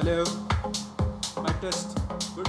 Hello. My test. Good.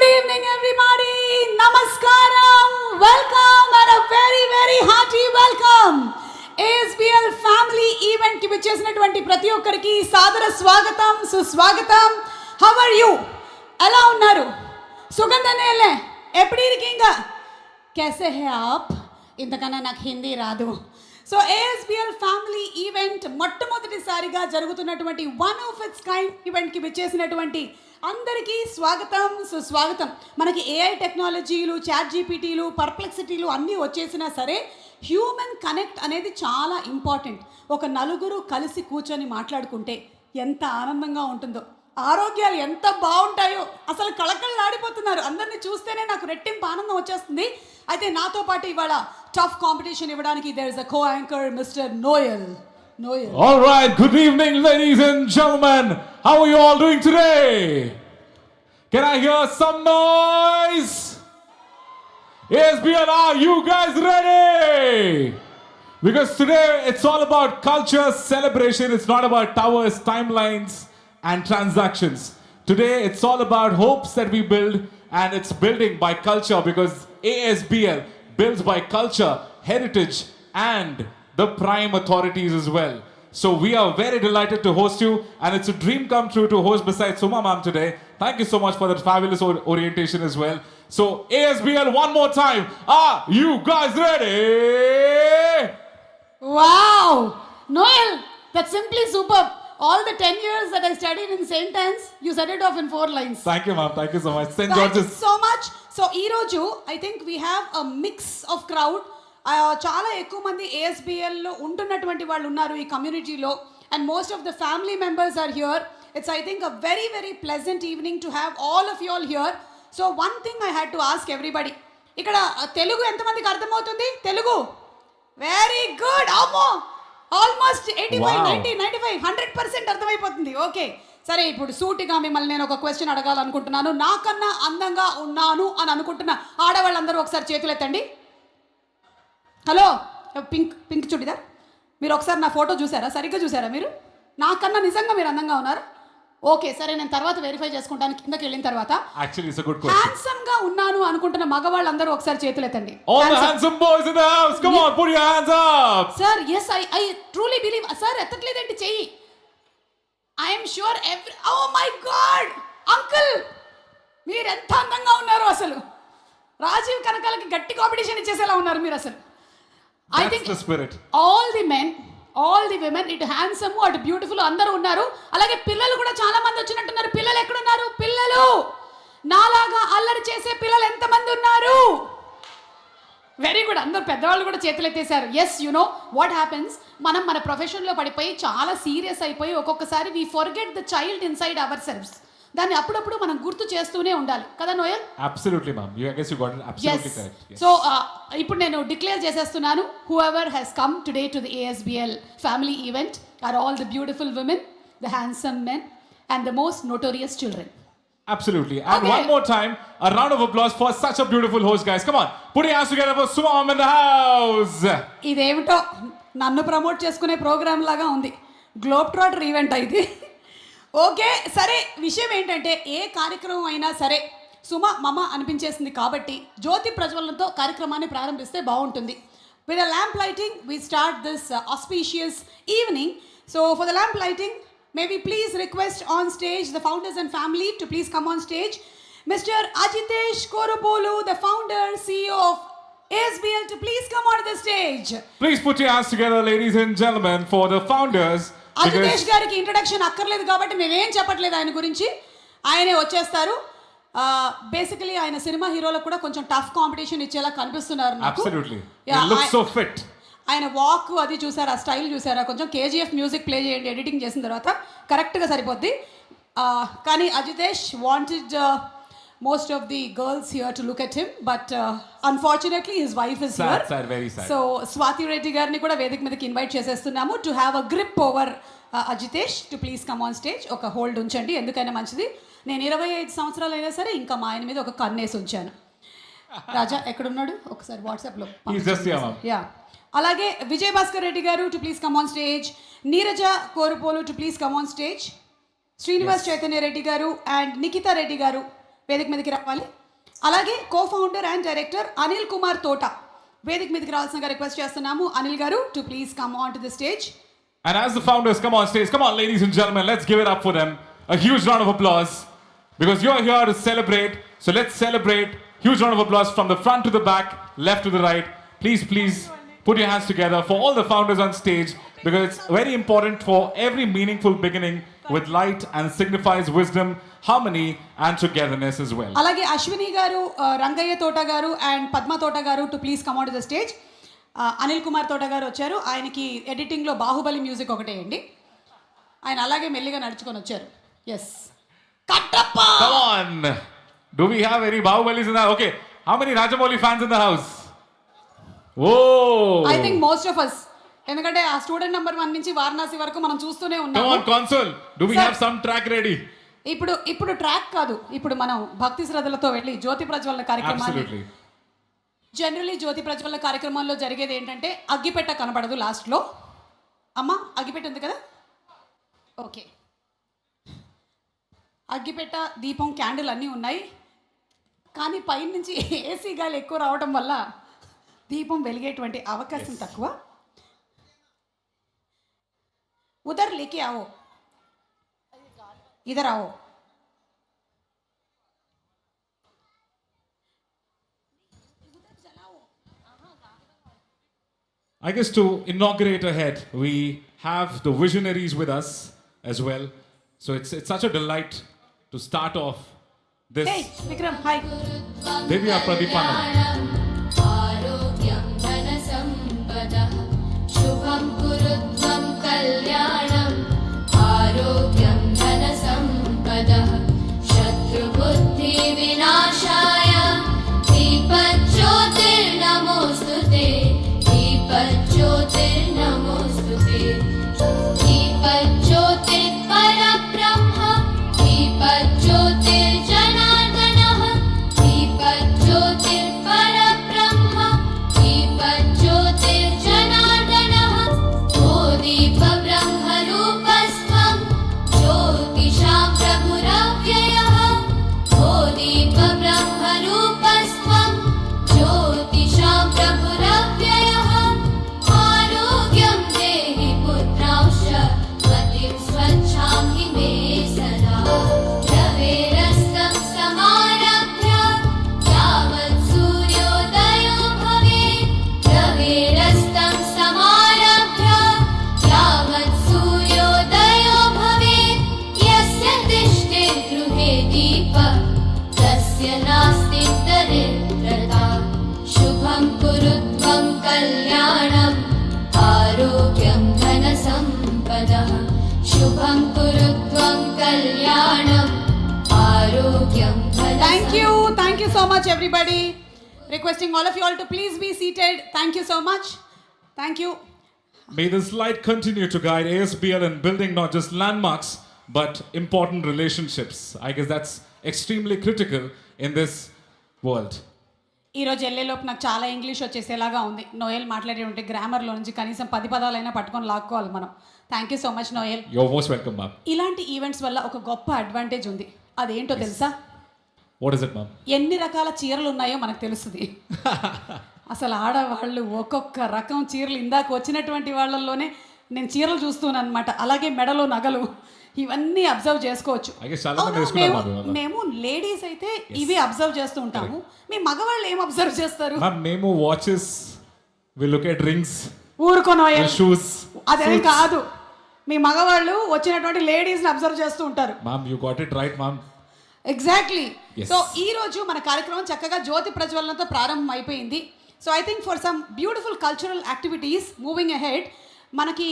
Good evening, everybody. Namaskaram. Welcome and a very, very hearty welcome. ASBL family event ki vichesinaటువంటి ప్రతి ఒక్కరికి సాదర స్వాగతం సుస్వాగతం. How are you? ఎలా ఉన్నారు? సుగంధనేలే ఎప్పుడు ఇరికింగా कैसे हैं आप? ఇంతకన్నా నాకు హిందీ రాదు. సో ASBL ఫ్యామిలీ ఈవెంట్ మొట్టమొదటిసారిగా జరుగుతున్నటువంటి వన్ ఆఫ్ ఇట్స్ కైండ్ ఈవెంట్కి విచ్చేసినటువంటి అందరికీ స్వాగతం సుస్వాగతం. మనకి ఏఐ టెక్నాలజీలు, చాట్ జీపీటీలు, పర్ప్లెక్సిటీలు అన్నీ వచ్చేసినా సరే హ్యూమన్ కనెక్ట్ అనేది చాలా ఇంపార్టెంట్. ఒక నలుగురు కలిసి కూర్చొని మాట్లాడుకుంటే ఎంత ఆనందంగా ఉంటుందో, ఆరోగ్యాలు ఎంత బాగుంటాయో, అసలు కళకళలాడిపోతున్నారు. అందరిని చూస్తేనే నాకు రెట్టింపు ఆనందం వచ్చేస్తుంది. అయితే నాతో పాటు ఇవాళ టఫ్ కాంపిటీషన్ ఇవ్వడానికి there is a co anchor mister Noel. All right, good evening, ladies and gentlemen. How are you all doing today? Can I hear some noise? ASBL, are you guys ready? Because today it's all about culture celebration. It's not about towers, timelines, and transactions. Today it's all about hopes that we build, and it's building by culture, because ASBL builds by culture, heritage, and the prime authorities as well. So we are very delighted to host you, and it's a dream come true to host beside Suma ma'am today. Thank you so much for that fabulous orientation as well. So ASBL, one more time, are you guys ready? Wow, Noel, that's simply superb. All the 10 years that I studied in St. Anne's, you said it off in 4 lines. Thank you, ma'am. Thank you so much. St. Thank George's. you so much. So, ee roju, I think we have a mix of crowd. చాలా ఎక్కువ మంది ఏఎస్బిఎల్లో ఉంటున్నటువంటి వాళ్ళు ఉన్నారు ఈ కమ్యూనిటీలో, and most of the family members are here. It's I think a very very pleasant evening to have all of you all here. So one thing I had to ask everybody, ఇక్కడ తెలుగు ఎంతమందికి అర్థమవుతుంది? Telugu very good. అమ్మో, almost 85 90 95 100% అర్థమైపోతుంది. Okay, సరే, ఇప్పుడు సూటిగా మిమ్మల్ని నేను ఒక క్వశ్చన్ అడగాలనుకుంటున్నాను. నాకన్నా అందంగా ఉన్నాను అని అనుకుంటున్న ఆడవాళ్ళందరూ ఒకసారి చేతులు ఎత్తండి. హలో, పింక్ చుడిదార్, మీరు ఒకసారి నా ఫోటో చూసారా? సరిగ్గా చూసారా మీరు? నాకన్నా నిజంగా మీరు అందంగా ఉన్నారు? ఓకే, సరే, నేను తర్వాత వెరిఫై చేసుకుంటాను కిందకి వెళ్ళిన తర్వాత. హ్యాండ్సమ్ గా ఉన్నాను అనుకుంటున్న మగవాళ్ళందరూ ఒకసారి చేతులు ఎత్తండి. Sir, yes, I truly believe. Sir ఎత్తట్లేదండి చెయ్యి. I'm sure oh my god uncle, మీరు ఎంత అందంగా ఉన్నారు అసలు. రాజీవ్ కనకాలకి గట్టి కాంపిటీషన్ ఇచ్చేసేలా ఉన్నారు మీరు అసలు. I think all the men, all the women, ఇటు హ్యాండ్సమ్ అటు బ్యూటిఫుల్ అందరూ ఉన్నారు. అలాగే పిల్లలు కూడా చాలా మంది వచ్చినట్టున్నారు. పిల్లలు ఎక్కడున్నారు? పిల్లలు నాలాగా అల్లరి చేసే పిల్లలు ఎంతమంది ఉన్నారు? వెరీ గుడ్, అందరు పెద్దవాళ్ళు కూడా చేతులు ఎత్తేసారు. Yes, you know what happens, మనం మన ప్రొఫెషన్లో పడిపోయి చాలా సీరియస్ అయిపోయి ఒక్కొక్కసారి we forget the child inside ourselves. దాన్ని అప్పుడప్పుడు మనం గుర్తు చేస్తూనే ఉండాలి కదా Noel? Absolutely ma'am, you guess you got it absolutely correct. So ఇప్పుడు నేను డిక్లేర్ చేసేస్తున్నాను, whoever has come today to the ASBL family event are all the beautiful women, the handsome men, and the most notorious children. Absolutely. And okay, one more time, a round of applause for such a beautiful host, guys. Come on, put your hands together for Suma in the house. ఇదేమిటో నన్ను promote చేసుకునే programme లాగా ఉంది. Globe trotter event అయితే. Okay, సరే, విషయం ఏంటంటే ఏ కార్యక్రమం అయినా సరే సుమ మమ అనిపించేసింది కాబట్టి జ్యోతి ప్రజ్వలనతో కార్యక్రమాన్ని ప్రారంభిస్తే బాగుంటుంది. With the lamp lighting we start this auspicious evening. So for the lamp lighting may we please request on stage the founders and family to please come on stage. Mister Ajitesh Korapolu, the founder CEO of ASBL, to please come on the stage. Please put your hands together, ladies and gentlemen, for the founders. Ajitesh గారికి introduction అక్కర్లేదు కాబట్టి నేనేం చెప్పట్లేదు ఆయన గురించి, ఆయనే వచ్చేస్తారు. Basically ఆయన సినిమా హీరోలకు కూడా కొంచెం టఫ్ కాంపిటీషన్ ఇచ్చేలా కనిపిస్తున్నారు నాకు. Absolutely. He looks so fit. ఆయన వాక్ అది చూసారా, స్టైల్ చూసారా? కొంచెం KGF మ్యూజిక్ ప్లే చేయండి ఎడిటింగ్ చేసిన తర్వాత, కరెక్ట్గా సరిపోద్ది. కానీ Ajitesh wanted most of the girls here to look at him, but unfortunately his wife is here. Sad, very sad. So Swati Reddy garni kuda vedik meedaki invite chesestunnamo to have a grip over Ajitesh to please come on stage. Oka hold unchandi, ఎందుకైనా మంచిది. నేను 25 సంవత్సరాలు అయినా సరే ఇంకా మా ఆయన మీద ఒక కన్నేసి ఉంచాను. రాజా ఎక్కడున్నాడు? ఒకసారి వాట్సాప్లో. యా, అలాగే విజయ్ భాస్కర్ రెడ్డి గారు to please come on stage. Neeraja Korupolu to please come on stage. Srinivas Chaitanya Reddy గారు అండ్ నిఖితా రెడ్డి గారు వేదిక మీదకి రావాలి. అలాగే co founder and director Anil Kumar తోట వేదిక మీదకి రావాల్సిందిగా రిక్వెస్ట్ చేస్తున్నాము. అనిల్ గారు to please come on to the stage. And as the founders come on stage, come on, ladies and gentlemen, let's give it up for them. A huge round of applause because you're here to celebrate. So let's celebrate. Huge round of applause from the front to the back, left to the right. Please, please put your hands together for all the founders on stage because it's very important for every meaningful beginning with light and signifies wisdom, harmony and togetherness as well. అలాగే అశ్విని గారు, రంగయ్య తోట గారు and Padma తోట గారు to please come on to the stage. Anil Kumar తోట గారు వచ్చారు. ఆయనకి ఎడిటింగ్లో బాహుబలి మ్యూజిక్ ఒకటే అండి. ఆయన అలాగే మెల్లిగా నడుచుకొని వచ్చారు. Yes, Kattappa. Come on. Do we have any Bahubalis in the house? Okay. How many Rajamouli fans in the house? Oh. I think most of us. ఎందుకంటే ఆ స్టూడెంట్ నెంబర్ 1 నుంచి వారణాసి వరకు మనం చూస్తూనే Come ఉన్నాము. on, console. Do we Sir. have some track ready? ఇప్పుడు track కాదు, ఇప్పుడు మనం భక్తి శ్రద్ధలతో వెళ్ళి జ్యోతి ప్రజ్వలన కార్యక్రమాన్ని. Absolutely. జనరలీ జ్యోతి ప్రజ్వలన కార్యక్రమాల్లో జరిగేది ఏంటంటే అగ్గిపెట్ట కనబడదు లాస్ట్లో. అమ్మ అగ్గిపెట్ట ఉంది కదా, ఓకే. అగ్గిపెట్ట, దీపం, క్యాండిల్ అన్నీ ఉన్నాయి. కానీ పైనుంచి ఏసీ గాలి ఎక్కువ రావడం వల్ల దీపం వెలిగేటువంటి అవకాశం తక్కువ. ఉదర్ లేకే Ao, either Ao. I guess to inaugurate ahead, we have the visionaries with us as well. So it's such a delight to start off this. Hey, Vikram, hi. Divya Pradipanam. ఆరోగ్యం ధన సంపదః శుభం కురుత్వం కళ్యాణం ఆరోగ్యం ధన సంపదః శత్రుబుద్ధి వినాశాయ దీపజ్యోతిర్నమోస్తుతే దీపజ్యోతిర్నమోస్తుతే దీపజ్యోతిర్ పరబ్రహ్మ దీపజ్యోతిర్జనార్దనః దీపజ్యోతిర్ పరబ్రహ్మ దీపజ్యోతిర్జనార్దనః ఓ దీప బ్రహ్మరూపస్త్వం జ్యోతిషాం ప్రభురవ్యయః ఓ దీప బ్రహ్మరూపస్త్వం జ్యోతిషాం ప్రభురవ్యయః ఆరోగ్యం దేహి పుత్రాంశ మతిం స్వచ్ఛాం హి మే సదా రవేరస్తం సమారభ్య యావత్ సూర్యోదయో భవేత్ రవేరస్తం సమారభ్య యావత్ సూర్యోదయో భవేత్ యస్య తిష్ఠే గృహే దీపః తస్య నాస్తి దరిద్రతా శుభం కురుత్వం కళ్యాణం ఆరోగ్యం ధన సంపదః శుభం కురుత్వం కళ్యాణం ఆరోగ్యం ధన Thank you so much everybody. Requesting all of you all to please be seated. Thank you so much. Thank you. May this light continue to guide ASBL in building not just landmarks but important relationships. I guess that's extremely critical in this world. ఈరోజు వెళ్ళేలోపు నాకు చాలా English వచ్చేసేలాగా ఉంది. Noel మాట్లాడేటువంటి గ్రామర్లో నుంచి కనీసం 10 పదాలైనా పట్టుకొని లాక్కోవాలి మనం. Thank you so much Noel. You're most welcome, ma'am. ఇలాంటి ఈవెంట్స్ వల్ల ఒక గొప్ప అడ్వాంటేజ్ ఉంది. అదేంటో తెలుసా? What is it, ma'am? ఎన్ని రకాల చీరలు ఉన్నాయో మనకు తెలుస్తుంది. అసలు ఆడవాళ్ళు ఒక్కొక్క రకం చీరలు, ఇందాక వచ్చినటువంటి వాళ్ళల్లోనే నేను చీరలు చూస్తున్నాను అనమాట. అలాగే మెడలో నగలు ఇవన్నీ అబ్జర్వ్ చేసుకోవచ్చు. I guess చాలా మంది అవును, వేసుకున్నారు మేము- ma'am. మేము లేడీస్ అయితే ఇవి అబ్జర్వ్ చేస్తూ ఉంటాము. మీ మగవాళ్ళు ఏం అబ్జర్వ్ చేస్తారు? Ma'am, మేము watches, we look at rings, ఊరుకోనో the shoes. అదేం suits. కాదు. మీ మగవాళ్ళు వచ్చినటువంటి లేడీస్ని అబ్జర్వ్ చేస్తూ ఉంటారు. Ma'am, you got it right, ma'am. Exactly. Yes. So ఈ రోజు మన కార్యక్రమం చక్కగా జ్యోతి ప్రజ్వలనతో ప్రారంభం అయిపోయింది. So I think for some beautiful cultural activities moving ahead, మనకి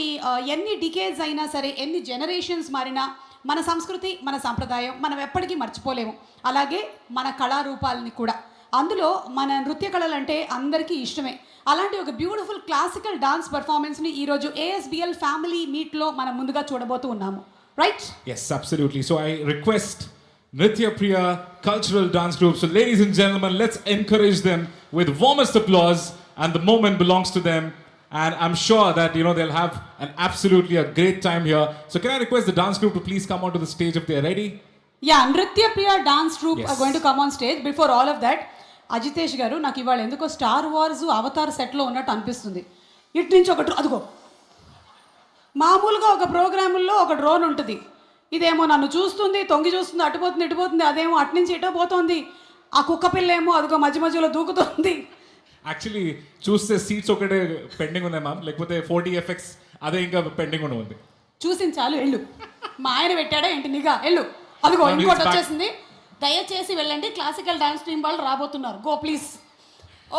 ఎన్ని డికేడ్స్ అయినా సరే, ఎన్ని జనరేషన్స్ మారినా మన సంస్కృతి, మన సాంప్రదాయం మనం ఎప్పటికీ మర్చిపోలేము. అలాగే మన కళారూపాలని కూడా. అందులో మన నృత్య కళలు అంటే అందరికీ ఇష్టమే. అలాంటి ఒక బ్యూటిఫుల్ క్లాసికల్ డాన్స్ పర్ఫార్మెన్స్ని ఈరోజు ASBL ఫ్యామిలీ మీట్లో మనం ముందుగా చూడబోతూ ఉన్నాము. Right? Yes, absolutely. So I request Nritya Priya cultural dance group. So ladies and gentlemen, let's encourage them with warmest applause, and the moment belongs to them. And I'm sure that, they'll have an absolutely a great time here. So can I request the dance group to please come onto the stage if they're ready? Yeah, Nritya Priya dance troupe Yes. are going to come on stage. Before all of that, Ajitesh గారు నాకు ఇవాళ ఎందుకో star wars Avatar సెట్లో ఉన్నట్టు అనిపిస్తుంది. ఇటు నుంచి ఒక అదిగో మామూలుగా ఒక ప్రోగ్రాముల్లో ఒక డ్రోన్ ఉంటుంది, ఇదేమో నన్ను చూస్తుంది, తొంగి చూస్తుంది, అటుపోతుంది ఇటుపోతుంది, అదేమో అటు నుంచి ఇటో పోతుంది, ఆ కుక్క పిల్ల ఏమో అదిగో మధ్య మధ్యలో దూకుతుంది. యాక్చువల్లీ చూస్తే సీట్స్ ఒకటే పెండింగ్ ఉన్నాయి మ్యామ్, లేకపోతే 40 ఎఫెక్ట్స్ అదే ఇంకా పెండింగ్ ఉంది. చూసింది చాలు, వెళ్ళు. మా ఆయన పెట్టాడా ఏంటి నిఘా, వెళ్ళు. అదిగో ఇంకోటి వచ్చేసింది, దయచేసి వెళ్ళండి, క్లాసికల్ డాన్స్ టీం వాళ్ళు రాబోతున్నారు. Go please.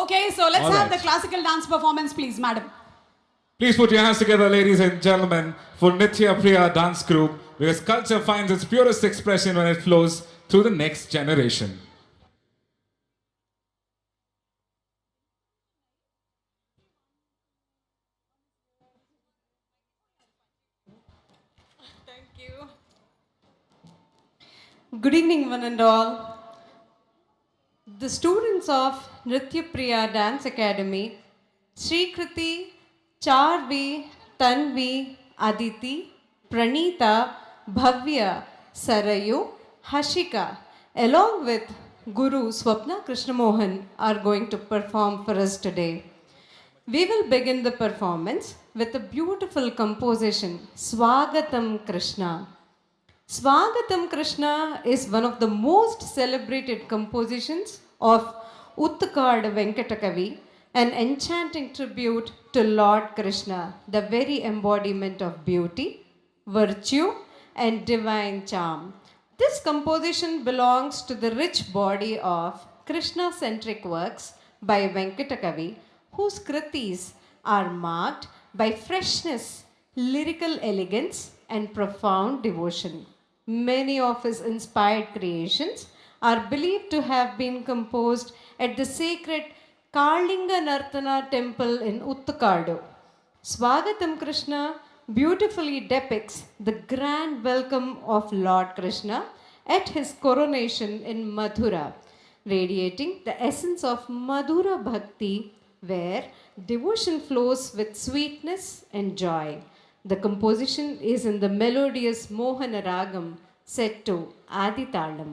Okay, so let's have the classical dance performance please madam. Please put your hands together, ladies and gentlemen, for Nritya Priya dance group, because culture finds its purest expression when it flows through the next generation. Good evening, one and all. The students of Nritya Priya Dance Academy, Sri Kriti, Charvi, Tanvi, Aditi, Pranita, Bhavya, Sarayu, Hashika, along with Guru Swapna Krishnamohan, are going to perform for us today. We will begin the performance with a beautiful composition, Swagatam Krishna. Swagatam Krishna is one of the most celebrated compositions of Uttakad Venkatakavi, an enchanting tribute to Lord Krishna, the very embodiment of beauty, virtue, and divine charm. This composition belongs to the rich body of Krishna-centric works by Venkatakavi, whose kritis are marked by freshness, lyrical elegance, and profound devotion. Many of his inspired creations are believed to have been composed at the sacred Kalinga Nartana temple in Uttakadu. Swagatam Krishna beautifully depicts the grand welcome of Lord Krishna at his coronation in Mathura, radiating the essence of Madhura Bhakti, where devotion flows with sweetness and joy. The composition is in the melodious Mohana Ragam set to Adi Talam.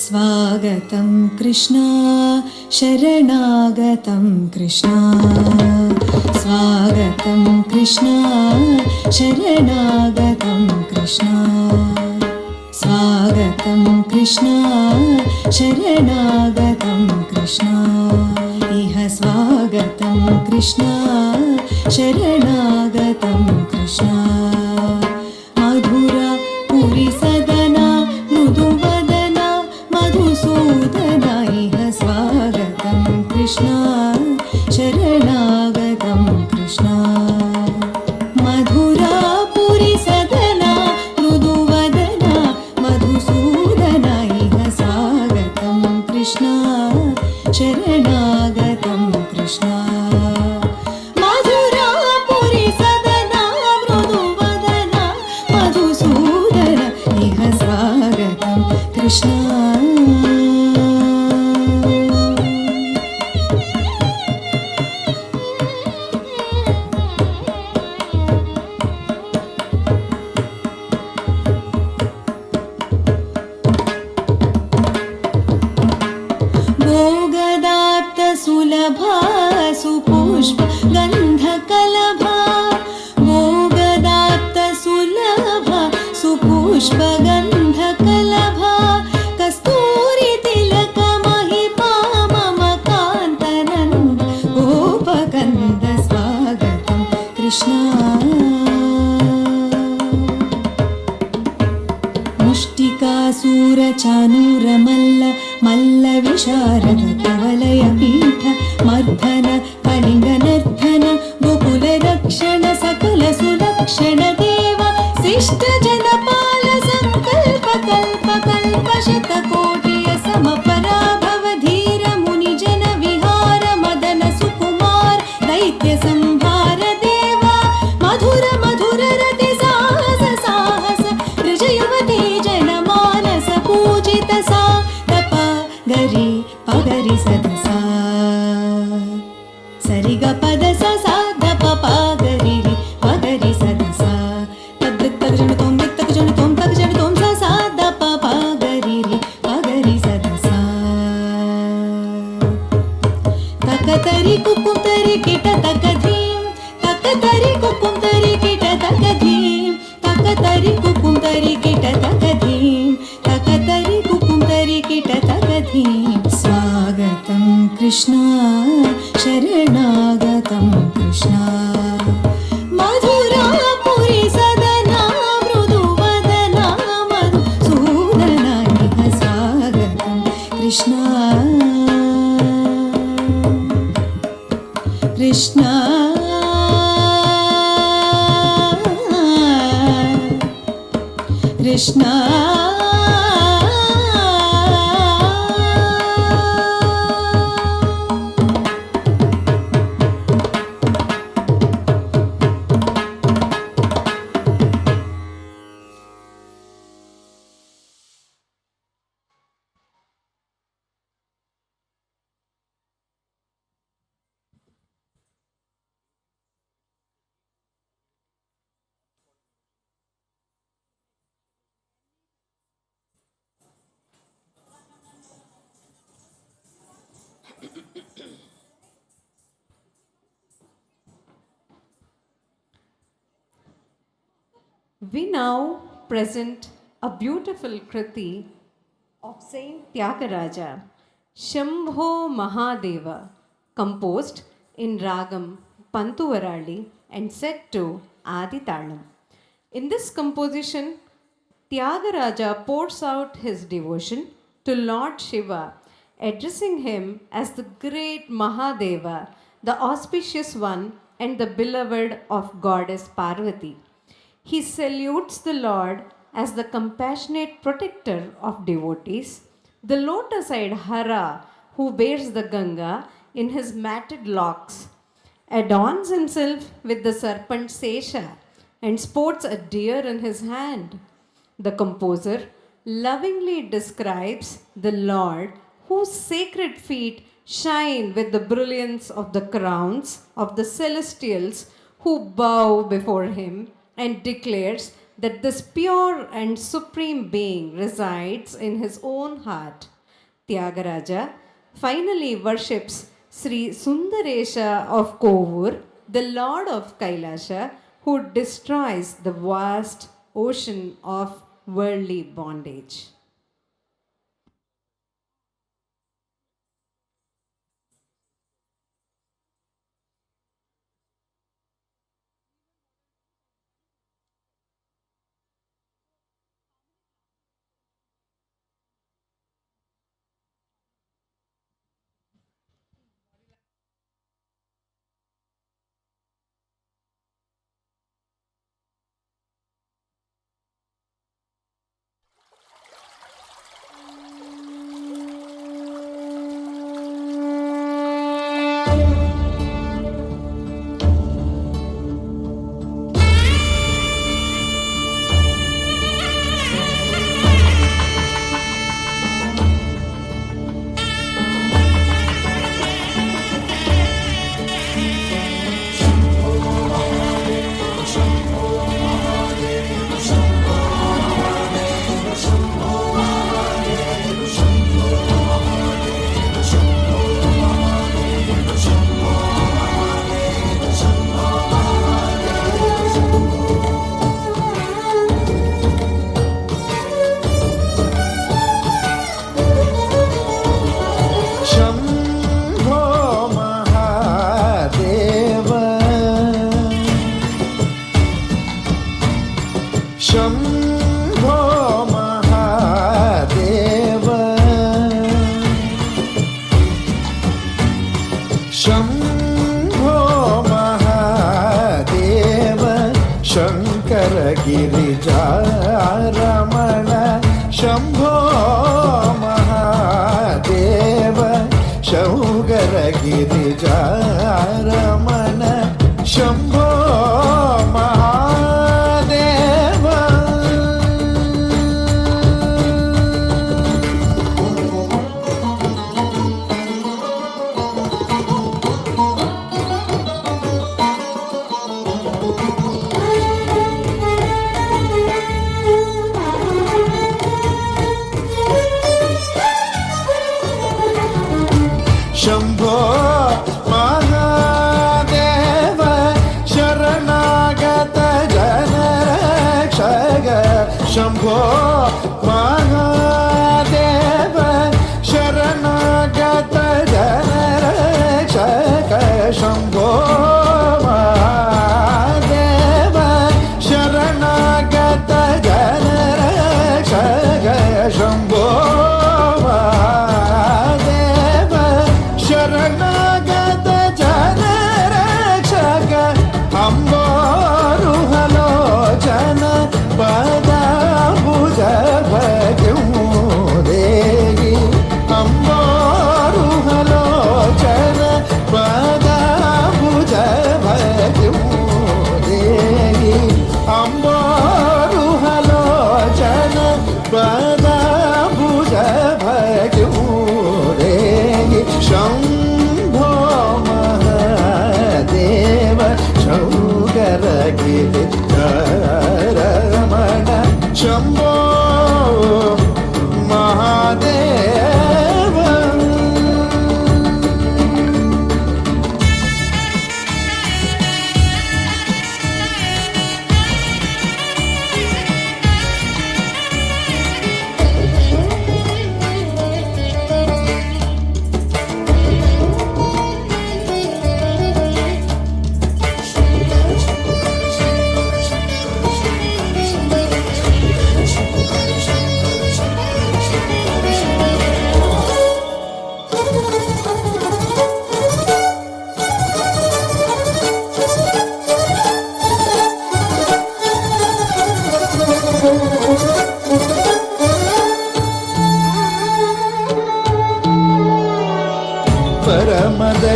स्वागतं कृष्णा शरणागतं कृष्णा स्वागतं कृष्णा शरणागतं कृष्णा स्वागतं कृष्णा शरणागतं कृष्णा इह स्वागतं कृष्णा शरणागतं कृष्णा मधुरा पुरी सदना मृदुवदना मधुसूदना इह स्वागतं कृष्णा शरणागतं कृष्णा मधुरा पुरी सदना मृदुवदना मधुसूदना इह स्वागतं कृष्णा शरणागतं कृष्णा मधुरा पुरी सदना मृदुवदना कृष्ण मुष्टिकासूरचानूरमल्ल मल्लविशारद कुवलयपीठ मर्धन कलिङ्गनर्धन गोकुलरक्षण सकल सुलक्षण देव शिष्टजनपाल सङ्कल्प कल्प कल्प शतकोटिय समपराभव धीर मुनिजन विहार मदन सुकुमार दैत्य संहार देवा मधुर मधुर रति साहस साहस ऋजयुवती जनमानस पूजित सा तप गरि पगरि सदसा सरिग पद सा सा धप पगरि रि पगरि सदसा तद तग जन तोम तग जन तोम तग जन तोम सा सा धप पगरि रि पगरि सदसा तक तरि कुकुम तरि किट तक धीम तक तरि कुकुम तरि किट तक धीम तक तरि कुकुम तरि किट तक धीम तक तरि कुकुम तरि किट तक धीम स्वागतं कृष्ण शरणागतं कृष्ण मधुरापुरी सदना मृदुवदना मधुसूदना इह स्वागतं Krishna Krishna Krishna We now present a beautiful Kriti of Saint Tyagaraja, Shambho Mahadeva, composed in Ragam Pantuvarali and set to Adi Talam. In this composition, Tyagaraja pours out his devotion to Lord Shiva, addressing him as the great Mahadeva, the auspicious one and the beloved of goddess Parvati. He salutes the Lord as the compassionate protector of devotees, the lotus-eyed Hara who bears the Ganga in his matted locks, adorns himself with the serpent Sesha, and sports a deer in his hand. The composer lovingly describes the Lord whose sacred feet shine with the brilliance of the crowns of the celestials who bow before him, and declares that this pure and supreme being resides in his own heart. Tyagaraja finally worships Sri Sundaresha of Kovur, the Lord of Kailasha, who destroys the vast ocean of worldly bondage. गिरिजारमण Shambho Mahadev शौगर गिरिजारमण Shambho Mahadev Shambho Mahadev शरणागत जनरक्षक शम्भो महादेव शरणागत जनरक्षक शम्भो महादेव शरणागत जनरक्षक शम्भो शरणागत जनरक्षक अम्बोरुहलोचन पदाबुज भगुदेहि अम्बोरुहलोचन पदाबुज भगुदेहि अम्बोरुहलोचन पदाबुज भगुदेहि शम्भो महादेव शौगर गिरिजारमण शम्भो महादेव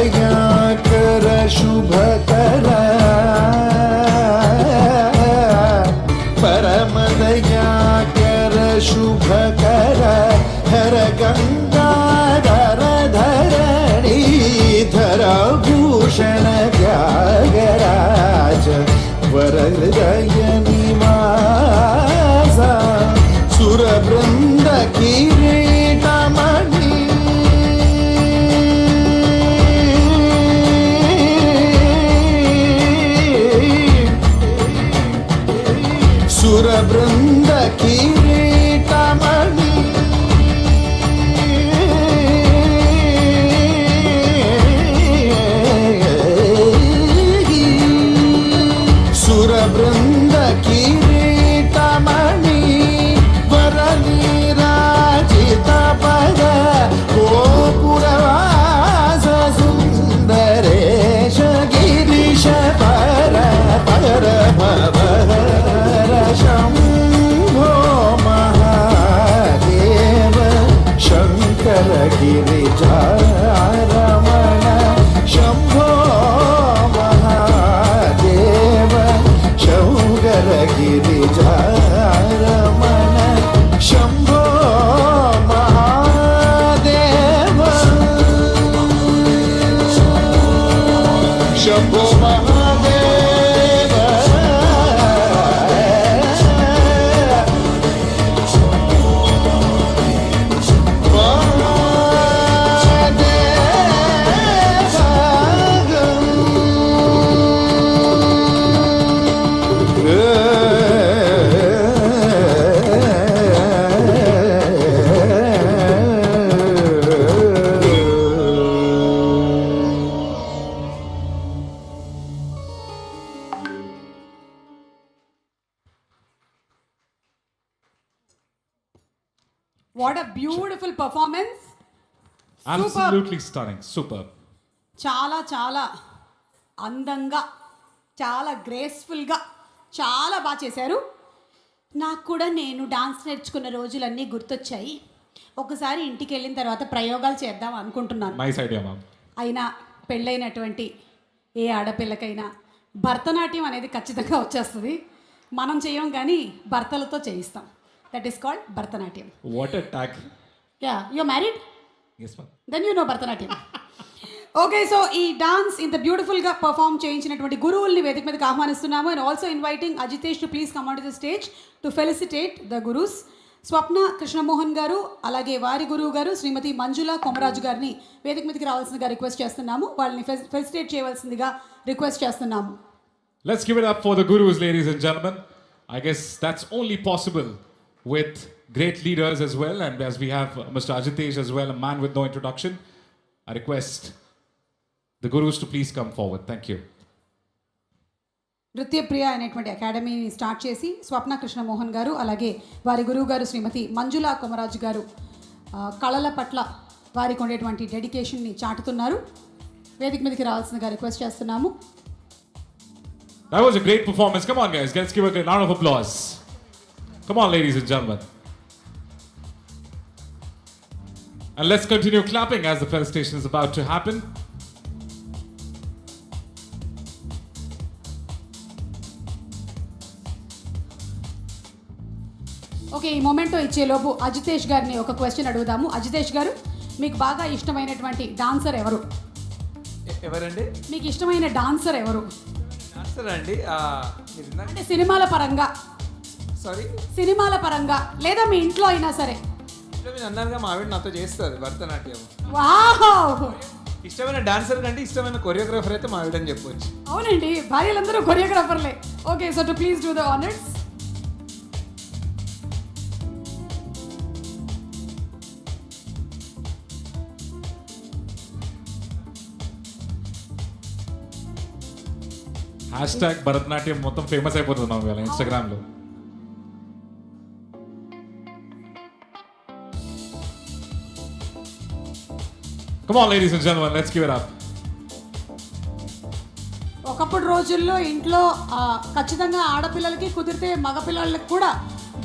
परमदयाकर शुभकर परमदयाकर शुभकर हर गंगाधर धरणीधर भूषण त्यागराज वरहृदय निवास सुरवृंद किरीटमणि सुरवृंद किरीटमणि सुरवृंद किरीटमणि वरनीराजित पद गोपुरवास सुंदरेश गिरीश पर पर भवर Shambho Mahadev Shankar गिरिजारमण Shambho Mahadev शौगर गिरिजारमण Shambho Mahadev Shambho Mahadev What a beautiful performance. Absolutely stunning. Superb. చాలా చాలా అందంగా చాలా గ్రేస్ఫుల్గా చాలా బాగా చేశారు. నాకు కూడా నేను డాన్స్ నేర్చుకున్న రోజులన్నీ గుర్తొచ్చాయి. ఒకసారి ఇంటికి వెళ్ళిన తర్వాత ప్రయోగాలు చేద్దాం అనుకుంటున్నాను. Nice idea ma'am. అయినా పెళ్ళైనటువంటి ఏ ఆడపిల్లకైనా భరతనాట్యం అనేది ఖచ్చితంగా వచ్చేస్తుంది. మనం చేయం కానీ భర్తలతో చేయిస్తాం. That is called Bharatanatyam. What a tag. Yeah, you married? Yes ma'am. Then you know Bharatanatyam. Okay, so ఈ డాన్స్ ఇంత బ్యూటిఫుల్గా పర్ఫామ్ చేయించినటువంటి గురువుల్ని వేదిక మీదకి ఆహ్వానిస్తున్నాము. And also inviting Ajitesh to please come on to the stage to felicitate the gurus. Swapna Krishnamohan garu అలాగే వారి గురువు గారు శ్రీమతి మంజుల కొమరాజు గారిని వేదిక మీదకి రావాల్సిందిగా రిక్వెస్ట్ చేస్తున్నాము. వాళ్ళని ఫెలిసిటేట్ చేయవలసిందిగా రిక్వెస్ట్ చేస్తున్నాము. Let's give it up for the gurus, ladies and gentlemen. I guess that's only possible with great leaders as well. And as we have Mr. Ajitesh as well, a man with no introduction, I request the gurus to please come forward. Thank you. నృత్యప్రియ అనేటువంటి అకాడమీని start చేసి స్వప్న కృష్ణమోహన్ గారు అలాగే వారి గురువు గారు శ్రీమతి మంజుల కొమరాజు గారు కళల పట్ల వారికి ఉండేటువంటి డెడికేషన్ని చాటుతున్నారు. వేదిక మీదకి రావాల్సిందిగా రిక్వెస్ట్ చేస్తున్నాము. That was a great performance. Come on, guys. Let's give a round of applause. Come on, ladies and gentlemen. And let's continue clapping as the felicitation is about to happen. Okay, ఈ memento ఇచ్చేలోపు Ajitesh గారిని ఒక question అడుగుదాము. అజితేష్ గారు, మీకు బాగా ఇష్టమైనటువంటి dancer ఎవరు? ఎవరండి? మీకు ఇష్టమైన డాన్సర్ ఎవరు? డాన్సర్ అండి. మీరు ఇందాక అంటే సినిమాల పరంగా, సారీ సినిమాల పరంగా లేదా మీ ఇంట్లో అయినా సరే. ఇట్లా మీరు అన్నారుగా మా ఆవిడ నాతో చేస్తుంది భరతనాట్యం. వావ్! ఇష్టమైన డాన్సర్ కంటే ఇష్టమైన కొరియోగ్రాఫర్ అయితే మా ఆవిడ అని చెప్పొచ్చు. అవునండి, భార్యలందరూ కొరియోగ్రాఫర్లే. Okay, so to please do the honours. Hashtag Bharatanatyam మొత్తం ఫేమస్ అయిపోతున్నాం ఇవాళ ఇన్స్టాగ్రామ్లో. Come on, ladies and gentlemen, let's give it up. ఒకప్పుడు రోజుల్లో ఇంట్లో ఖచ్చితంగా ఆడపిల్లలకి కుదిరితే మగపిల్లలకి కూడా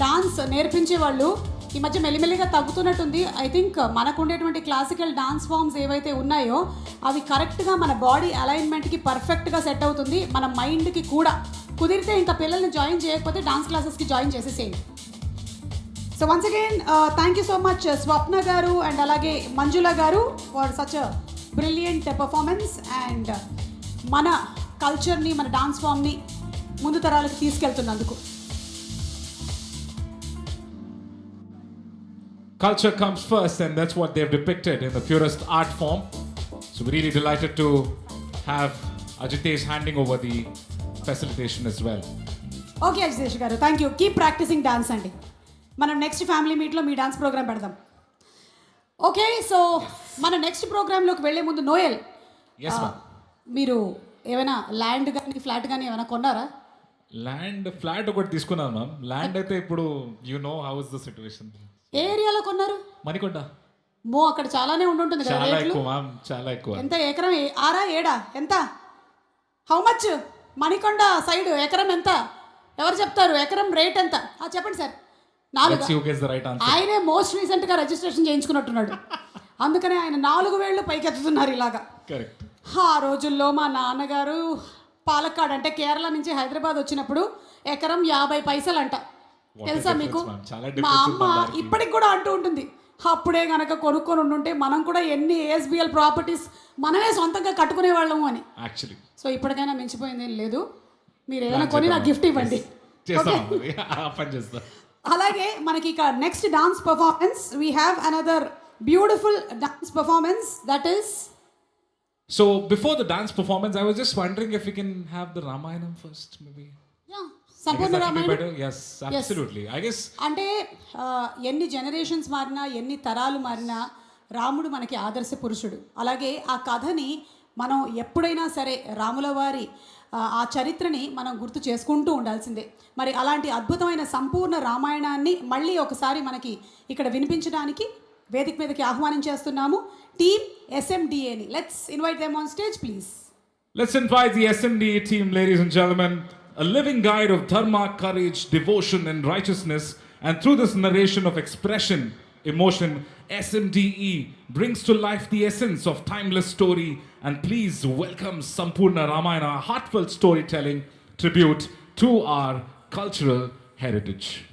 డాన్స్ నేర్పించేవాళ్ళు. ఈ మధ్య మెల్లిమెల్లిగా తగ్గుతున్నట్టుంది. ఐ థింక్ మనకు ఉండేటువంటి క్లాసికల్ డాన్స్ ఫామ్స్ ఏవైతే ఉన్నాయో అవి కరెక్ట్గా మన బాడీ అలైన్మెంట్కి పర్ఫెక్ట్గా సెట్ అవుతుంది. మన మైండ్కి కూడా కుదిరితే ఇంకా పిల్లల్ని జాయిన్ చేయకపోతే డాన్స్ క్లాసెస్కి జాయిన్ చేసేసేయండి. So once again thank you so much Swapna garu and అలాగే Manjula garu for such a brilliant performance and మన కల్చర్ని మన డాన్స్ ఫామ్ని ముందు తరాలకు తీసుకెళ్తున్నందుకు. Culture comes first, and that's what they've depicted in the purest art form. So we're really delighted to have Ajitesh handing over the facilitation as well. Okay Ajitesh garu, thank you. Keep practising dance అండి. మనం next family మీట్లో మీ dance program పెడదాం. Okay, so మన next ప్రోగ్రాంలోకి వెళ్ళే ముందు Noel, Yes, ma'am. మీరు ఏమైనా ల్యాండ్ కానీ ఫ్లాట్ కానీ ఏమైనా కొన్నారా? ల్యాండ్ ఫ్లాట్ ఒకటి తీసుకున్నాను మ్యామ్. ల్యాండ్ అయితే ఇప్పుడు you know how is the situation. ఏ ఏరియాలో కొన్నారు? మణికొండ. అక్కడ చాలానే ఉంటుంటుంది కదా చాలా రేట్లు. ఎక్కువ మ్యామ్, చాలా ఎక్కువ. ఎంత ఎకరం? 6 7 ఎంత? How much? మణికొండ సైడ్ ఎకరం ఎంత? ఎవరు చెప్తారు ఎకరం రేట్ ఎంత? చెప్పండి sir. 4. Let's see who gets the right answer. ఆయనే మోస్ట్ రీసెంట్గా రిజిస్ట్రేషన్ చేయించుకున్నట్టున్నాడు. అందుకనే ఆయన 4 వేళ్ళు పైకెత్తుతున్నారు ఇలాగా. కరెక్ట్. ఆ రోజుల్లో మా నాన్నగారు పాలక్కాడ్ అంటే కేరళ నుంచి హైదరాబాద్ వచ్చినప్పుడు ఎకరం 50 పైసలు అంట. తెలుసా మీకు? మా అమ్మ ఇప్పటికి కూడా అంటూ ఉంటుంది, అప్పుడే కనుక కొనుక్కొని ఉండుంటే మనం కూడా ఎన్ని ASBL ప్రాపర్టీస్ మనమే సొంతంగా కట్టుకునే వాళ్ళము అని. యాక్చువల్లీ సో ఇప్పటికైనా మించిపోయింది ఏం లేదు. మీరు ఏదైనా కొని నాకు గిఫ్ట్ ఇవ్వండి. అలాగే మనకి ఇక next dance performance we have another beautiful dance performance that is. So before the dance performance, I was just wondering if we can have the Ramayanam first, maybe. Sampoorna Ramayanam. Yes, absolutely. I guess అంటే ఎన్ని generations మారినా ఎన్ని తరాలు మారినా రాముడు మనకి ఆదర్శ పురుషుడు. అలాగే ఆ కథని మనం ఎప్పుడైనా సరే రాముల వారి ఆ చరిత్రని మనం గుర్తు చేసుకుంటూ ఉండాల్సిందే. మరి అలాంటి అద్భుతమైన సంపూర్ణ రామాయణాన్ని మళ్ళీ ఒకసారి మనకి ఇక్కడ వినిపించడానికి వేదిక మీదకి ఆహ్వానం చేస్తున్నాము టీమ్ SMDAని. Let's invite them on stage please. let's invite the SMDA team, ladies and gentlemen. a living guide of dharma, courage, devotion, and righteousness. And through this narration of expression, emotion, SMDE brings to life the essence of timeless story. And please welcome Sampurna Ramayana, a heartfelt storytelling tribute to our cultural heritage.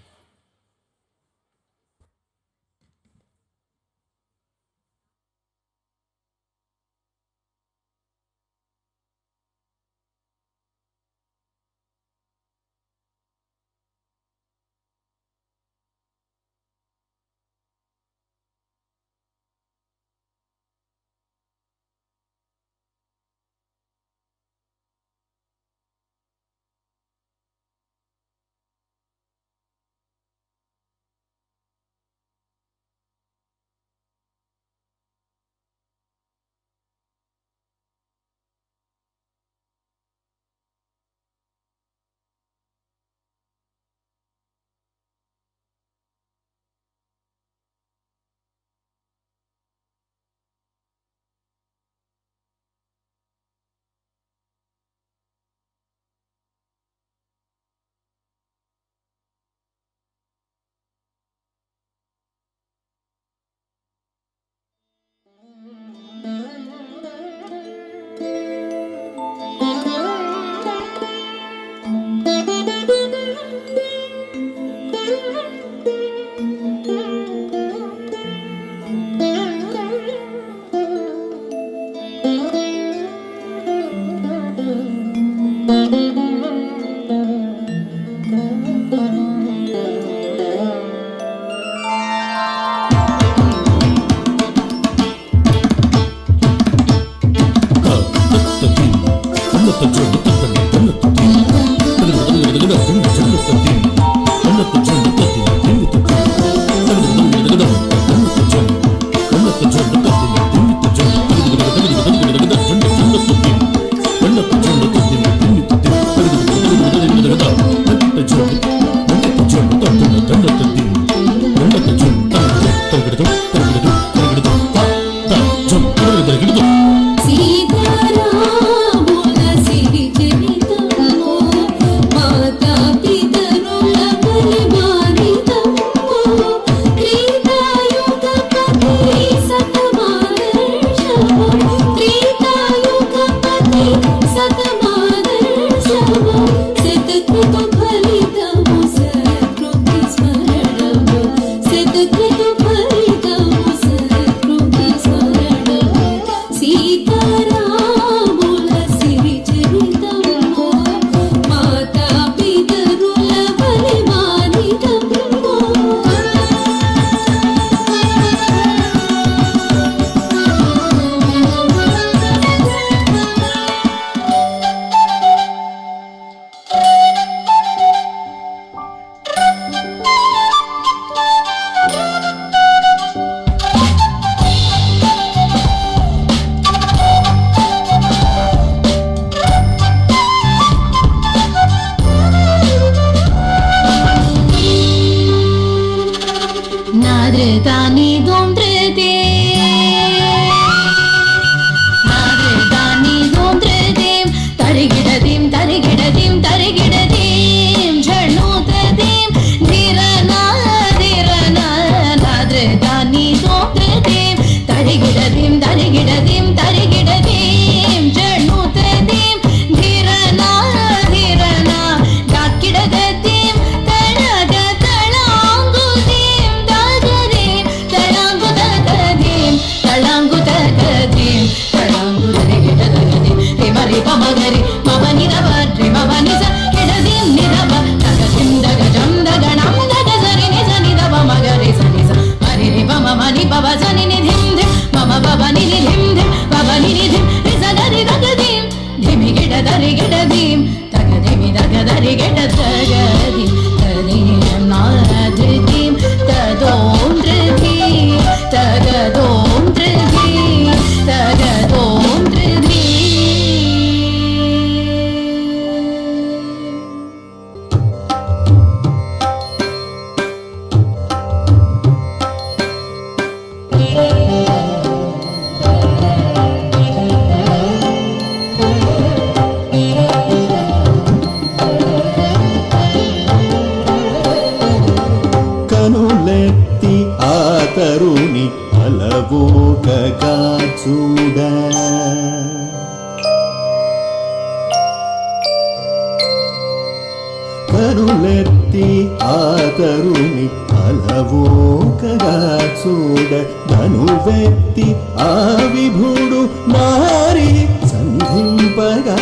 కనులెత్తి ఆతరుని అలవోకగా చూడ ధనువెత్తి ఆ విభుడు నారి సంధింపగా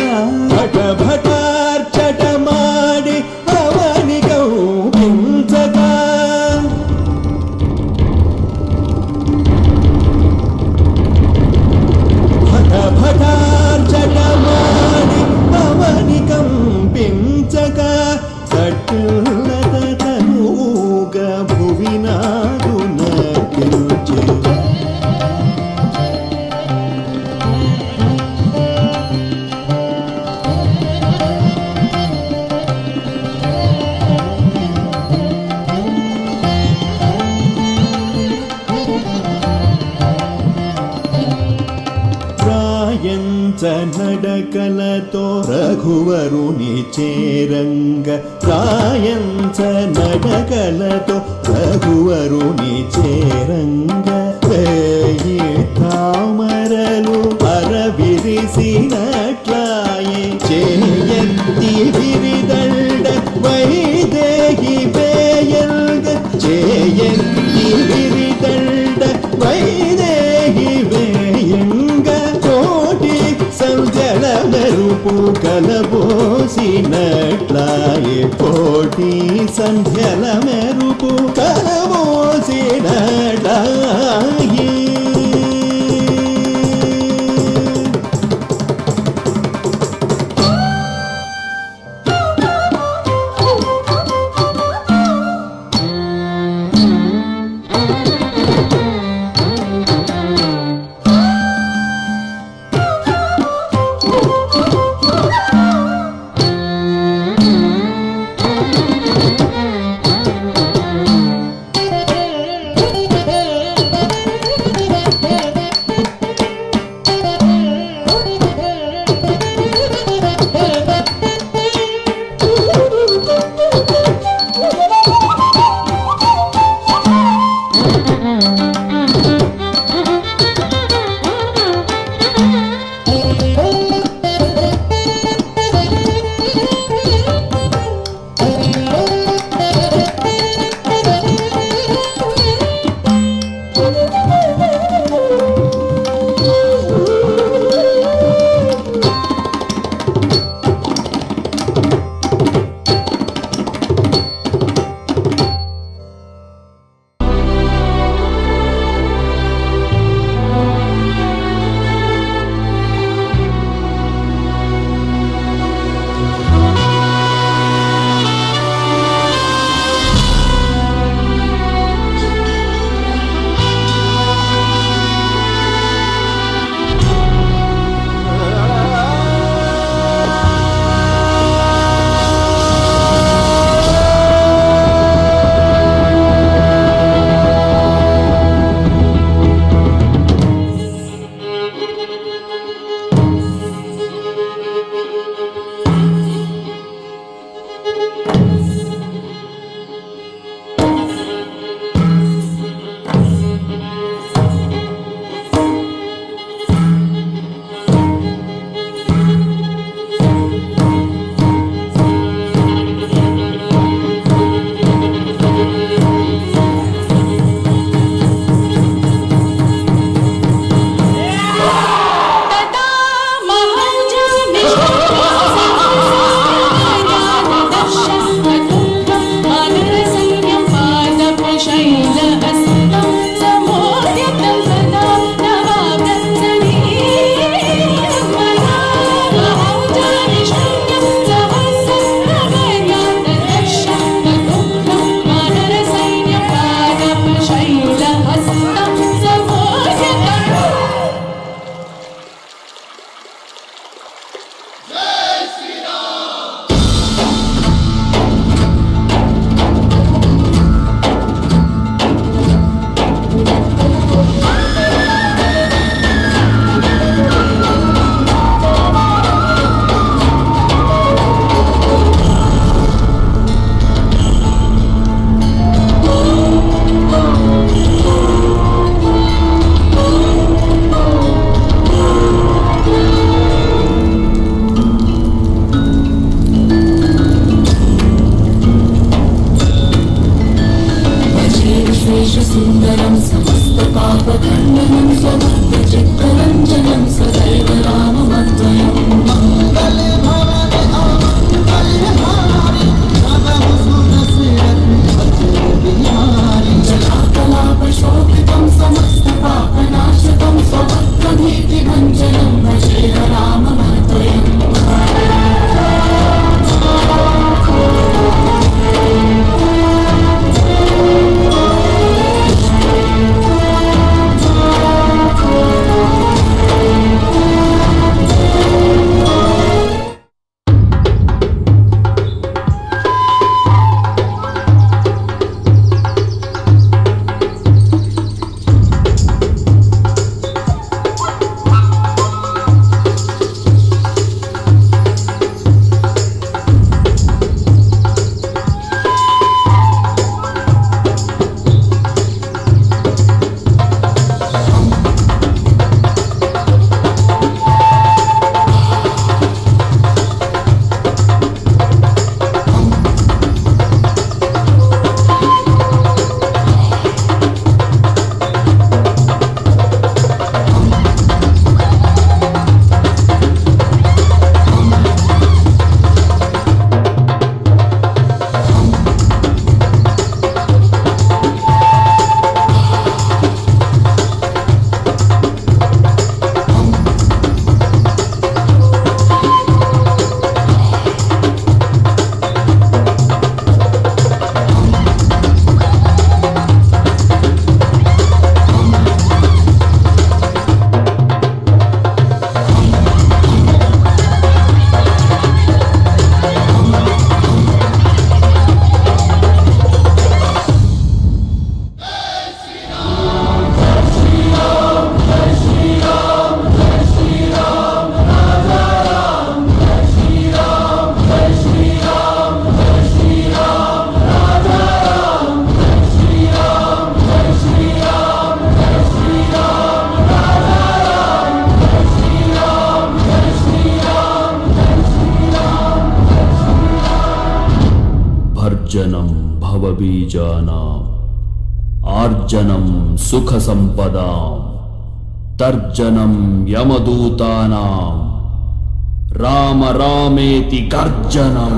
భటార్చటమాడి అవని కౌపించగా భటార్చటమాడి అవని కంపించగా సట్టులత తనుగా భువినాడు నటించే నడకలతో రఘువరుని చేరంగ రాయంచ నడకలతో రఘువరుని చేరంగ వేయి తామరలు పరవిరిసినట్లాయే చేయెత్తి విరిదండ వైదేహి వేయంగ చేయెత్తి విరిదండ వైదేహి వేయంగ కోటి సంధ్యల మెరుపు కలబోసినట్లాయే కోటి సంధ్యల మెరుపు కలబోసినట్లాయే భర్జనం భవబీజానాం ఆర్జనం సుఖ సంపదాం తర్జనం యమదూతానాం Rama రామేతి గర్జనం.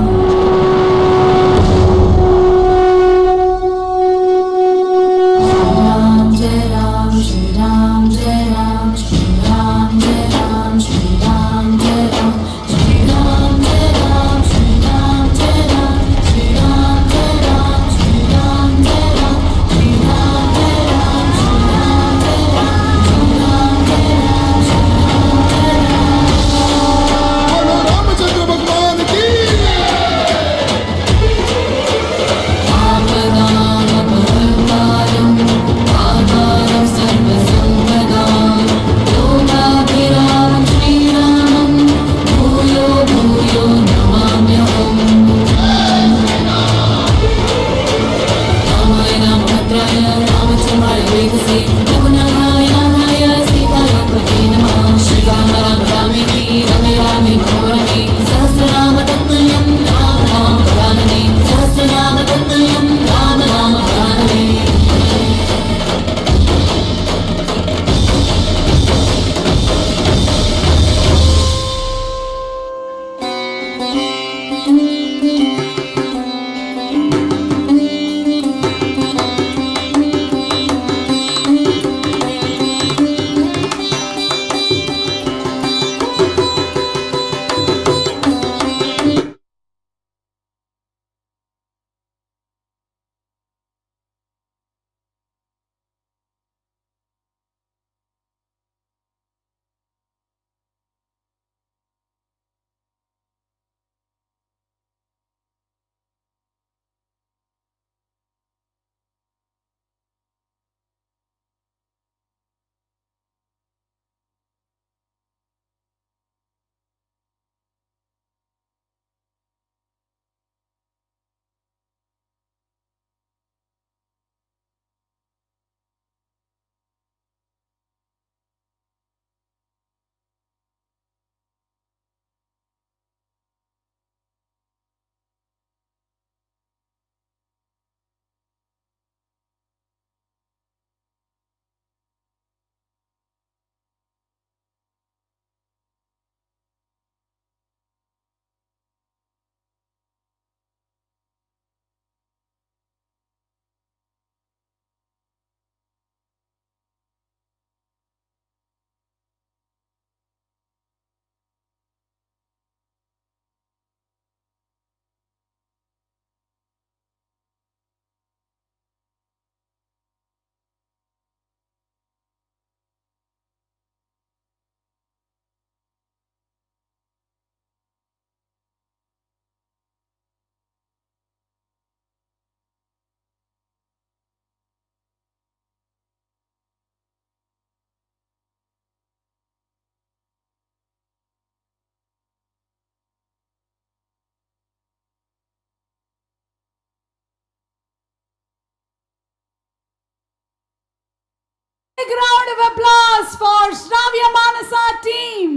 Big round of applause for Shravya Manasa team.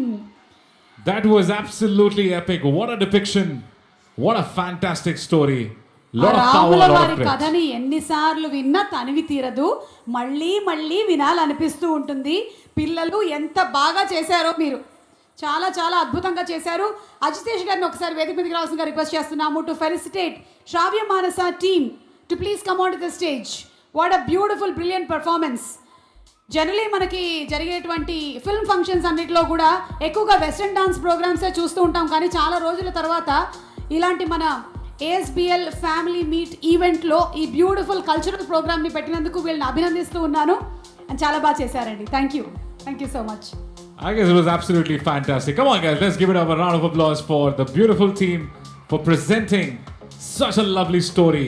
That was absolutely epic. What a depiction. What a fantastic story. Lot of power, రాముల lot వారి of credit. కథని ఎన్నిసార్లు విన్నా తనివి తీరదు. మళ్ళీ మళ్ళీ వినాలనిపిస్తూ ఉంటుంది. పిల్లలు ఎంత బాగా చేశారో మీరు. చాలా చాలా అద్భుతంగా చేశారు. అజితేష్ గారిని ఒకసారి వేదిక మీదకి రావాల్సిందిగా రిక్వెస్ట్ చేస్తున్నాము to felicitate Shravya Manasa team to please come on to the stage. What a beautiful brilliant performance. Generally మనకి జరిగేటువంటి ఫిల్మ్ ఫంక్షన్స్ అన్నిటిలో కూడా ఎక్కువగా వెస్ట్రన్ డాన్స్ ప్రోగ్రామ్సే చూస్తూ ఉంటాం, కానీ చాలా రోజుల తర్వాత ఇలాంటి మన ASBL ఫ్యామిలీ మీట్ ఈవెంట్లో ఈ బ్యూటిఫుల్ కల్చరల్ ప్రోగ్రామ్ని పెట్టినందుకు వీళ్ళని అభినందిస్తూ ఉన్నాను. అండ్ చాలా బాగా చేశారండి. Thank you so much. I guess it was absolutely fantastic. Come on guys, let's give it up a round of applause for the beautiful team for presenting such a lovely story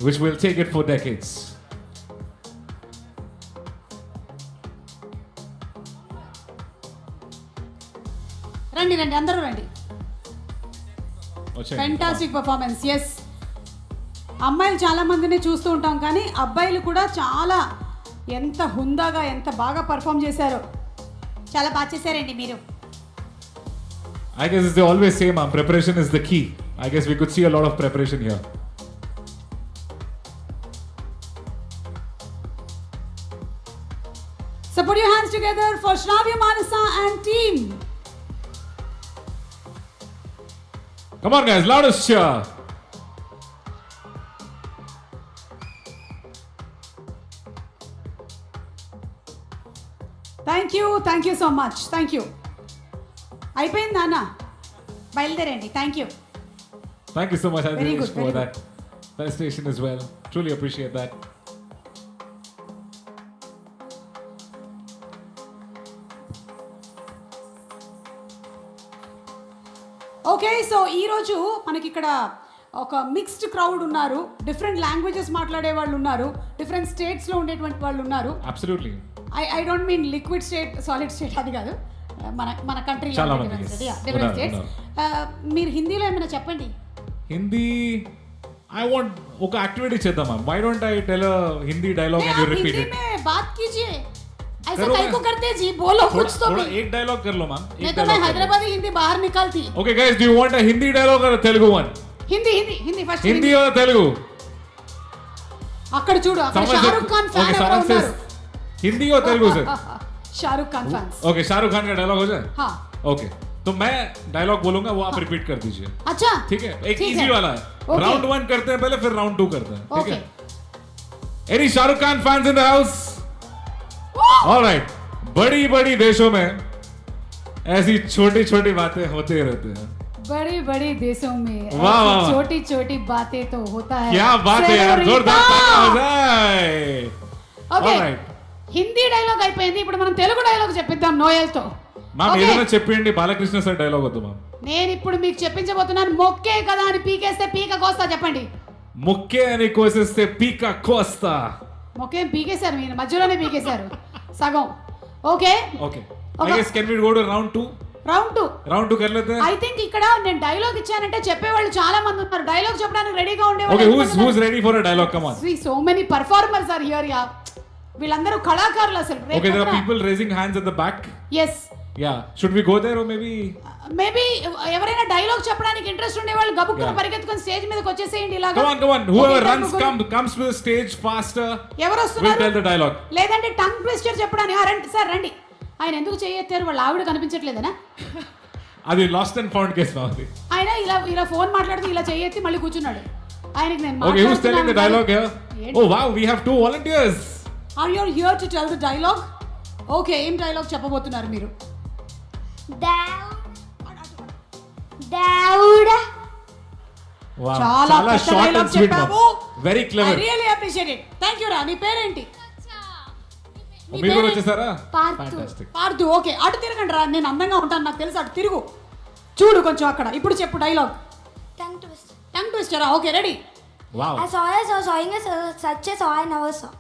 which will take it for decades. రండి రండి అందరూ రండి. Fantastic performance. Yes, అమ్మాయిలు చాలా మందిని చూస్తూ ఉంటాం, కానీ అబ్బాయిలు కూడా చాలా ఎంత హుందాగా ఎంత బాగా పర్ఫామ్ చేశారో. చాలా బాగా చేశారండి మీరు. I guess as they always say, ma'am, preparation is the key. I guess we could see a lot of preparation here. for Shravya Manasa and team. Come on, guys, loudest cheer. Thank you so much. Thank you. అయిపోయింది నాన్న, బయలుదేరండి. Thank you. Thank you so much, Very Adish, good, for very that presentation as well. Truly appreciate that. Okay, so ఈరోజు మనకి ఇక్కడ ఒక mixed crowd ఉన్నారు. Different languages మాట్లాడే వాళ్ళు ఉన్నారు, డిఫరెంట్ స్టేట్స్లో ఉండేటువంటి వాళ్ళు ఉన్నారు. Absolutely. I don't mean liquid state, solid state అది కాదు, మన కంట్రీలో చాలా మంది, yes. డిఫరెంట్ ఉన్నారు, స్టేట్స్. మీరు హిందీలో ఏమైనా చెప్పండి. Hindi, I want ఒక యాక్టివిటీ చేద్దాం ma'am. Why don't I tell a Hindi dialogue and you repeat Hindi it? में बात कीजिए. ऐसा करो काहे मैं- को करते जी, बोलो कुछ तो थोड़ा भी. एक डायलॉग कर लो मैम. नहीं तो मैं हैदराबादी हिंदी बाहर निकलती. Okay guys, do you want a Hindi dialogue or a Telugu one? Hindi Hindi Hindi first. Hindi or Telugu? అక్కడ చూడు, అక్కడ Someone Shahrukh Khan okay, fan someone says ఉన్నారు. Hindi or Telugu sir? Shahrukh Khan fans. Okay, Shahrukh Khan का डायलॉग हो जाए? हाँ. Okay, तो मैं डायलॉग बोलूंगा, वो आप रिपीट कर दीजिए. अच्छा ठीक है, एक ठीक इजी है. वाला है. Okay. राउंड 1 करते हैं पहले, फिर राउंड 2 करते हैं. ठीक ओके. है? Any Shahrukh Khan fans in the house? Alright. बड़ी बड़ी देशों में ऐसी छोटी छोटी बातें होते रहते हैं. बड़े बड़े देशों में वाह, वाह, वाह. छोटी छोटी बातें तो होता है. क्या बात है यार, जोरदार तालियां हो जाए. Okay, Alright. హిందీ డైలాగ్ అయిపోయింది. ఇప్పుడు మనం తెలుగు డైలాగ్ చెప్పిద్దాం నోయల్తో. Ma'am Okay. ఏదైనా చెప్పండి, బాలకృష్ణ సార్ డైలాగ్ వద్దు మ్యామ్. నేను ఇప్పుడు మీకు చెప్పించబోతున్నాను. మొక్కే కదా అని పీకేస్తే పీక కోస్తా. చెప్పండి. ముక్కే అని కోసేస్తే పీక కోస్తా. మొక్కే పీకేశారు, మీరు మధ్యలోనే పీకేశారు సగం. Okay okay, I guess can we go to round 2? Round 2. Round 2 कर लेते हैं. ఐ థింక్ ఇక్కడ నేను డైలాగ్ ఇచ్చానంటే చెప్పేవాళ్ళు చాలా మంది ఉన్నారు. డైలాగ్ చెప్పడానికి రెడీగా ఓకే, ఉండేవాళ్ళు. who's ready for a dialogue? Come on. So many performers are here. Yeah, వీళ్ళందరూ కళాకారులు అసలు. Okay, there are people raising hands at the back. Yes, Yeah, should we go there or maybe? Maybe ఎవరైనా dialogue చెప్పడానికి interest ఉండే వాళ్ళు గబుక్కున Yeah. పరిగెత్తుకొని stage మీదకి వచ్చేసేయండి ఇలాగా. Come on. Whoever Okay, runs ముగ్గురు. comes to the stage faster. ఎవరు We'll వస్తున్నారు? tell the dialogue. లేదంటే టంగ్ ట్విస్టర్ చెప్పడానికి. రండి సార్ రండి. ఆయన ఎందుకు చేయెత్తారు? వాళ్ళ ఆవిడ కనిపించట్లేదనా? అది లాస్ట్ అండ్ ఫౌండ్ కేస్ మాది. ఆయన ఇలా ఫోన్ మాట్లాడుతూ ఇలా చేయెత్తి మళ్ళీ కూర్చున్నాడు. ఆయనకి నేను Okay, who's telling the dialogue here? Oh wow, we have 2 volunteers. Are you here to tell the dialogue? Okay, ఏం డైలాగ్ చెప్పబోతున్నారు మీరు? Daud. Wow, చాలా పెద్ద short and డైలాగ్ sweet చెప్పావు. ma'am. Very I clever. really appreciate it. Thank you రా. నీ పేరేంటి? నీ మీరు కూడా పేరేంటి? వచ్చేసారా? పార్థు. Fantastic. పార్దు. ఓకే, అటు తిరగండి రా. నేను అందంగా ఉంటాను, నాకు తెలుసు. అటు తిరుగు, చూడు కొంచెం అక్కడ. ఇప్పుడు చెప్పు డైలాగ్. Tongue twist. టంగ్ ట్విస్టరా? Okay, ready. Wow. I saw sawing a such a saw I never saw.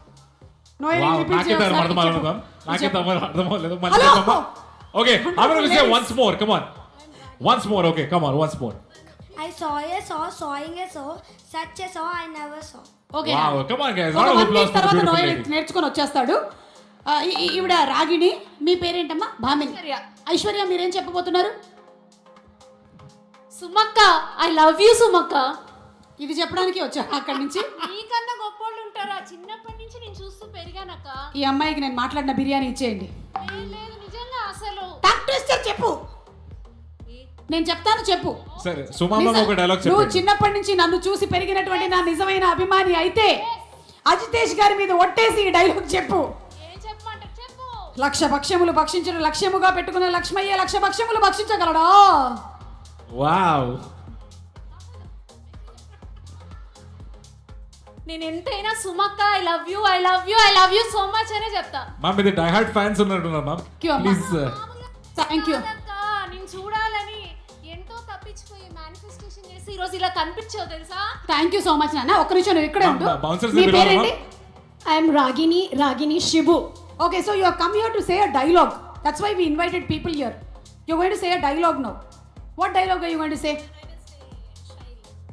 Wow, నాకే అర్థం అవ్వలేదు మ్యామ్. నాకే అర్థం అవ్వలేదు. మళ్ళీ Hello. చెప్పమ్మా. Okay, I'm going to say once more. Come on. Once more. Okay, come on, once more. I saw sawing a saw such a saw I never saw. Okay, Wow, come on guys. Round of applause for the తర్వాత beautiful Noel lady. నేర్చుకొని వచ్చేస్తాడు. ఈవిడ రాగిణి. మీ పేరేంటమ్మా? భామిని. ఐశ్వర్య, మీరేం చెప్పబోతున్నారు? సుమక్క, I love you సుమక్క. ఇది చెప్పడానికి వచ్చా అక్కడి నుంచి. నీకన్నా గొప్పోళ్ళు ఉంటారా? చిన్నప్పటి నుంచి నేను చూస్తూ పెరిగానక్క. ఈ అమ్మాయికి నేను మాట్లాడిన బిర్యానీ ఇచ్చేయండి. లేదు నిజంగా అసలు. టంగ్ ట్విస్టర్ చెప్పు. నేను చెప్తాను, చెప్పు. సరే, సుమామ ఒక డైలాగ్ నువ్వు చెప్పండి. చిన్నప్పటి నుంచి నన్ను చూసి పెరిగినటువంటి నా నిజమైన అభిమాని అయితే అజితేష్ గారి మీద ఒట్టేసి ఈ డైలాగ్ చెప్పు. ఏం చెప్పమంటారు? చెప్పు. లక్ష భక్ష్యములు భక్షించడం లక్ష్యముగా పెట్టుకున్న లక్ష్మయ్య లక్ష భక్ష్యములు భక్షించగలడా? వావ్. నేను ఎంతైనా సుమక్క, I love you, I love you, I love you so much అనే చెప్తా. మ్యామ్ ఇది డై హార్డ్ ఫ్యాన్స్ ఉన్నట్టున్నారు మ్యామ్. క్యూ అమ్మా. ప్లీజ్. Thank you. కాదక్క, నేను చూడాలని ఎంతో తప్పించిపోయి మేనిఫెస్టేషన్ చేసి ఈ రోజు ఇలా కనిపించావు తెలుసా? థ్యాంక్ యూ సో మచ్ నాన్న. ఒక్క నిమిషం, నువ్వు ఇక్కడే ఉండు. బౌన్సర్స్ నీ పేరేంటి? I'm Ragini Shibu. Okay, so you have come here to say a dialogue. That's why we invited people here. You're going to say a dialogue now. What dialogue are you going to say?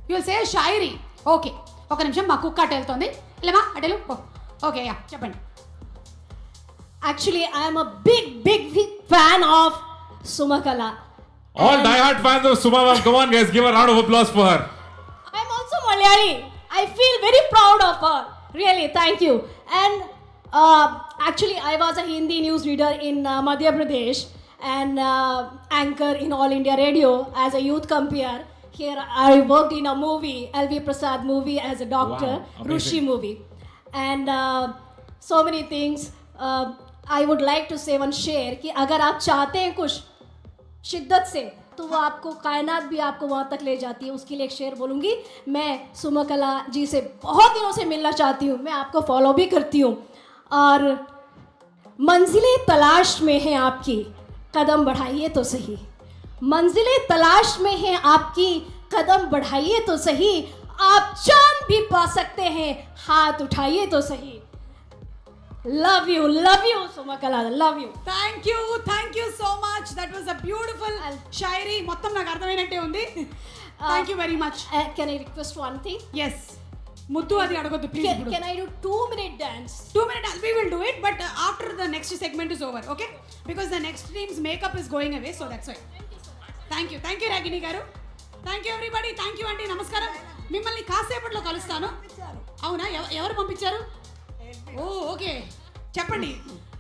You will say a shairi. Okay. ఒక నిమిషం, మా కుక్క అటు వెళ్తుంది. లేమా అటెలు. Okay, yeah చెప్పండి. Actually, I am a big fan of Sumakala. All die-hard fans of Suma ma'am, come on guys, give a round of applause for her. I am also Malayali. I feel very proud of her. Really, thank you. And Actually, I was a Hindi news reader in Madhya Pradesh and anchor in All India Radio as a youth compere. Here I worked in a movie, LV Prasad movie as a doctor, Wow, amazing. Rushi movie. And so many things. I would like to say one share कि अगर आप चाहते हैं कुछ शिद्दत से तो वो आपको कायनात भी आपको वहाँ तक ले जाती है. उसके लिए एक शेर बोलूँगी. मैं सुमकला जी से बहुत दिनों से मिलना चाहती हूँ. मैं आपको फॉलो भी करती हूँ. और मंजिलें तलाश में हैं आपकी, कदम बढ़ाइए तो सही. मंजिलें तलाश में हैं आपकी, कदम बढ़ाइए तो सही. आप चांद भी पा सकते हैं, हाथ उठाइए तो सही. Love you, Sumakala, love you. Thank you so much. That was a beautiful shayari. మొత్తం నాకు అర్థమైనట్టే ఉంది. Thank you very much. Can I request one thing? Yes, ముద్దు అది అడగొద్దు please. Can I do 2-minute dance? 2 minute we will do it, but after the next segment is over, okay? Because the next team's makeup is going away, so that's why. Thank you Ragini garu. Thank you everybody. Thank you aunty. నమస్కారం. మిమ్మల్ని కాసేపట్లో కలుస్తాను. అవునా? ఎవరు పంపించారు? ఓ okay, చెప్పండి.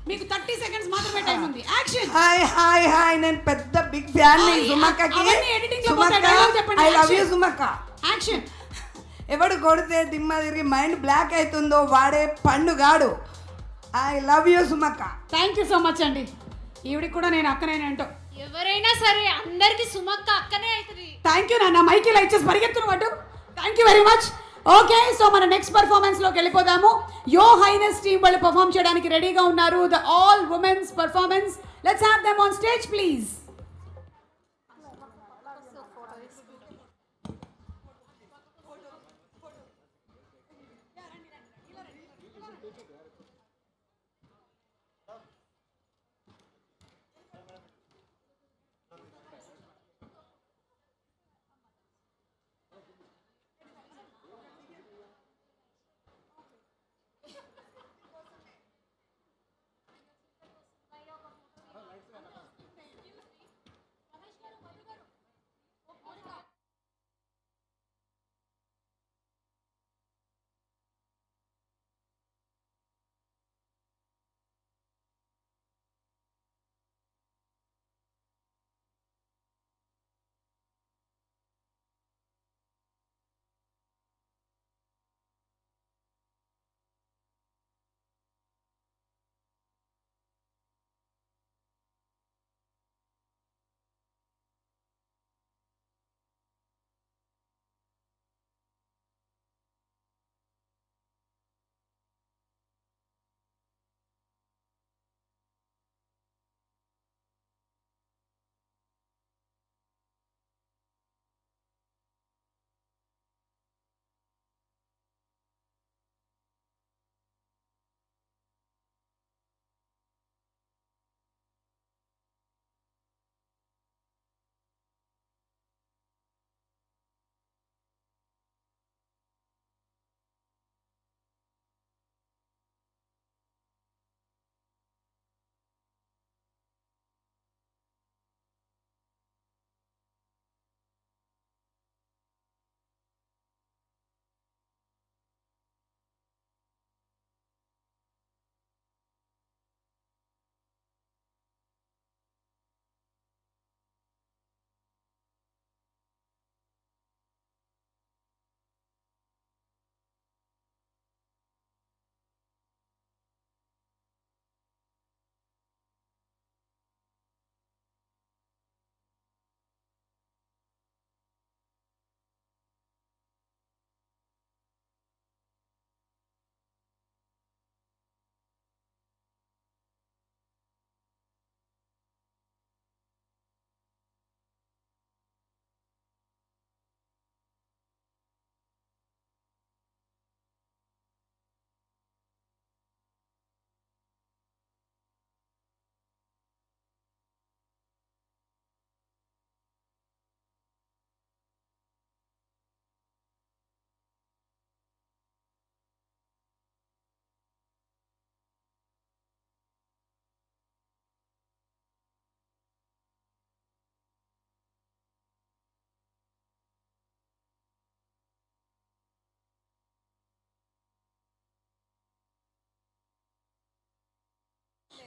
మీకు 30 seconds మాత్రమే టైం ఉంది. యాక్షన్. హాయ్ నేను పెద్ద బిగ్ ఫ్యాన్ ని సుమక్కకి. అవన్నీ ఎడిటింగ్ లో పోతే డైలాగ్ చెప్పండి. ఐ లవ్ యు సుమక్క. యాక్షన్. ఎవడు కొడితే దిమ్మ తిరిగి మైండ్ బ్లాక్ అవుతుందో వాడే పండుగాడు. ఐ లవ్ యూ సుమక్క. థ్యాంక్ యూ సో మచ్ అండి. ఈవిడికి కూడా నేను అక్కనేనంటో. ఎవరైనా సరే అందరికి సుమక్క అక్కనే అవుతుంది. థ్యాంక్ యూ నాన్న. మైకి ఇలా ఇచ్చేసి పరిగెత్తును వాటు. Thank you very much. Okay, so మన నెక్స్ట్ పర్ఫార్మెన్స్ లోకి వెళ్ళిపోదాము. యో హైనెస్ టీమ్ వాళ్ళు పర్ఫామ్ చేయడానికి రెడీగా ఉన్నారు. The all women's performance. Let's have them on stage please.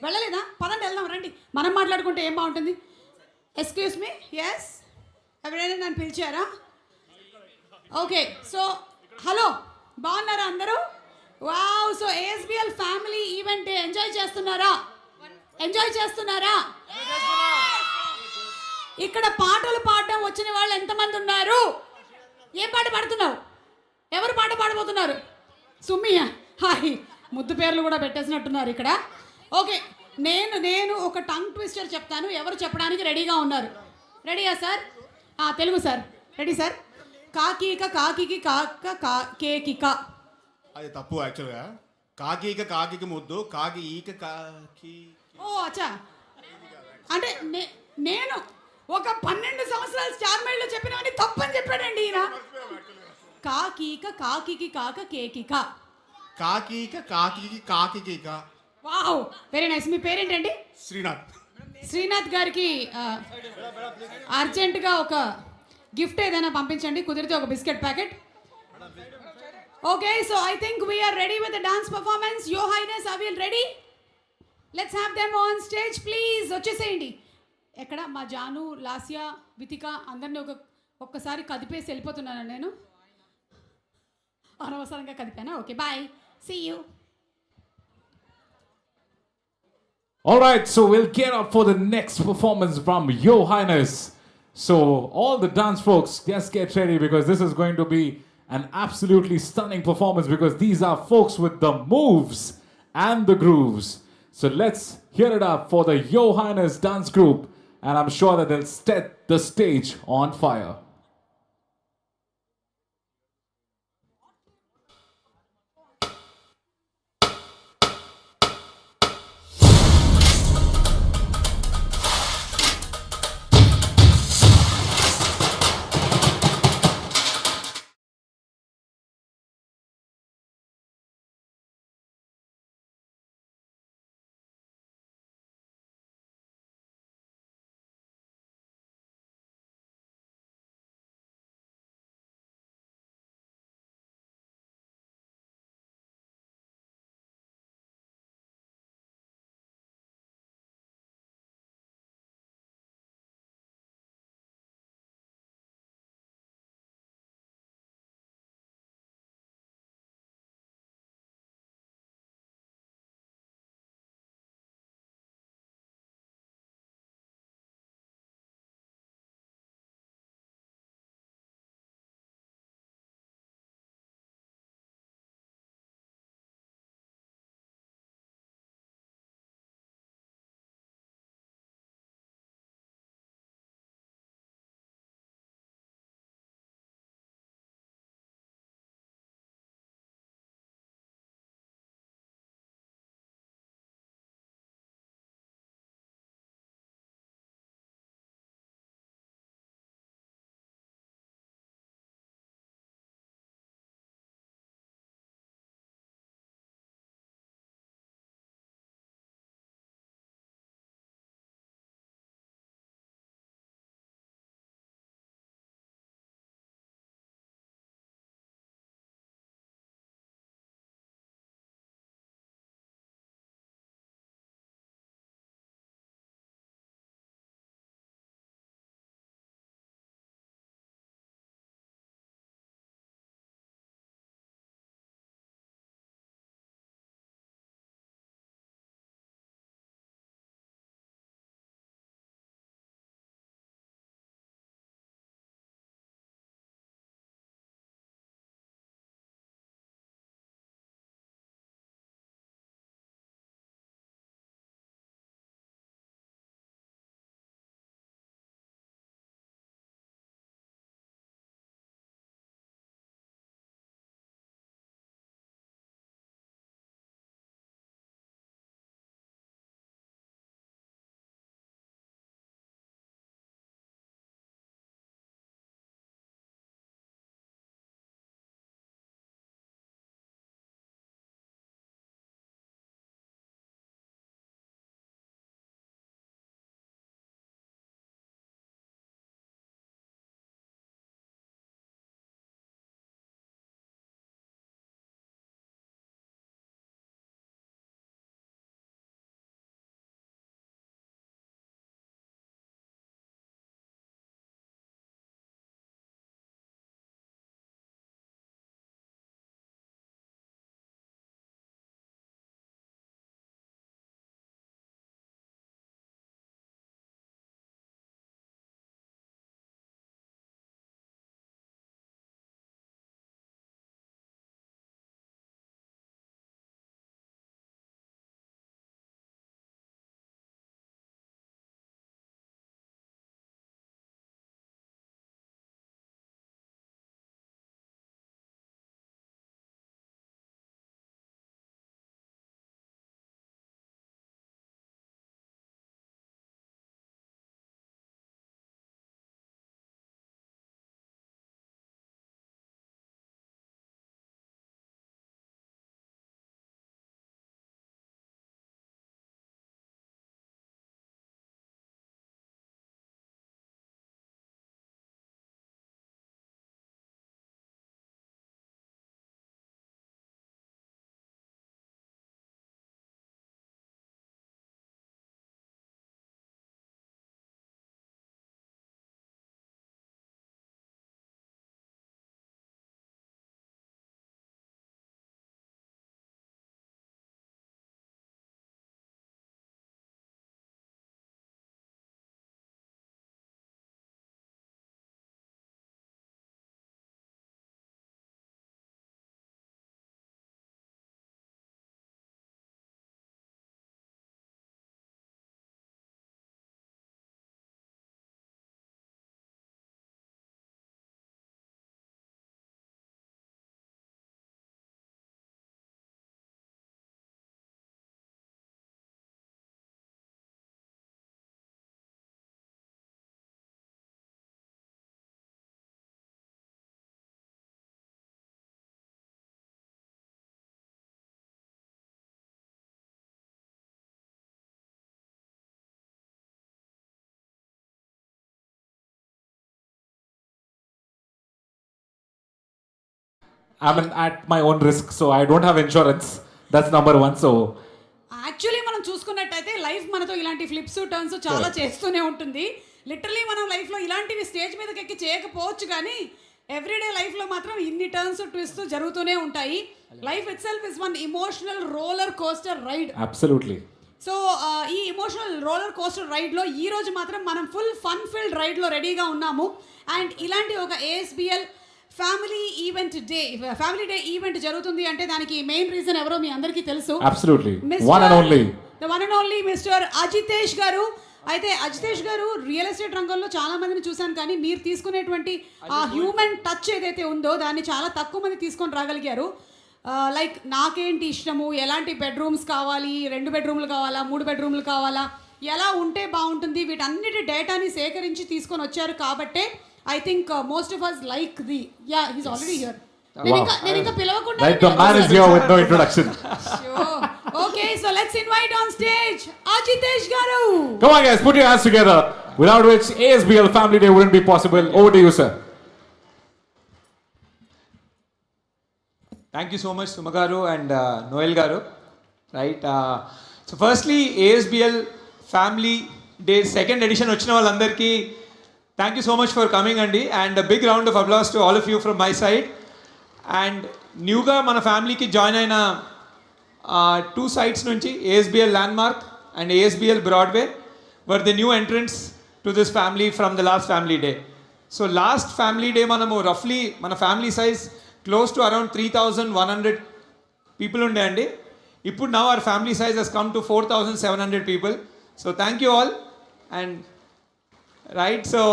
వెళ్ళలేదా? పదండి వెళ్దాం రండి. మనం మాట్లాడుకుంటే ఏం బాగుంటుంది. ఎక్స్క్యూజ్ మీ, ఎస్, ఎవరైనా నన్ను పిలిచారా? ఓకే, సో హలో, బాగున్నారా అందరూ? Wow, so ASBL family event enjoy చేస్తున్నారా? ఎంజాయ్ చేస్తున్నారా? ఇక్కడ పాటలు పాడడం వచ్చిన వాళ్ళు ఎంతమంది ఉన్నారు? ఏం పాట పాడుతున్నావు? ఎవరు పాట పాడబోతున్నారు? సుమ్మియ, హాయ్, ముద్దు పేర్లు కూడా పెట్టేసినట్టున్నారు ఇక్కడ. ఓకే, నేను ఒక టంగ్ ట్విస్టర్ చెప్తాను, ఎవరు చెప్పడానికి రెడీగా ఉన్నారు? రెడీయా sir? Telugu sir, ready sir? కాకీక కాకికి కాక కేకిక. అది తప్పు యాక్చువల్గా. కాకి ముద్దు, కాకి ఈక కాకి. ఓ అచ్చా, అంటే నేను ఒక 12 సంవత్సరాలు స్టార్ మైల్లో చెప్పినవని తప్పని చెప్పాడండి ఈయన. కాకీక కాకికి కాక కేకిక. కాకి కాకి. Wow, very nice. మీ పేరేంటండి? శ్రీనాథ్. శ్రీనాథ్ గారికి అర్జెంటుగా ఒక గిఫ్ట్ ఏదైనా పంపించండి, కుదిరితే ఒక biscuit packet. Okay, so I think we are ready with the dance performance. Your highness, are we ready? Let's have them on stage please. వచ్చేసేయండి. ఎక్కడ మా జాను, లాస్యా, వితిక అందరినీ ఒక్కసారి కదిపేసి వెళ్ళిపోతున్నాను నేను. అనవసరంగా కదిపానా? Okay, bye, see you. All right, so we'll get up for the next performance from Your Highness. So all the dance folks, just get ready because this is going to be an absolutely stunning performance because these are folks with the moves and the grooves. So let's hear it up for the Your Highness dance group, and I'm sure that they'll set the stage on fire. I'm at my own risk, so I don't have insurance. That's number one. So actually మనం చూసుకున్నట్టయితే life మనతో ఇలాంటి flips turns చాలా చేస్తూనే ఉంటుంది. Literally మనం లైఫ్లో ఇలాంటివి స్టేజ్ మీదకి ఎక్కి చేయకపోవచ్చు, కానీ ఎవ్రీడే లైఫ్లో మాత్రం ఇన్ని టర్న్స్ ట్విస్ట్ జరుగుతూనే ఉంటాయి. Life itself is one emotional roller coaster ride. absolutely. సో ఈ ఇమోషనల్ రోలర్ కోస్టర్ రైడ్లో ఈ రోజు మాత్రం మనం ఫుల్ ఫన్ ఫిల్డ్ రైడ్లో రెడీగా ఉన్నాము. అండ్ ఇలాంటి ఒక ఏఎస్బిఎల్ ఫ్యామిలీ డే ఈవెంట్ జరుగుతుంది అంటే దానికి మెయిన్ రీజన్ ఎవరో మీ అందరికీ తెలుసు. Absolutely. One and only. The one and only mister Ajitesh గారు. అయితే అజితేష్ గారు రియల్ ఎస్టేట్ రంగంలో చాలా మందిని చూశాను, కానీ మీరు తీసుకునేటువంటి ఆ హ్యూమన్ టచ్ ఏదైతే ఉందో దాన్ని చాలా తక్కువ మంది తీసుకొని రాగలిగారు. లైక్ నాకేంటి ఇష్టము, ఎలాంటి బెడ్రూమ్స్ కావాలి, 2 బెడ్రూమ్లు కావాలా, 3 బెడ్రూమ్లు కావాలా, ఎలా ఉంటే బాగుంటుంది, వీటన్నిటి డేటాని సేకరించి తీసుకొని వచ్చారు. కాబట్టే I think most of us like the he's already here. నేను ఇంకా పిలవకుండా Like the man is here with no introduction. Okay, so let's invite on stage Ajitesh గారు. Come on guys, put your hands together. Without which ASBL Family Day wouldn't be possible. Over to you, sir. Thank you so much, Suma garu and Noel garu. Right. So firstly, ASBL Family Day second edition వచ్చిన వాళ్ళందరికీ thank you so much for coming అండి. And big round of applause to all of you from my side. And న్యూగా మన ఫ్యామిలీకి join అయిన 2 sites నుంచి ASBL landmark and ASBL broadway were the new entrance to this family from the last family day. So last family day మనము రఫ్లీ మన family size close to around 3,100 people ఉండే అండి. ఇప్పుడు now our family size Hess come to 4,700 people. So thank you all. And right, so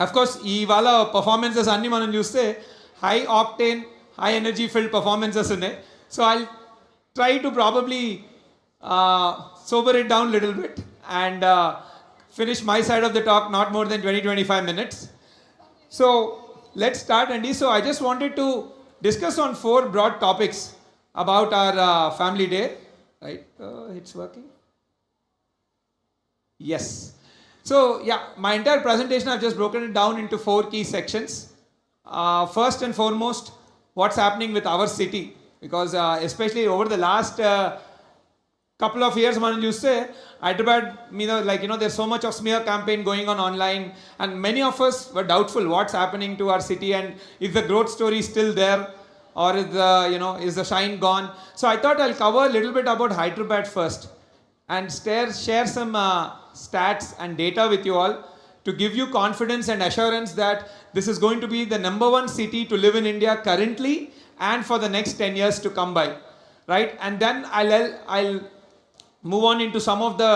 of course ఇవాళ పర్ఫార్మెన్సెస్ అన్నీ మనం చూస్తే high octane high energy filled performances ఉన్నాయి. So I try to probably sober it down a little bit and finish my side of the talk not more than 20-25 minutes. So let's start, Andy. So I just wanted to discuss on 4 broad topics about our family day. Right? It's working? Yes. So yeah, my entire presentation I've just broken it down into 4 key sections. First and foremost, what's happening with our city. Because especially over the last couple of years, man, you say Hyderabad, like there's so much of smear campaign going on online, and many of us were doubtful what's happening to our city and is the growth story still there, or is the shine gone. So I thought I'll cover a little bit about Hyderabad first and share some stats and data with you all to give you confidence and assurance that this is going to be the number 1 city to live in India currently and for the next 10 years to come by, right? And then I'll move on into some of the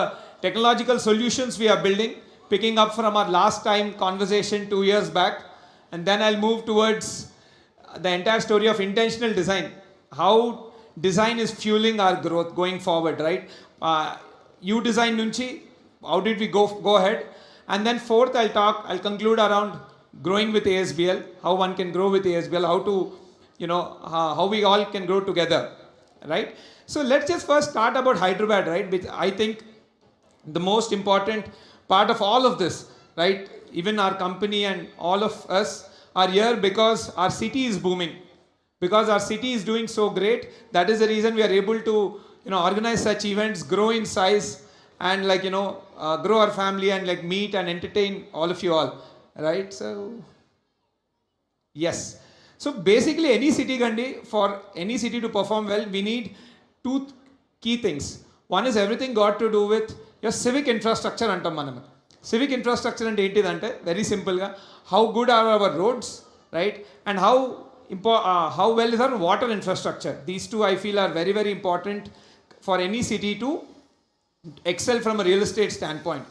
technological solutions we are building, picking up from our last time conversation 2 years back. And then I'll move towards the entire story of intentional design, how design is fueling our growth going forward, right? You design nunchi, how did we go ahead? And then fourth, I'll conclude around growing with ASBL, how one can grow with ASBL, how to how we all can grow together, right? So let's just first start about Hyderabad, right? Which I think the most important part of all of this, right? Even our company and all of us are here because our city is booming, because our city is doing so great. That is the reason we are able to organize such events, grow in size, and grow our family and meet and entertain all of you all, right? So yes. So basically any city, Gandhi, for any city to perform well, we need 2 key things. One is everything got to do with your civic infrastructure antam manam. Civic infrastructure ante enti ante very simple ga how good are our roads, right? And how well is our water infrastructure. These 2 I feel are very, very important for any city to excel from a real estate standpoint.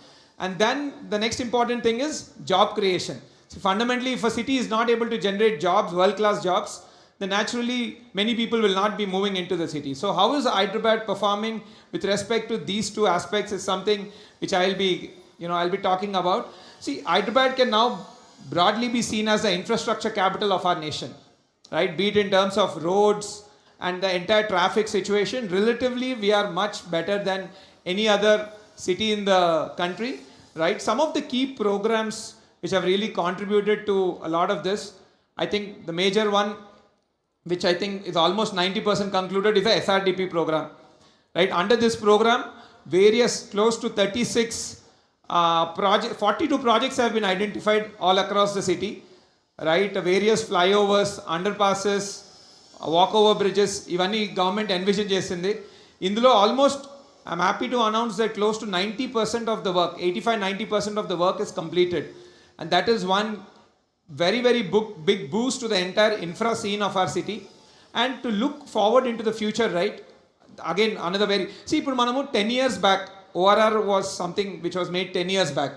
And then the next important thing is job creation. So fundamentally, if a city is not able to generate jobs, world-class jobs, then naturally many people will not be moving into the city. So how is Hyderabad performing with respect to these 2 aspects is something which I'll be talking about. See, Hyderabad can now broadly be seen as the infrastructure capital of our nation, right? Be it in terms of roads and the entire traffic situation. Relatively, we are much better than any other city in the country, right? Some of the key programs which have really contributed to a lot of this, I think the major one which I think is almost 90% concluded, is the SRDP program. Right, under this program, various close to 36 42 projects have been identified all across the city. Right, various flyovers, underpasses, walkover bridges, ఇవన్నీ government envision చేసింది. ఇందులో almost I'm happy to announce that close to 90% of the work, 85-90% of the work is completed. And that is one very, very big boost to the entire infra scene of our city. And to look forward into the future, right? Again, another very... See, ఇప్పుడు మనము 10 years back, ORR was something which was made 10 years back.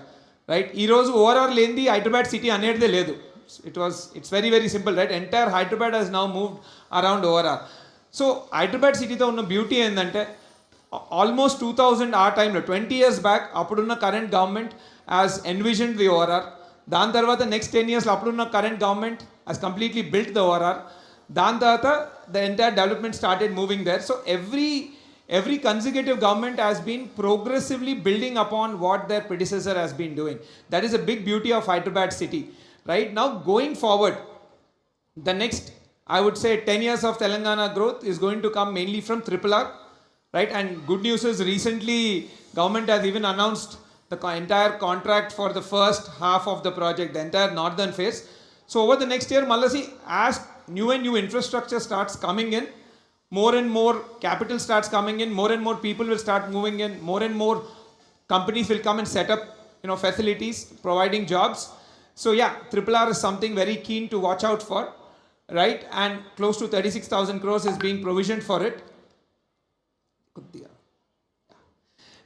Right? ఈ రోజు ORR లేనిది Hyderabad city అనేదే లేదు. It's very, very simple, right? Entire Hyderabad has now moved around ORR. So, Hyderabad city తో ఉన్న beauty ఏంటంటే almost 2000 ఆ టైంలో 20 years back అప్పుడున్న current government has envisioned the ORR. దాని తర్వాత నెక్స్ట్ 10 years అప్పుడున్న current government has completely built the ORR. దాని తర్వాత the entire development started moving there. So every consecutive government has been progressively building upon what their predecessor has been doing. That is a big beauty of Hyderabad city. Right now, going forward, the next, I would say, 10 years of Telangana growth is going to come mainly from RRR. Right, and good news is recently government has even announced the entire contract for the first half of the project, the entire northern phase. So over the next year, Malasi, as new and new infrastructure starts coming in, more and more capital starts coming in, more and more people will start moving in, more and more companies will come and set up, facilities, providing jobs. So yeah, RRR is something very keen to watch out for, right? And close to 36,000 crores is being provisioned for it.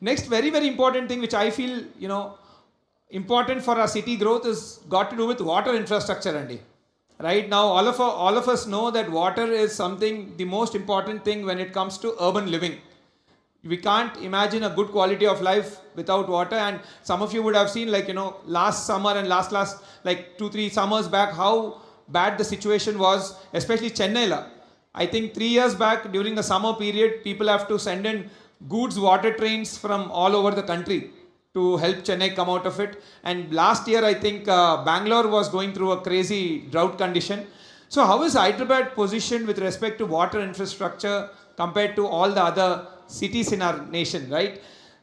Next, very, very important thing which I feel, important for our city growth is got to do with water infrastructure, Andy. Right now, all of us know that water is something, the most important thing when it comes to urban living. We can't imagine a good quality of life without water. And some of you would have seen, last summer and last like 2-3 summers back, how bad the situation was, especially Chennai. I think 3 years back during the summer period, people have to send in goods water trains from all over the country to help Chennai come out of it. And last year, I think Bangalore was going through a crazy drought condition. So how is Hyderabad positioned with respect to water infrastructure compared to all the other cities in our nation, right?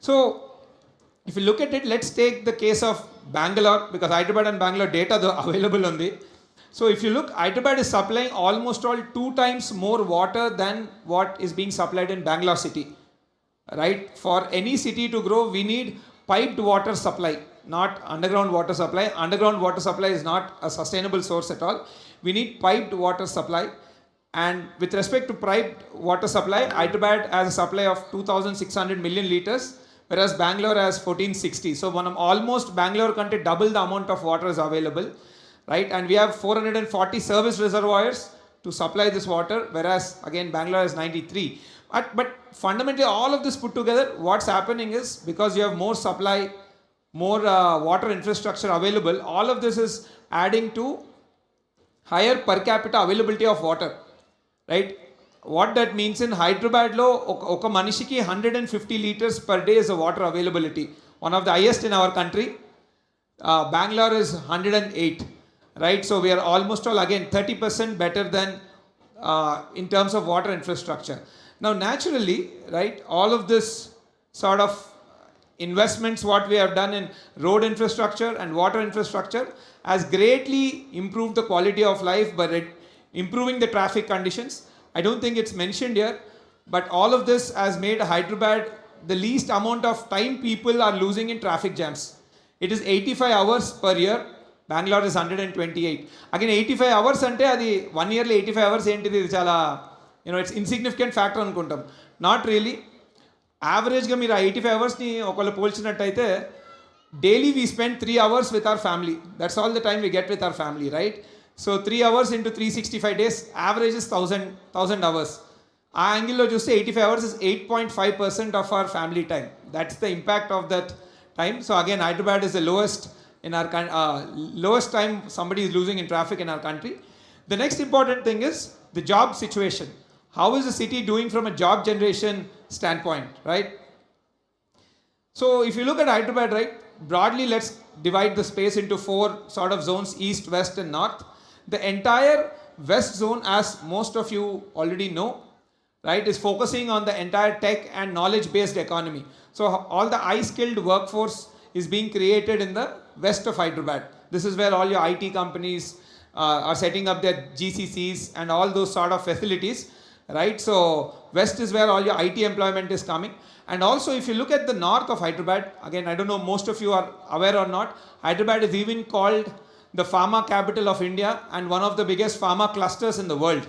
So if you look at it, let's take the case of Bangalore, because Hyderabad and Bangalore data are available on the... So if you look, Hyderabad is supplying almost all 2 times more water than what is being supplied in Bangalore city. Right? For any city to grow, we need piped water supply, not underground water supply. Underground water supply is not a sustainable source at all. We need piped water supply. And with respect to piped water supply, Hyderabad has a supply of 2,600 million liters, whereas Bangalore has 1,460. So almost Bangalore country double the amount of water is available. Right, and we have 440 service reservoirs to supply this water, whereas again Bangalore has 93. But fundamentally, all of this put together, what's happening is because you have more supply, more water infrastructure available, all of this is adding to higher per capita availability of water. Right? What that means in Hyderabad lo oka manishiki 150 liters per day is the water availability, one of the highest in our country. Bangalore is 108. Right, so we are almost all again 30% better than in terms of water infrastructure. Now, naturally, right, all of this sort of investments what we have done in road infrastructure and water infrastructure has greatly improved the quality of life by improving the traffic conditions. I don't think it's mentioned here, but all of this has made Hyderabad the least amount of time people are losing in traffic jams. It is 85 hours per year. Bangalore is 128. Again, 85 hours ante adi 1 yearly 85 hours ఏంటిది ఇది చాలా it's insignificant factor అనుకుంటాం. Not really. Average గా మీరు ఆ 85 hours ని ఒకళ్ళు పోల్చినట్టయితే daily we spend 3 hours with our family. That's all the time we get with our family, right? So 3 hours into 365 days, average is 1000 hours. ఆ యాంగిల్లో చూస్తే 85 hours is 8.5% of our family time. That's the impact of that time. So again, Hyderabad is the lowest time somebody is losing in traffic in our country. The next important thing is the job situation. How is the city doing from a job generation standpoint, right? So if you look at Hyderabad, right, broadly let's divide the space into 4 sort of zones, east, west and north. The entire West Zone, as most of you already know, right, is focusing on the entire tech and knowledge-based economy. So all the high-skilled workforce is being created in the west of Hyderabad. This is where all your IT companies are setting up their GCCs and all those sort of facilities, right? So west is where all your IT employment is coming. And also, if you look at the north of Hyderabad, again, I don't know most of you are aware or not, Hyderabad is even called the pharma capital of India and one of the biggest pharma clusters in the world.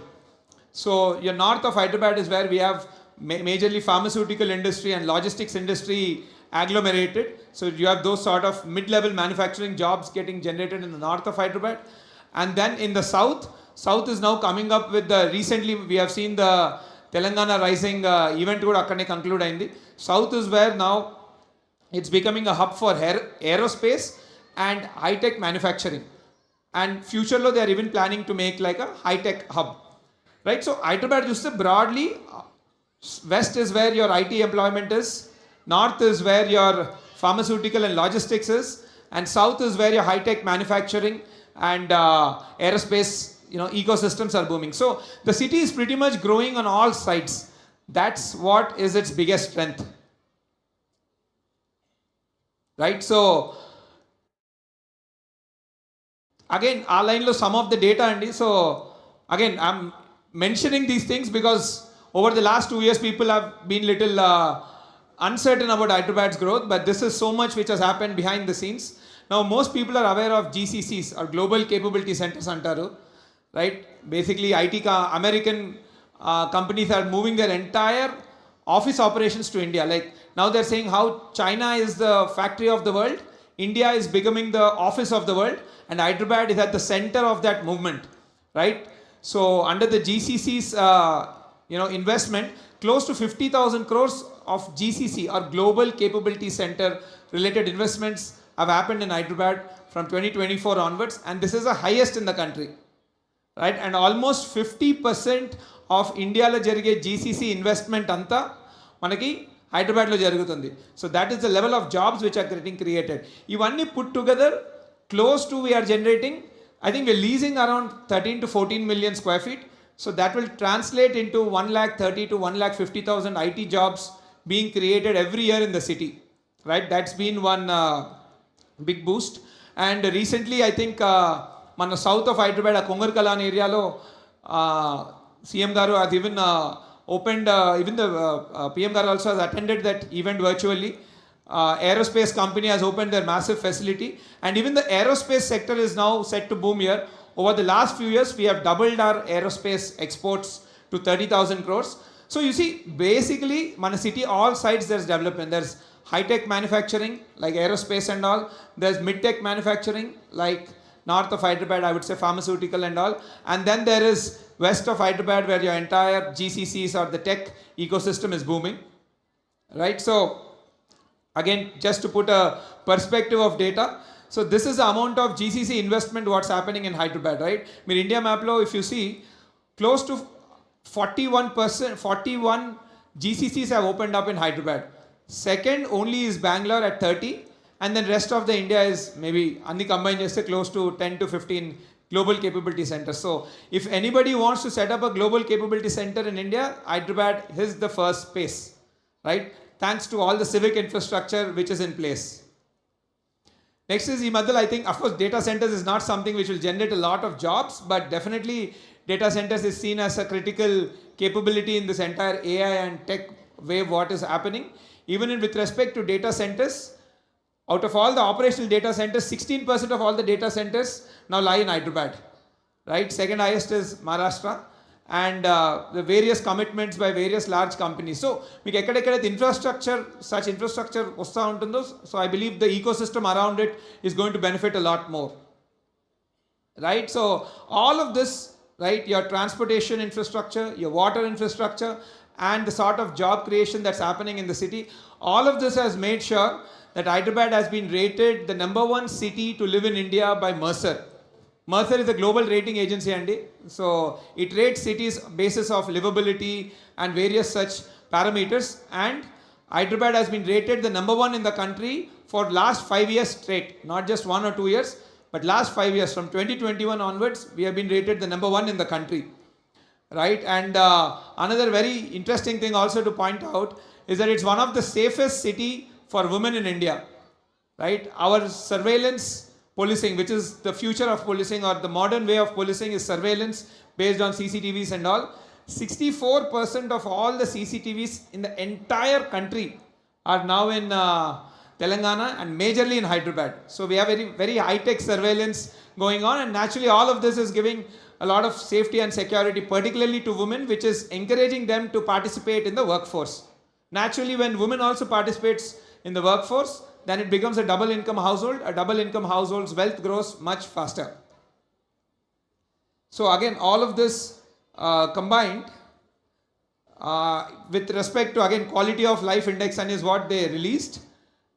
So your north of Hyderabad is where we have majorly pharmaceutical industry and logistics industry agglomerated. So you have those sort of mid-level manufacturing jobs getting generated in the north of Hyderabad. And then in the south is now coming up with the, recently we have seen the Telangana Rising event kuda akkane conclude ayindi. South is where now it's becoming a hub for aerospace and high-tech manufacturing. And future lo they are even planning to make like a high-tech hub. Right? So Hyderabad just broadly, west is where your IT employment is, north is where your pharmaceutical and logistics is, and south is where your high-tech manufacturing and aerospace, ecosystems are booming. So the city is pretty much growing on all sides. That's what is its biggest strength. Right? So again, our line lo some of the data andi. So again, I'm mentioning these things because over the last 2 years people have been little uncertain about Hyderabad's growth, but this is so much which has happened behind the scenes. Now most people are aware of GCCs or Global Capability Centers antaru, right? Basically American companies are moving their entire office operations to India. Like now they're saying how China is the factory of the world, India is becoming the office of the world, and Hyderabad is at the center of that movement, right? So under the GCC's investment, close to 50,000 crores of GCC or Global Capability Center related investments have happened in Hyderabad from 2024 onwards, and this is the highest in the country, right? And almost 50% of India lo jarige GCC investment anta manaki Hyderabad lo jarugutundi. So that is the level of jobs which are getting created. Ivanni put together, close to we are generating, I think we're leasing around 13 to 14 million square feet. So that will translate into 130 to 150,000 IT jobs being created every year in the city, right? That's been one big boost. And recently, I think మన south of Hyderabad, Kongarkalan area lo CM Garu has even opened, even the PM Garu also has attended that event virtually. Aerospace company has opened their massive facility, and even the aerospace sector is now set to boom here. Over the last few years, we have doubled our aerospace exports to 30,000 crores. So you see, basically, Mana city, all sides there's development. There's high-tech manufacturing, like aerospace and all. There's mid-tech manufacturing, like north of Hyderabad, I would say pharmaceutical and all. And then there is west of Hyderabad, where your entire GCCs or the tech ecosystem is booming, right? So again, just to put a perspective of data, so this is the amount of GCC investment what's happening in Hyderabad, right? In India map law, if you see, close to 41 GCCs have opened up in Hyderabad. Second only is Bangalore at 30, and then rest of the India is maybe anni combined just close to 10 to 15 global capability centers. So if anybody wants to set up a global capability center in India, Hyderabad is the first space, right? Thanks to all the civic infrastructure which is in place. Next is Imadal. I think, of course, data centers is not something which will generate a lot of jobs, but definitely data centers is seen as a critical capability in this entire AI and tech wave what is happening. Even with respect to data centers, out of all the operational data centers, 16% of all the data centers now lie in Hyderabad, right? Second highest is Maharashtra. And the various commitments by various large companies. So, infrastructure, such infrastructure, so I believe the ecosystem around it is going to benefit a lot more, right? So, all of this, right, your transportation infrastructure, your water infrastructure, and the sort of job creation that's happening in the city, all of this has made sure that Hyderabad has been rated the #1 city to live in India by Mercer. Mercer is a global rating agency, Andy. So it rates cities basis of livability and various such parameters. And Hyderabad has been rated the #1 in the country for last 5 years straight, not just 1 or 2 years. But last 5 years, from 2021 onwards, we have been rated the number 1 in the country. Right? And another very interesting thing also to point out is that it's one of the safest city for women in India. Right? Our surveillance policing, which is the future of policing or the modern way of policing, is surveillance based on CCTVs and all. 64% of all the CCTVs in the entire country are now in Telangana and majorly in Hyderabad. So we have very, very high-tech surveillance going on, and naturally all of this is giving a lot of safety and security, particularly to women, which is encouraging them to participate in the workforce. Naturally, when women also participates in the workforce, then it becomes a double income household. A double income household's wealth grows much faster. So again, all of this combined with respect to, again, quality of life index, and is what they released,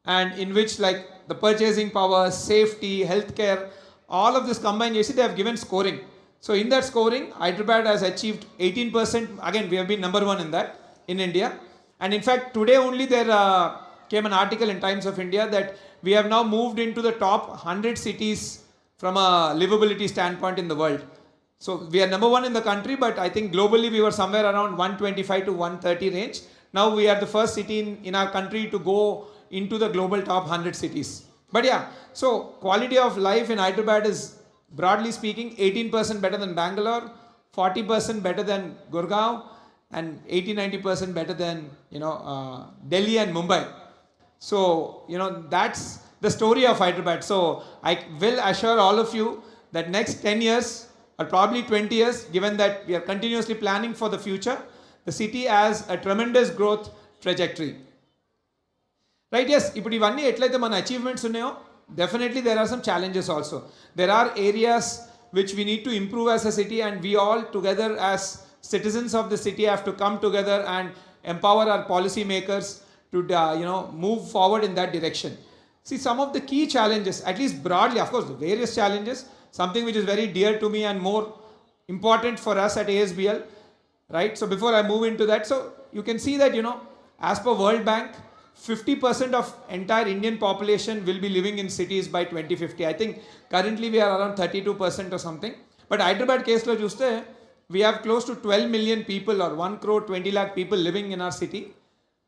and in which like the purchasing power, safety, healthcare, all of this combined, you see, they have given scoring. So in that scoring, Hyderabad has achieved 18%. Again, we have been number 1 in that in India. And in fact, today only there came an article in Times of India that we have now moved into the top 100 cities from a livability standpoint in the world. So we are number 1 in the country, but I think globally we were somewhere around 125 to 130 range. Now we are the first city in our country to go into the global top 100 cities. But yeah, so quality of life in Hyderabad is, broadly speaking, 18% better than Bangalore, 40% better than Gurgaon, and 80-90% better than Delhi and Mumbai. So that's the story of Hyderabad. So I will assure all of you that next 10 years or probably 20 years, given that we are continuously planning for the future, the city has a tremendous growth trajectory. Right? Yes, ఇప్పుడు ఇవన్నీ ఎట్లయితే మన achievements ఉన్నాయో, definitely there are some challenges also. There are areas which we need to improve as a city, and we all together as citizens of the city have to come together and empower our policy makers to move forward in that direction. See, some of the key challenges, at least broadly, of course, the various challenges, something which is very dear to me and more important for us at ASBL, right? So before I move into that, so you can see that, as per World Bank, 50% of entire Indian population will be living in cities by 2050. I think currently we are around 32% or something. But Hyderabad case lo chuste, we have close to 12 million people or 1 crore 20 lakh people living in our city.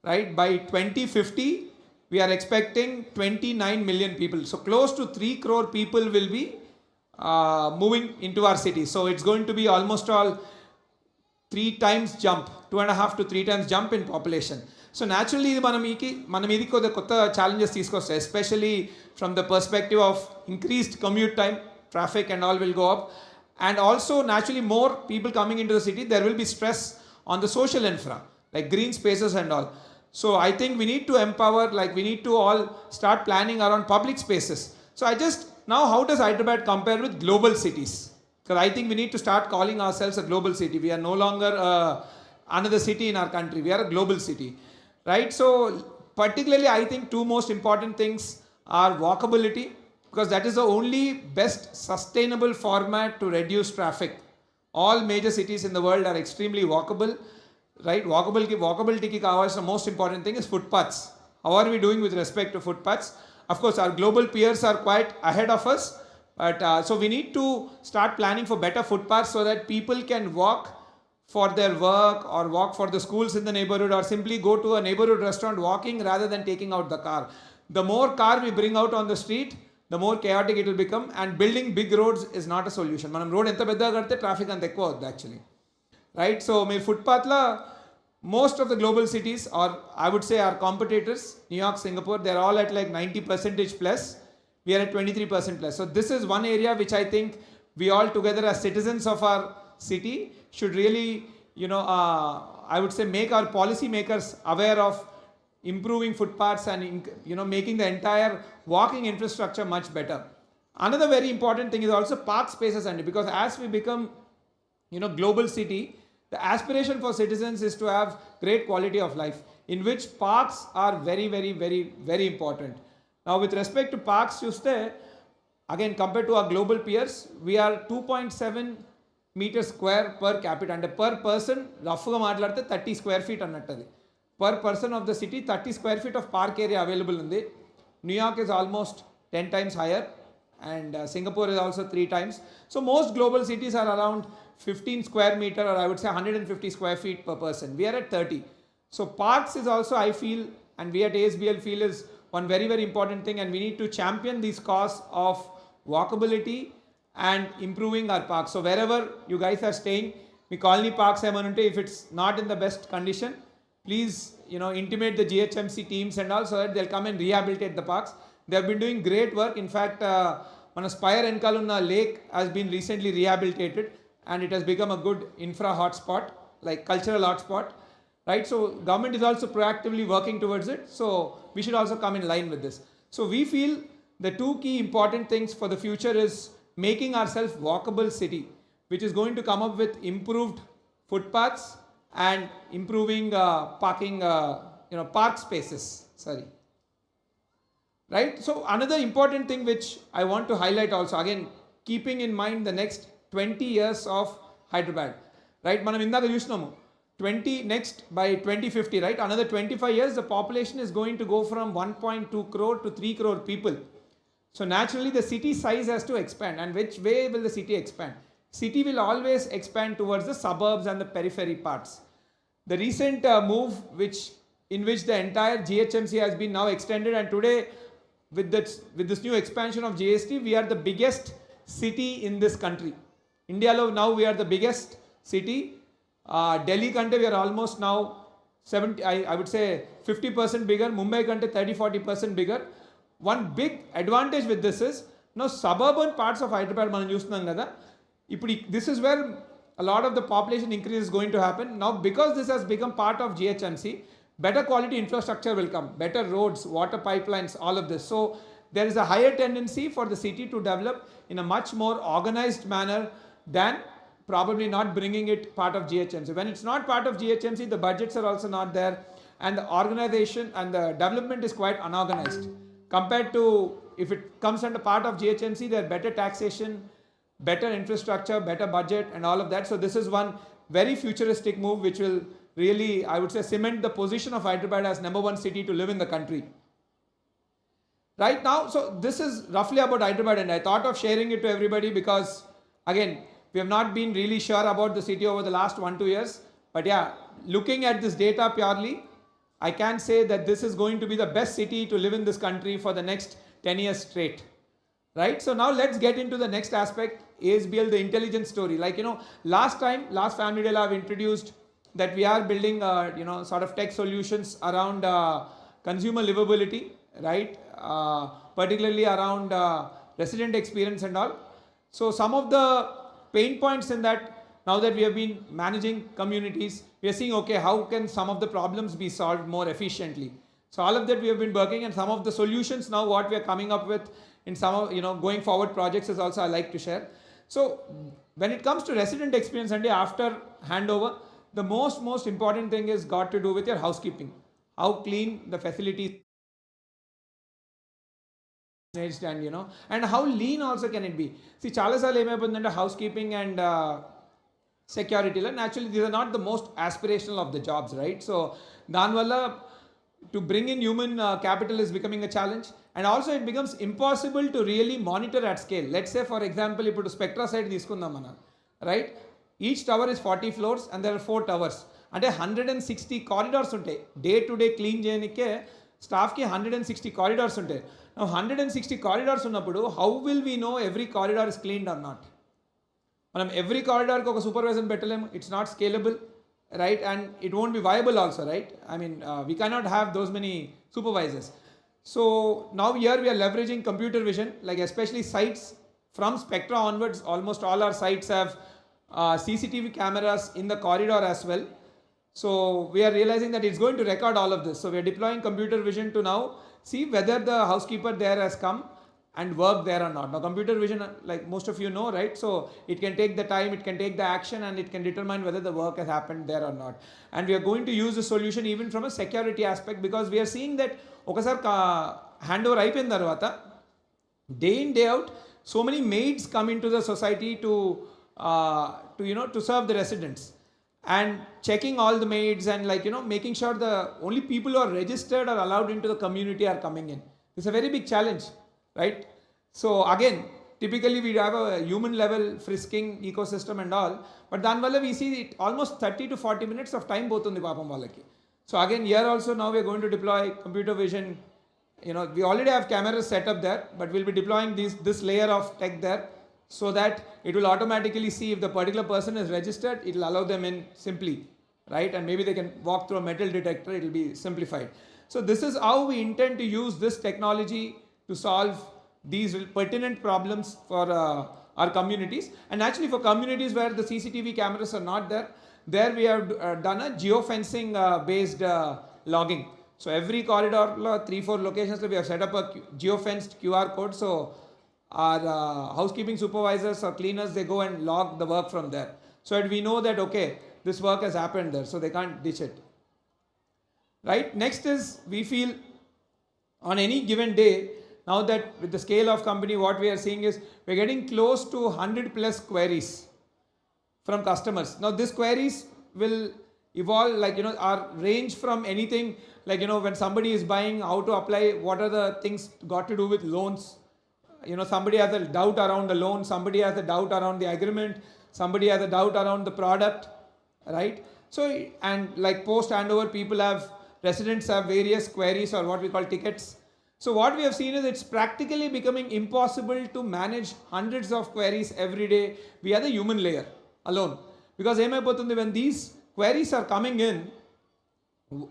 Right? By 2050, we are expecting 29 million people. So close to 3 crore people will be moving into our city. So it's going to be almost all 3 times jump, 2.5 to 3 times jump in population. So naturally, ఇది మన మీదకి కొత్త challenges తీసుకొస్తాయి, especially from the perspective of increased commute time, traffic and all will go up, and also naturally more people coming into the city, there will be stress on the social infra, like green spaces and all. So I think we need to empower, like we need to all start planning around public spaces. So now how does Hyderabad compare with global cities? Because I think we need to start calling ourselves a global city. We are no longer another city in our country. We are a global city. Right? So particularly I think 2 most important things are walkability, because that is the only best sustainable format to reduce traffic. All major cities in the world are extremely walkable. Right? Walkability ki kavalsina most important thing is footpaths. How are we doing with respect to footpaths? Of course, our global peers are quite ahead of us, but so we need to start planning for better footpaths so that people can walk for their work or walk for the schools in the neighborhood, or simply go to a neighborhood restaurant walking rather than taking out the car. The more car we bring out on the street, the more chaotic it will become, and building big roads is not a solution. Manam road enta peddaga kadte traffic anta ekkuva avuddu actually. Right? So meer footpath la most of the global cities, or I would say our competitors, New York, Singapore, they're all at like 90% plus. We are at 23% plus. So this is one area which I think we all together as citizens of our city should really, I would say make our policy makers aware of improving footpaths and making the entire walking infrastructure much better. Another very important thing is also park spaces, and because as we become global city, the aspiration for citizens is to have great quality of life, in which parks are very, very, very, very important. Now with respect to parks, again compared to our global peers, we are 2.7 meters square per capita, and per person roughly మాట్లాడితే 30 square feet అన్నట్టది. Per person of the city 30 square feet of park area available ఉంది. New York is almost 10 times higher, and Singapore is also 3 times. So most global cities are around 15 square meter, or I would say 150 square feet per person. We are at 30. So parks is also, I feel, and we at ASBL feel, is one very, very important thing, and we need to champion this cause of walkability and improving our parks. So wherever you guys are staying, me colony parks ఏమైనా ఉంటే, if it's not in the best condition, please intimate the GHMC teams and all, so that they'll come and rehabilitate the parks. They have been doing great work. In fact, మన spire వెనకాల ఉన్న lake has been recently rehabilitated and it has become a good infra hotspot, like cultural hotspot, right? So government is also proactively working towards it, so we should also come in line with this. So we feel the 2 key important things for the future is making ourselves walkable city, which is going to come up with improved footpaths and improving parking, park spaces. Sorry. Right? So another important thing which I want to highlight also, again, keeping in mind the next 20 years of Hyderabad. Right? Manam indaka chusnamu. 20 next by 2050, right? Another 25 years, the population is going to go from 1.2 crore to 3 crore people. So naturally, the city size has to expand. And which way will the city expand? City will always expand towards the suburbs and the periphery parts. The recent move in which the entire GHMC has been now extended, and today with this new expansion of GST, we are the biggest city in this country. India now we are the biggest city. Delhi kante we are almost now 70, I would say 50% bigger. Mumbai kante 30-40% bigger. One big advantage with this is now suburban parts of Hyderabad మనం చూస్తున్నాం కదా. This is where a lot of the population increase is going to happen. Now because this has become part of GHMC, better quality infrastructure will come, better roads, water pipelines, all of this. So there is a higher tendency for the city to develop in a much more organized manner than probably not bringing it part of GHMC. When it's not part of GHMC, the budgets are also not there, and the organization and the development is quite unorganized. Compared to if it comes under part of GHMC, there are better taxation, better infrastructure, better budget and all of that. So this is one very futuristic move which will really, I would say, cement the position of Hyderabad as number 1 city to live in the country. Right now, so this is roughly about Hyderabad, and I thought of sharing it to everybody because, again, we have not been really sure about the city over the last 1-2 years. But yeah, looking at this data purely, I can say that this is going to be the best city to live in this country for the next 10 years straight. Right? So now let's get into the next aspect, ASBL, the intelligence story. Like, last Family Day, I've introduced that we are building, sort of tech solutions around consumer livability, right? Particularly around resident experience and all. So some of the pain points in that, now that we have been managing communities, we are seeing, okay, how can some of the problems be solved more efficiently? So all of that we have been working, and some of the solutions now what we are coming up with in some of, going forward projects is also I like to share. So when it comes to resident experience, and after handover, the most important thing is got to do with your housekeeping. How clean the facilities and how lean also can it be. See, చాలా సార్లు ఏమైపోతుందంటే housekeeping and security, naturally these are not the most aspirational of the jobs, right? So దానివల్ల to bring in human capital is becoming a challenge, and also it becomes impossible to really monitor at scale. Let's say for example, ఇప్పుడు Spectra side తీసుకుందాం మనం, right? Each tower is 40 floors and there are 4 towers. అంటే 160 corridors ఉంటాయి. Day to day clean చేయడానికే స్టాఫ్కి 160 corridors ఉంటాయి. Now 160 corridors ఉన్నప్పుడు how will we know every corridor is cleaned or not? మనం ఎవ్రీ కారిడార్కి ఒక సూపర్వైజర్ పెట్టలేము. It's not scalable, right? And it won't be viable also, right? I mean, we cannot have those many supervisors. So now here we are leveraging computer vision, like especially sites from Spectra onwards, almost all our sites have CCTV cameras in the corridor as well. So we are realizing that it's going to record all of this. So we are deploying computer vision to now see whether the housekeeper there has come and work there or not. Now computer vision, like most of you know, right? So it can take the time, it can take the action, and it can determine whether the work has happened there or not. And we are going to use the solution even from a security aspect, because we are seeing that ఒకసారి handover అయిపోయిన తర్వాత day in day out so many maids come into the society to serve the residents, and checking all the maids and making sure the only people who are registered or allowed into the community are coming in. It's a very big challenge, right? So again, typically we have a human level frisking ecosystem and all, but danvalla we see it almost 30 to 40 minutes of time potundi paapam vallaki. So again here also now we are going to deploy computer vision. We already have cameras set up there, but we'll be deploying this layer of tech there, so that it will automatically see if the particular person is registered. It will allow them in simply, right? And maybe they can walk through a metal detector. It will be simplified. So this is how we intend to use this technology to solve these pertinent problems for our communities. And actually for communities where the CCTV cameras are not there we have done a geofencing based logging. So every corridor, 3-4 locations we have set up a geofenced QR code. So our housekeeping supervisors or cleaners, they go and log the work from there. So that we know that, okay, this work has happened there, so they can't ditch it. Right? Next is, we feel on any given day, now that with the scale of company, what we are seeing is we're getting close to 100 plus queries from customers. Now these queries will evolve, like, our range from anything like, when somebody is buying, how to apply, what are the things got to do with loans. Somebody has a doubt around the loan, somebody has a doubt around the agreement, somebody has a doubt around the product, right? So, and like post handover, residents have various queries or what we call tickets. So what we have seen is it's practically becoming impossible to manage hundreds of queries every day via the human layer alone. Because when these queries are coming in,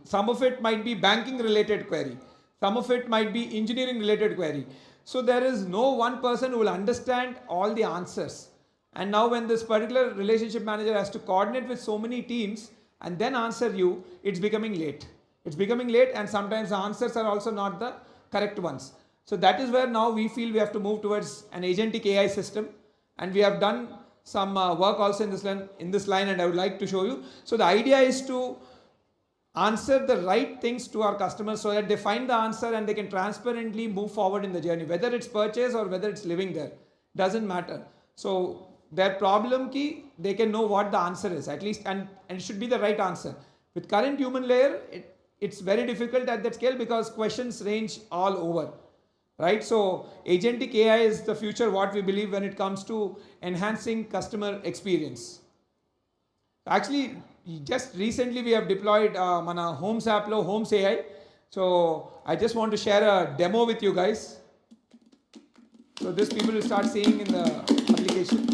some of it might be banking related query, some of it might be engineering related query. So there is no one person who will understand all the answers. And now when this particular relationship manager has to coordinate with so many teams and then answer you, it's becoming late. It's becoming late, and sometimes the answers are also not the correct ones. So that is where now we feel we have to move towards an agentic AI system, and we have done some work also in this line, and I would like to show you. So the idea is to answer the right things to our customers so that they find the answer and they can transparently move forward in the journey, whether it's purchase or whether it's living there, doesn't matter. So their problem key, they can know what the answer is at least, and it should be the right answer. With current human layer, it's very difficult at that scale because questions range all over, right? So agentic AI is the future, what we believe, when it comes to enhancing customer experience. Actually, just recently we have deployed mana Homes app lo Homes AI. So I just want to share a demo with you guys. So this people will start seeing in the application.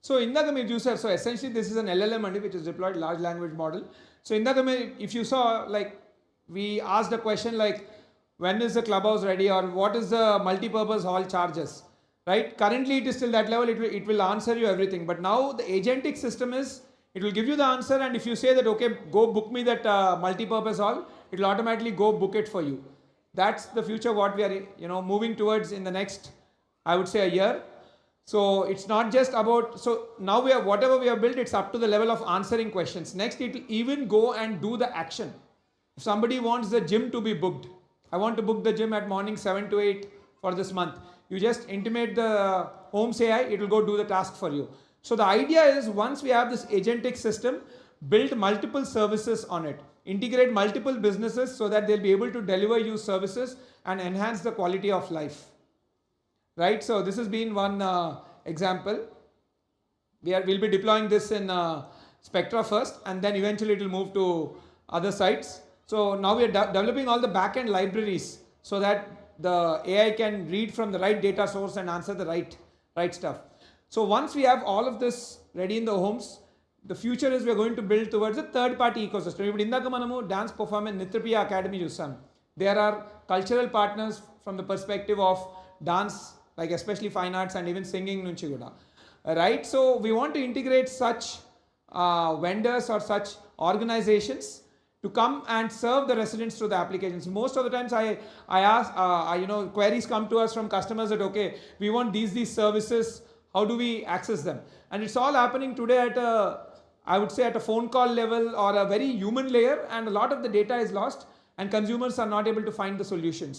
So ఇందాక మీరు చూసారు, so essentially this is an LLM అండి, which is deployed large language model. So ఇందాక మీరు, if you saw, like we asked a question like when is the clubhouse ready, or what is the multi-purpose hall charges, right? Currently it is still that level, it will answer you everything, but now the agentic system is, it will give you the answer, and if you say that okay, go book me that multi-purpose hall, it will automatically go book it for you. That's the future what we are moving towards in the next, I would say, a year. So it's not just about, so now we have, whatever we have built, it's up to the level of answering questions. Next, it will even go and do the action. If somebody wants the gym to be booked, I want to book the gym at morning 7 to 8 for this month. You just intimate the Homes AI, it will go do the task for you. So the idea is, once we have this agentic system, build multiple services on it, integrate multiple businesses so that they'll be able to deliver you services and enhance the quality of life. Right, so this has been one example. We'll be deploying this in Spectra first, and then eventually it will move to other sites. So now we are developing all the back-end libraries so that the AI can read from the right data source and answer the right stuff. So once we have all of this ready in the homes, the future is we're going to build towards a third party ecosystem. ఇప్పుడు ఇందాక మనము dance performance నిత్యప్రియ academy చూస్తాం. There are cultural partners from the perspective of dance, like especially fine arts and even singing nunchi kuda, right? So we want to integrate such vendors or such organizations to come and serve the residents through the applications. Most of the times I ask, queries come to us from customers that, okay, we want these services, how do we access them? And it's all happening today at I would say at a phone call level or a very human layer, and a lot of the data is lost and consumers are not able to find the solutions.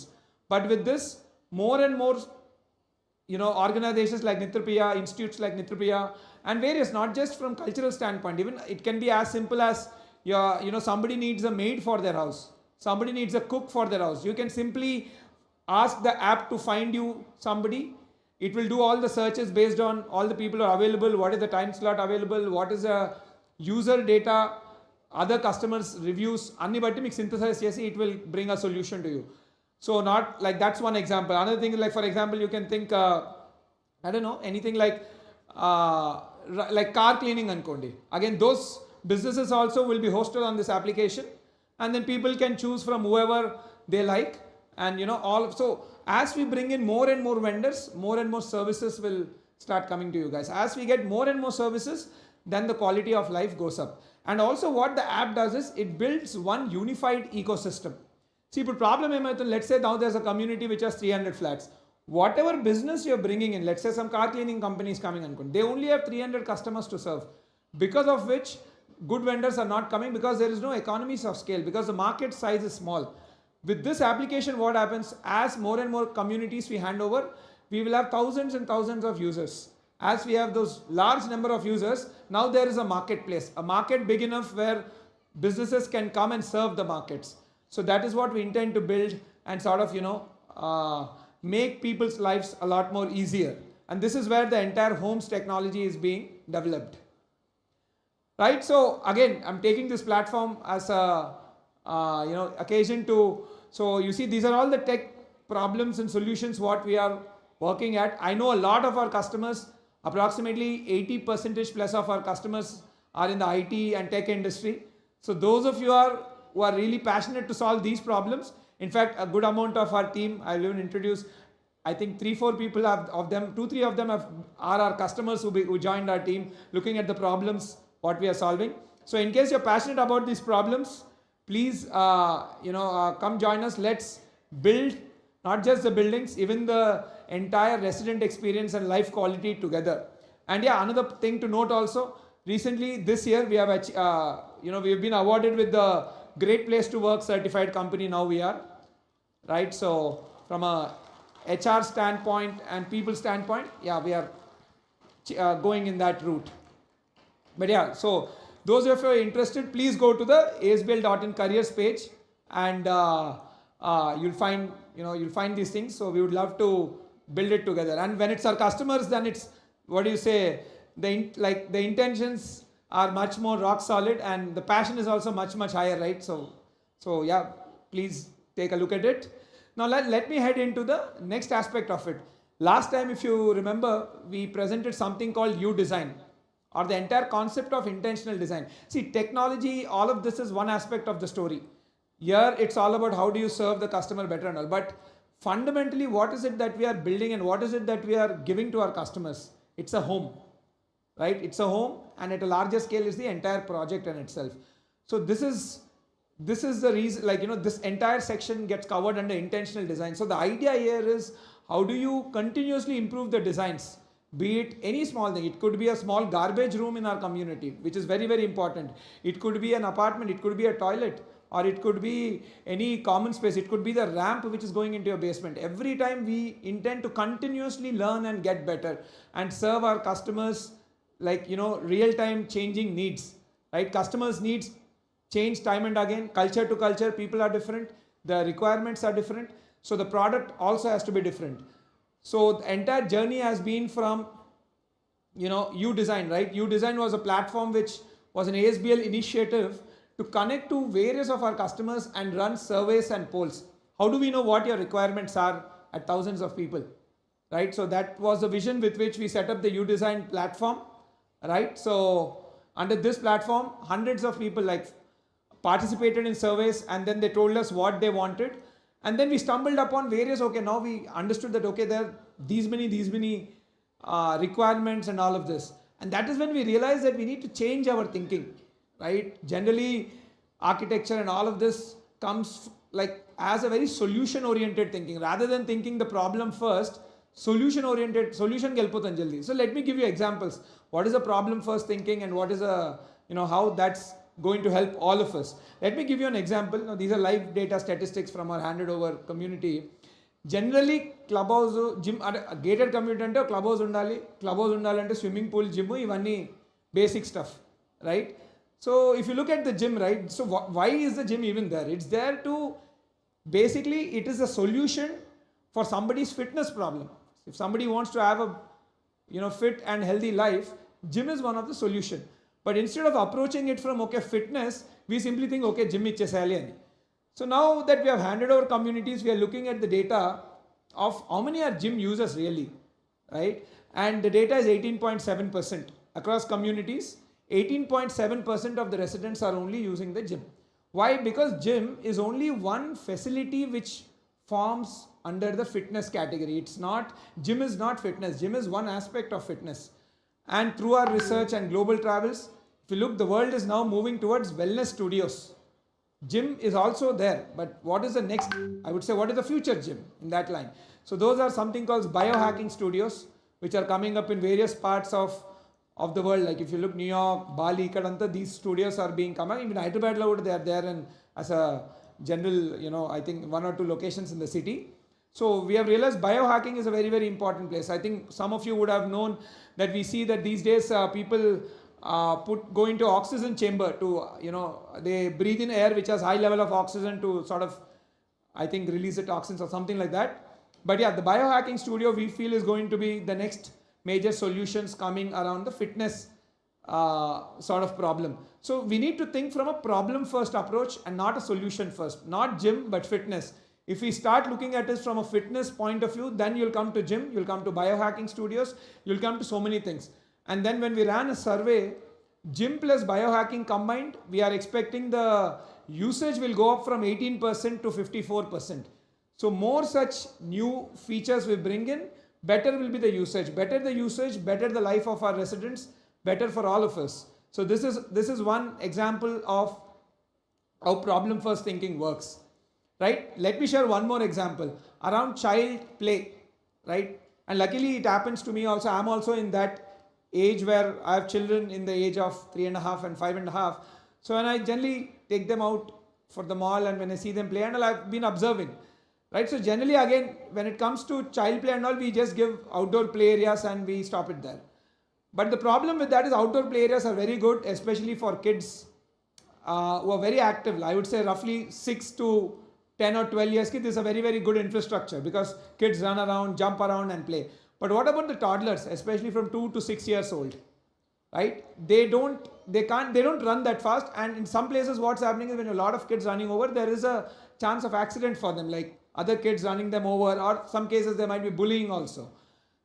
But with this, more and more organizations like Nitrapriya, institutes like Nitrapriya, and various, not just from cultural standpoint, even it can be as simple as somebody needs a maid for their house, somebody needs a cook for their house. You can simply ask the app to find you somebody. It will do all the searches based on all the people who are available, what is the time slot available, what is the user data, other customers reviews, anni batti meeku synthesize chesi it will bring a solution to you. So not like, that's one example. Another thing is, like for example, you can think I don't know, anything like car cleaning ankondi. Again, those businesses also will be hosted on this application, and then people can choose from whoever they like, and so as we bring in more and more vendors, more and more services will start coming to you guys. As we get more and more services, then the quality of life goes up. And also what the app does is it builds one unified ecosystem. See, but problem emaitund, let's say now there's a community which has 300 flats. Whatever business you're bringing in, let's say some car cleaning company is coming and they only have 300 customers to serve, because of which good vendors are not coming, because there is no economies of scale, because the market size is small. With this application, what happens, as more and more communities we hand over, we will have thousands and thousands of users. As we have those large number of users, now there is a marketplace, a market big enough where businesses can come and serve the markets. So that is what we intend to build and sort of make people's lives a lot more easier. And this is where the entire homes technology is being developed, right? So again, I'm taking this platform as a occasion to, so you see, these are all the tech problems and solutions what we are working at. I know a lot of our customers, approximately 80% plus of our customers are in the IT and tech industry. So those of you who are really passionate to solve these problems, in fact, a good amount of our team, I'll even introduce, I think 3-4 people of them, 2-3 of them are our customers who joined our team, looking at the problems what we are solving. So in case you're passionate about these problems, please come join us. Let's build not just the buildings, even the entire resident experience and life quality together. And yeah, another thing to note also, recently this year we have we have been awarded with the Great Place to Work certified company. Now we are, right? So from a HR standpoint and people standpoint, yeah, we are going in that route. But yeah, so those of you who are interested, please go to the asbl.in careers page, and you'll find these things. So we would love to build it together. And when it's our customers, then it's, what do you say, the intentions are much more rock solid, and the passion is also much higher, right? So yeah, please take a look at it. Now let me head into the next aspect of it. Last time, if you remember, we presented something called U-Design, or the entire concept of intentional design. See, technology, all of this is one aspect of the story. Here it's all about how do you serve the customer better and all. But fundamentally, what is it that we are building and what is it that we are giving to our customers? It's a home, right? It's a home, and at a larger scale is the entire project in itself. So this is the reason, this entire section gets covered under intentional design. So the idea here is, how do you continuously improve the designs? Be it any small thing. It could be a small garbage room in our community, which is very, very important. It could be an apartment, it could be a toilet, or it could be any common space. It could be the ramp which is going into your basement. Every time we intend to continuously learn and get better and serve our customers real-time changing needs, right? Customers' needs change time and again, culture to culture, people are different, the requirements are different, so the product also has to be different. So the entire journey has been from U-Design, right? U-Design was a platform which was an ASBL initiative to connect to various of our customers and run surveys and polls. How do we know what your requirements are at thousands of people, right? So that was the vision with which we set up the U-Design platform, right? So Under this platform, hundreds of people like participated in surveys, and then they told us what they wanted. And then we stumbled upon various, okay, now we understood that, okay, there are these many requirements and all of this. And that is when we realized that we need to change our thinking, right? Generally, architecture and all of this comes like as a very solution oriented thinking. Rather than thinking the problem first, solution oriented, solution gelpotan jaldi. So let me give you examples. What is a problem first thinking, and what is a, how that's going to help all of us. Let me give you an example. Now, these are live data statistics from our handed over community. Generally, clubhouse, gym, gated community ante clubhouse undali, swimming pool, gym, ivanni basic stuff, right? So if you look at the gym, right, so why is the gym even there? It's there to, basically, it is a solution for somebody's fitness problem. If somebody wants to have a fit and healthy life, gym is one of the solution. But instead of approaching it from, okay, fitness, we simply think, okay, gym ichchesayali ani. So now that we have handed over communities, we are looking at the data of how many are gym users really, right? And the data is 18.7% across communities. 18.7% of the residents are only using the gym. Why? Because gym is only one facility which forms under the fitness category. It's not, gym is not fitness. Gym is one aspect of fitness. And through our research and global travels, if you look, the world is now moving towards wellness studios. Gym is also there, but what is the next, I would say, what is the future gym in that line? So those are something called biohacking studios, which are coming up in various parts of the world. Like if you look New York, Bali, Kadanta, these studios are being come up. Even Hyderabad, they are there, and as a general, I think 1 or 2 locations in the city. So we have realized biohacking is a very, very important place. I think some of you would have known that we see that these days people go into oxygen chamber to, they breathe in air which has high level of oxygen to sort of, I think, release the toxins or something like that. But yeah, the biohacking studio we feel is going to be the next major solutions coming around the fitness sort of problem. So we need to think from a problem first approach and not a solution first. Not gym, but fitness. If we start looking at this from a fitness point of view, then you'll come to gym, you'll come to biohacking studios, you'll come to so many things. And then when we ran a survey, gym plus biohacking combined, we are expecting the usage will go up from 18% to 54%. So more such new features we bring in, better will be the usage. Better the usage, better the life of our residents, better for all of us. So this is one example of how problem first thinking works. Right? Let me share one more example around child play, right? And luckily it happens to me also. I'm also in that age where I have children in the age of 3.5 and 5.5. So when I generally take them out for the mall and when I see them play and all, I've been observing, right? So generally again, when it comes to child play and all, we just give outdoor play areas and we stop it there. But the problem with that is outdoor play areas are very good, especially for kids who are very active. I would say roughly 6 to 10 or 12 years, this is a very, very good infrastructure because kids run around, jump around and play. But what about the toddlers, especially from 2 to 6 years old, right? They don't run that fast. And in some places what's happening is when a lot of kids running over, there is a chance of accident for them, like other kids running them over, or some cases there might be bullying also.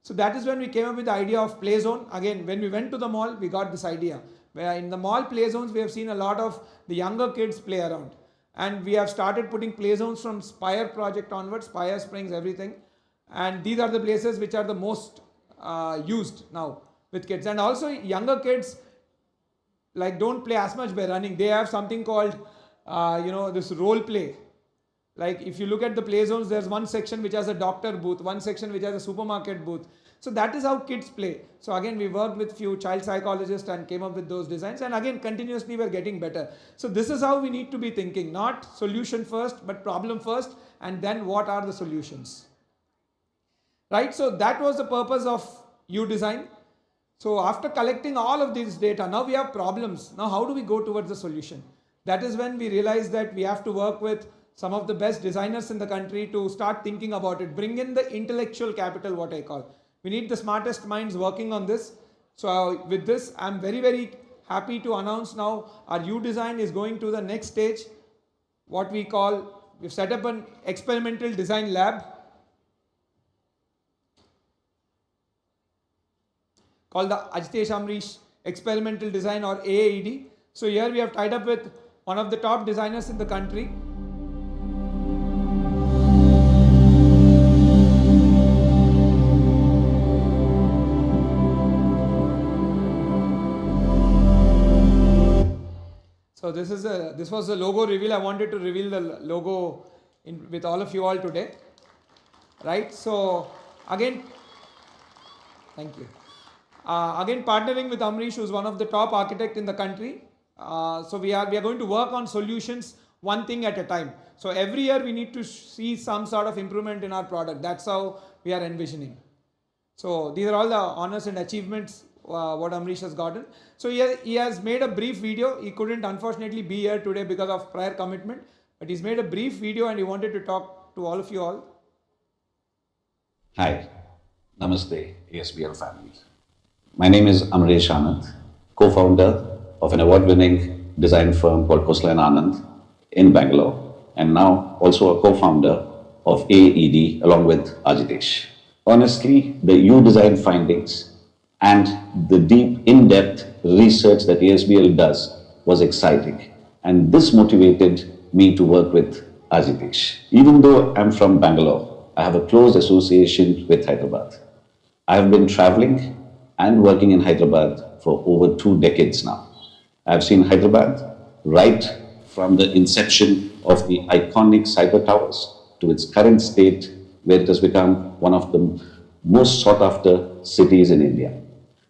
So that is when we came up with the idea of play zone. Again, when we went to the mall, we got this idea. Where in the mall play zones, we have seen a lot of the younger kids play around. And we have started putting play zones from Spire project onwards, Spire, Springs, everything. And these are the places which are the most used now with kids. And also younger kids like don't play as much by running. They have something called, this role play. Like if you look at the play zones, there's one section which has a doctor booth, one section which has a supermarket booth. So that is how kids play. So again, we worked with few child psychologists and came up with those designs. And again, continuously we're getting better. So this is how we need to be thinking, not solution first, but problem first. And then what are the solutions? Right? So that was the purpose of U-Design. So after collecting all of this data, now we have problems. Now how do we go towards the solution? That is when we realized that we have to work with some of the best designers in the country to start thinking about it. Bring in the intellectual capital, what I call. We need the smartest minds working on this. So with this, I'm very, very happy to announce now our U-Design is going to the next stage. What we call, we've set up an experimental design lab called the Ajitesh Amrish experimental design or AAED. So here we have tied up with one of the top designers in the country. So this was the logo reveal. I wanted to reveal the logo with all of you all today, right? So again, thank you. Again, partnering with Amrish, who's one of the top architects in the country. So we are going to work on solutions one thing at a time. So every year we need to see some sort of improvement in our product. That's how we are envisioning. So these are all the honors and achievements what Amrish has gotten. So he has made a brief video. He couldn't unfortunately be here today because of prior commitment, but he's made a brief video and he wanted to talk to all of you all. Hi, Namaste, ASBL family. My name is Amresh Anand, co-founder of an award-winning design firm called Khosla & Anand in Bangalore, and now also a co-founder of AED along with Ajitesh. Honestly, the U-Design findings and the deep, in-depth research that ASBL does was exciting, and this motivated me to work with Ajitesh. Even though I'm from Bangalore, I have a close association with Hyderabad. I have been traveling and working in Hyderabad for over 2 decades now. I've seen Hyderabad right from the inception of the iconic cyber towers to its current state, where it has become one of the most sought after cities in India.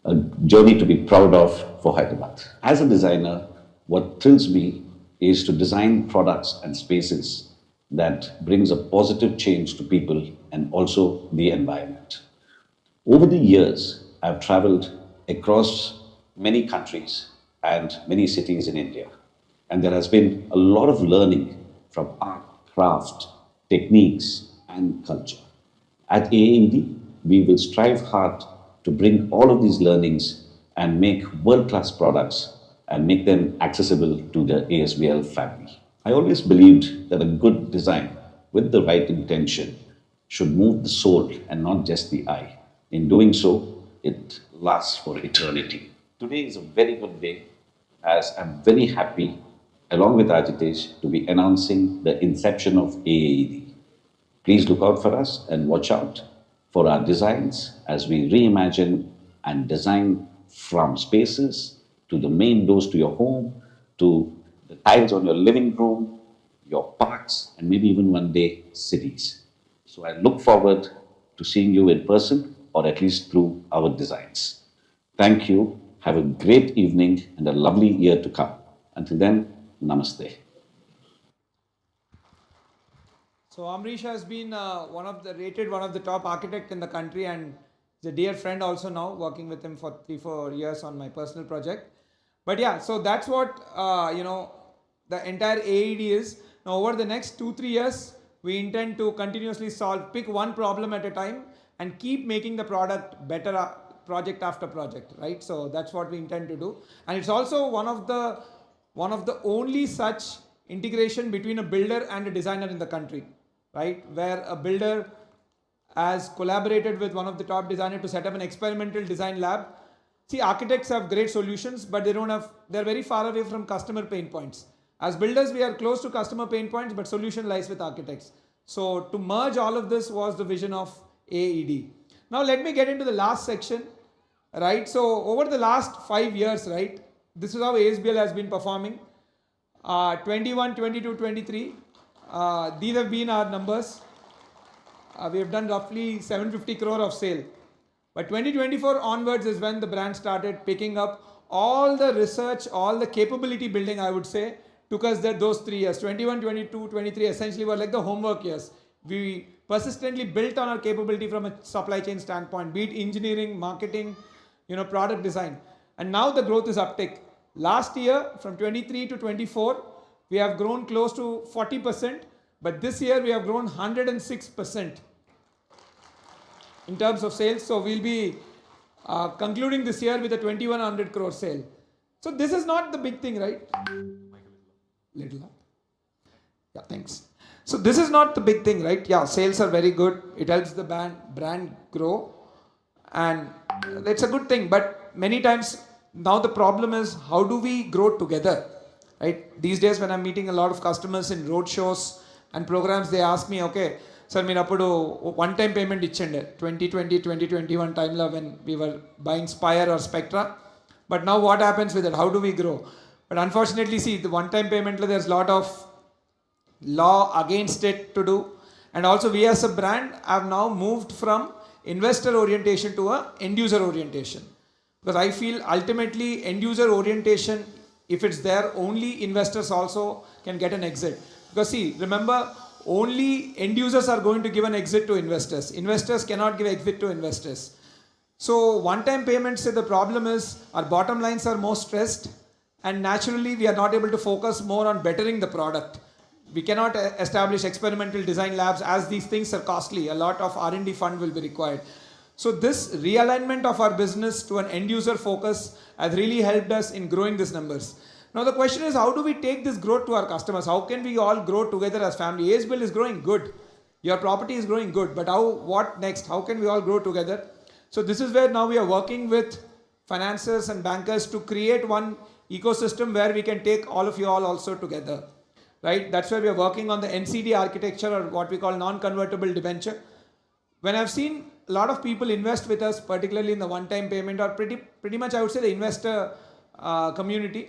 A journey to be proud of for Hyderabad. As a designer, what thrills me is to design products and spaces that brings a positive change to people and also the environment. Over the years, I've traveled across many countries and many cities in India, and there has been a lot of learning from art, craft, techniques, and culture. At AAED, we will strive hard to bring all of these learnings and make world-class products and make them accessible to the ASBL family. I always believed that a good design with the right intention should move the soul and not just the eye. In doing so, it lasts for eternity. Today is a very good day, as I'm very happy, along with Ajitesh, to be announcing the inception of AAED. Please look out for us and watch out for our designs as we reimagine and design from spaces to the main doors to your home, to the tiles on your living room, your parks, and maybe even one day cities. So I look forward to seeing you in person, or at least through our designs. Thank you. Have a great evening and a lovely year to come. Until then, namaste. So Amrish has been one of the top architect in the country, and is a dear friend also now, working with him for 3-4 years on my personal project. But yeah, so that's what the entire AED is. Now over the next 2-3 years, we intend to continuously pick one problem at a time and keep making the product better project after project, right? So that's what we intend to do. And it's also one of the only such integration between a builder and a designer in the country, right? Where a builder has collaborated with one of the top designers to set up an experimental design lab. See, architects have great solutions, but they're very far away from customer pain points. As builders, we are close to customer pain points, but solution lies with architects. So to merge all of this was the vision of AED. Now let me get into the last section, right? So over the last 5 years, right, this is how ASBL has been performing. 21, 22, 23. These have been our numbers. We have done roughly 750 crore of sale. But 2024 onwards is when the brand started picking up all the research, all the capability building, I would say, took us those 3 years. 21, 22, 23 essentially were like the homework years. We persistently built on our capability from a supply chain standpoint, be it engineering, marketing, product design. And now the growth is uptick. Last year, from 23 to 24, we have grown close to 40%, but this year we have grown 106% in terms of sales. So we'll be concluding this year with a 2100 crore sale. So this is not the big thing, right? Little up. Yeah, thanks. So this is not the big thing, right? Yeah, sales are very good. It helps the brand grow, and it's a good thing. But many times Now the problem is, how do we grow together? Right? These days when I'm meeting a lot of customers in road shows and programs, they ask me, okay, sir, మీరు అప్పుడు one time payment ఇచ్చండి 2020-2021 టైంలో when we were buying Spire or Spectra. But now what happens with it? How do we grow? But unfortunately, see, the one time payment, there's a lot of law against it to do. And also we as a brand have now moved from investor orientation to a end user orientation. Because I feel ultimately end user orientation, if it's there, only investors also can get an exit. Because see, remember, only end users are going to give an exit to investors. Investors cannot give exit to investors. So one-time payments, the problem is our bottom lines are more stressed, and naturally we are not able to focus more on bettering the product. We cannot establish experimental design labs as these things are costly. A lot of R&D fund will be required. So this realignment of our business to an end user focus has really helped us in growing these numbers. Now the question is, how do we take this growth to our customers? How can we all grow together as family? ASBL is growing good. Your property is growing good. But what next? How can we all grow together? So this is where now we are working with financiers and bankers to create one ecosystem where we can take all of you all also together. Right? That's why we are working on the NCD architecture, or what we call non-convertible debenture. When I've seen a lot of people invest with us, particularly in the one-time payment, or pretty much I would say the investor community,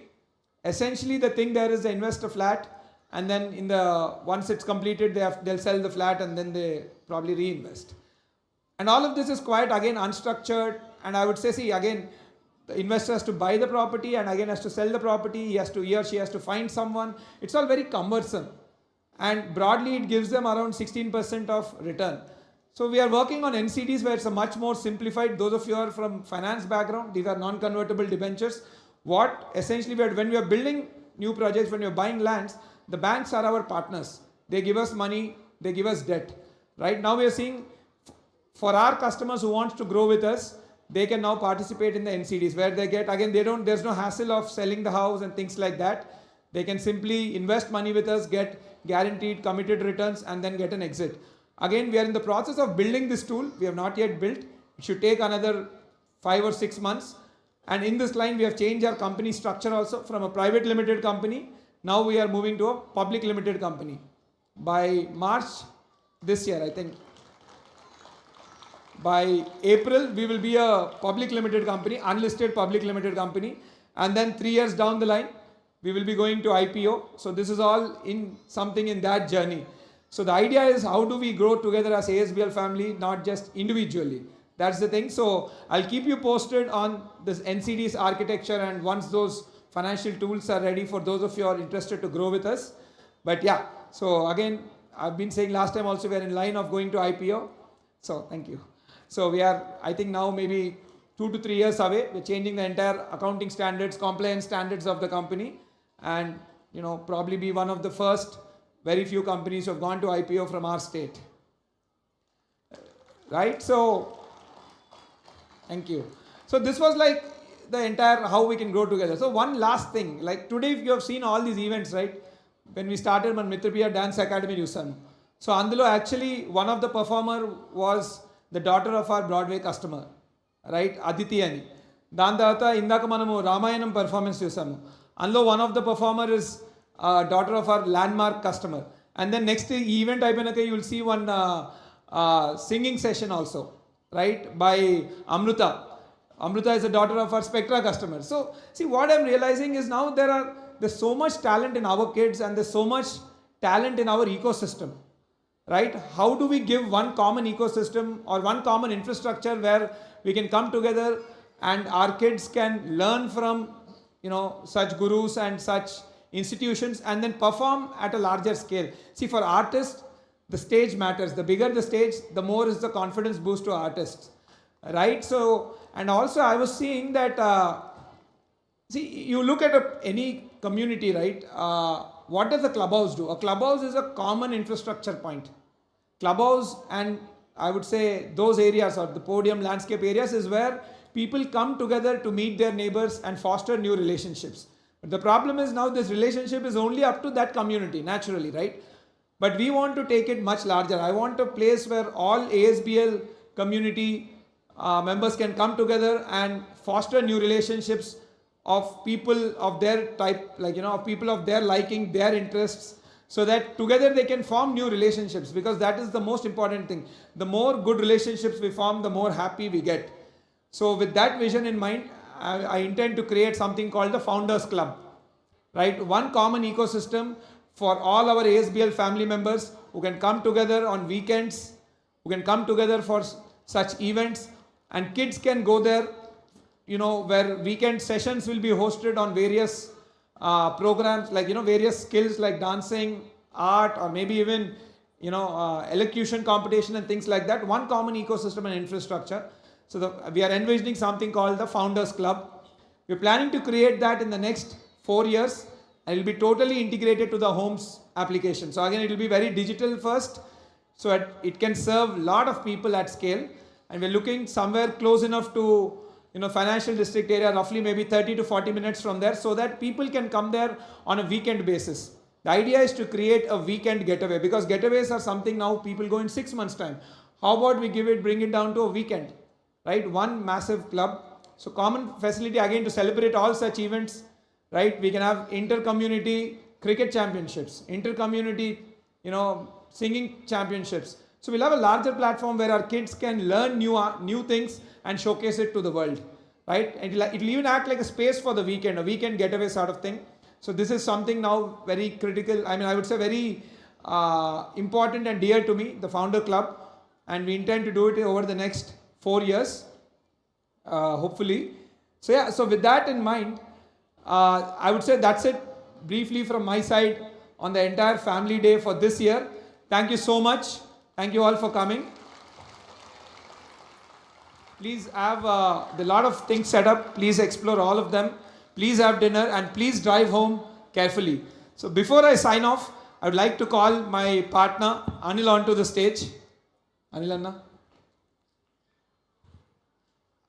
essentially the thing there is they invest a flat, and then once it's completed, they'll sell the flat and then they probably reinvest. And all of this is quite, again, unstructured. And I would say, see, again, the investor has to buy the property and again has to sell the property. He or she has to find someone. It's all very cumbersome. And broadly, it gives them around 16% of return. So we are working on NCDs where it's a much more simplified. Those of you are from finance background, these are non-convertible debentures. What essentially, when we are building new projects, when we are buying lands, the banks are our partners. They give us money, they give us debt. Right now we are seeing, for our customers who want to grow with us, they can now participate in the NCDs where they get, again, there's no hassle of selling the house and things like that. They can simply invest money with us, get guaranteed committed returns, and then get an exit. Again, we are in the process of building this tool. We have not yet built. It should take another 5 or 6 months. And in this line, we have changed our company structure also from a private limited company. Now we are moving to a public limited company. By March this year, I think, by April, we will be a public limited company, unlisted public limited company. And then 3 years down the line, we will be going to IPO. So this is all in something in that journey. So the idea is, how do we grow together as ASBL family, not just individually? That's the thing. So I'll keep you posted on this NCD's architecture, and once those financial tools are ready for those of you who are interested to grow with us. But yeah, so again, I've been saying last time also, we are in line of going to IPO. So thank you. So we are, I think now maybe 2 to 3 years away. We're changing the entire accounting standards, compliance standards of the company, and probably be one of the first very few companies who have gone to IPO from our state. Right? So thank you. So this was like the entire how we can grow together. So one last thing, like today, if you have seen all these events, right? When we started మన Mitrapriya dance academy చూసాను. So అందులో actually one of the performer was the daughter of our Broadway customer, right, Aditi అని. దాని తర్వాత ఇందాక మనము Ramayanam performance చూసాము. అందులో one of the performer is daughter of our landmark customer. And then next ఈ ఈవెంట్ అయిపోయినాక you will see one singing session also, right, by Amruta. Amruta is the daughter of our Spectra customer. So see, what I'm realizing is now there's so much talent in our kids, and there's so much talent in our ecosystem, right? How do we give one common ecosystem or one common infrastructure where we can come together and our kids can learn from such gurus and such institutions, and then perform at a larger scale? See, for artists, the stage matters. The bigger the stage, the more is the confidence boost to artists, right? So, and also I was seeing that, see, you look at any community, right? What does a clubhouse do? A clubhouse is a common infrastructure point. Clubhouse, and I would say those areas, or the podium landscape areas, is where people come together to meet their neighbors and foster new relationships. But the problem is now this relationship is only up to that community, naturally, right? But we want to take it much larger. I want a place where all ASBL community members can come together and foster new relationships of people of their type, like, of people of their liking, their interests, so that together they can form new relationships, because that is the most important thing. The more good relationships we form, the more happy we get. So with that vision in mind, I intend to create something called the Founders Club, right? One common ecosystem for all our ASBL family members who can come together on weekends, who can come together for such events, and kids can go there, where weekend sessions will be hosted on various programs, like, various skills like dancing, art, or maybe even, elocution competition and things like that. One common ecosystem and infrastructure. So we are envisioning something called the Founders Club. We're planning to create that in the next 4 years, and it will be totally integrated to the homes application. So again, it will be very digital first, so it can serve a lot of people at scale. And we're looking somewhere close enough to, financial district area, roughly maybe 30 to 40 minutes from there, so that people can come there on a weekend basis. The idea is to create a weekend getaway, because getaways are something now people go in 6 months' time. How about we bring it down to a weekend, right? One massive club. So common facility again to celebrate all such events, right? We can have inter-community cricket championships, inter-community, singing championships. So we'll have a larger platform where our kids can learn new things and showcase it to the world, right? And it'll even act like a space for the weekend, a weekend getaway sort of thing. So this is something now very critical. I would say very important and dear to me, the Founder Club. And we intend to do it over the next 4 years, hopefully. So with that in mind, I would say that's it briefly from my side on the entire family day for this year. Thank you so much. Thank you all for coming. Please have a lot of things set up. Please explore all of them. Please have dinner, and please drive home carefully. So before I sign off, I would like to call my partner Anil onto the stage. Anil Anna?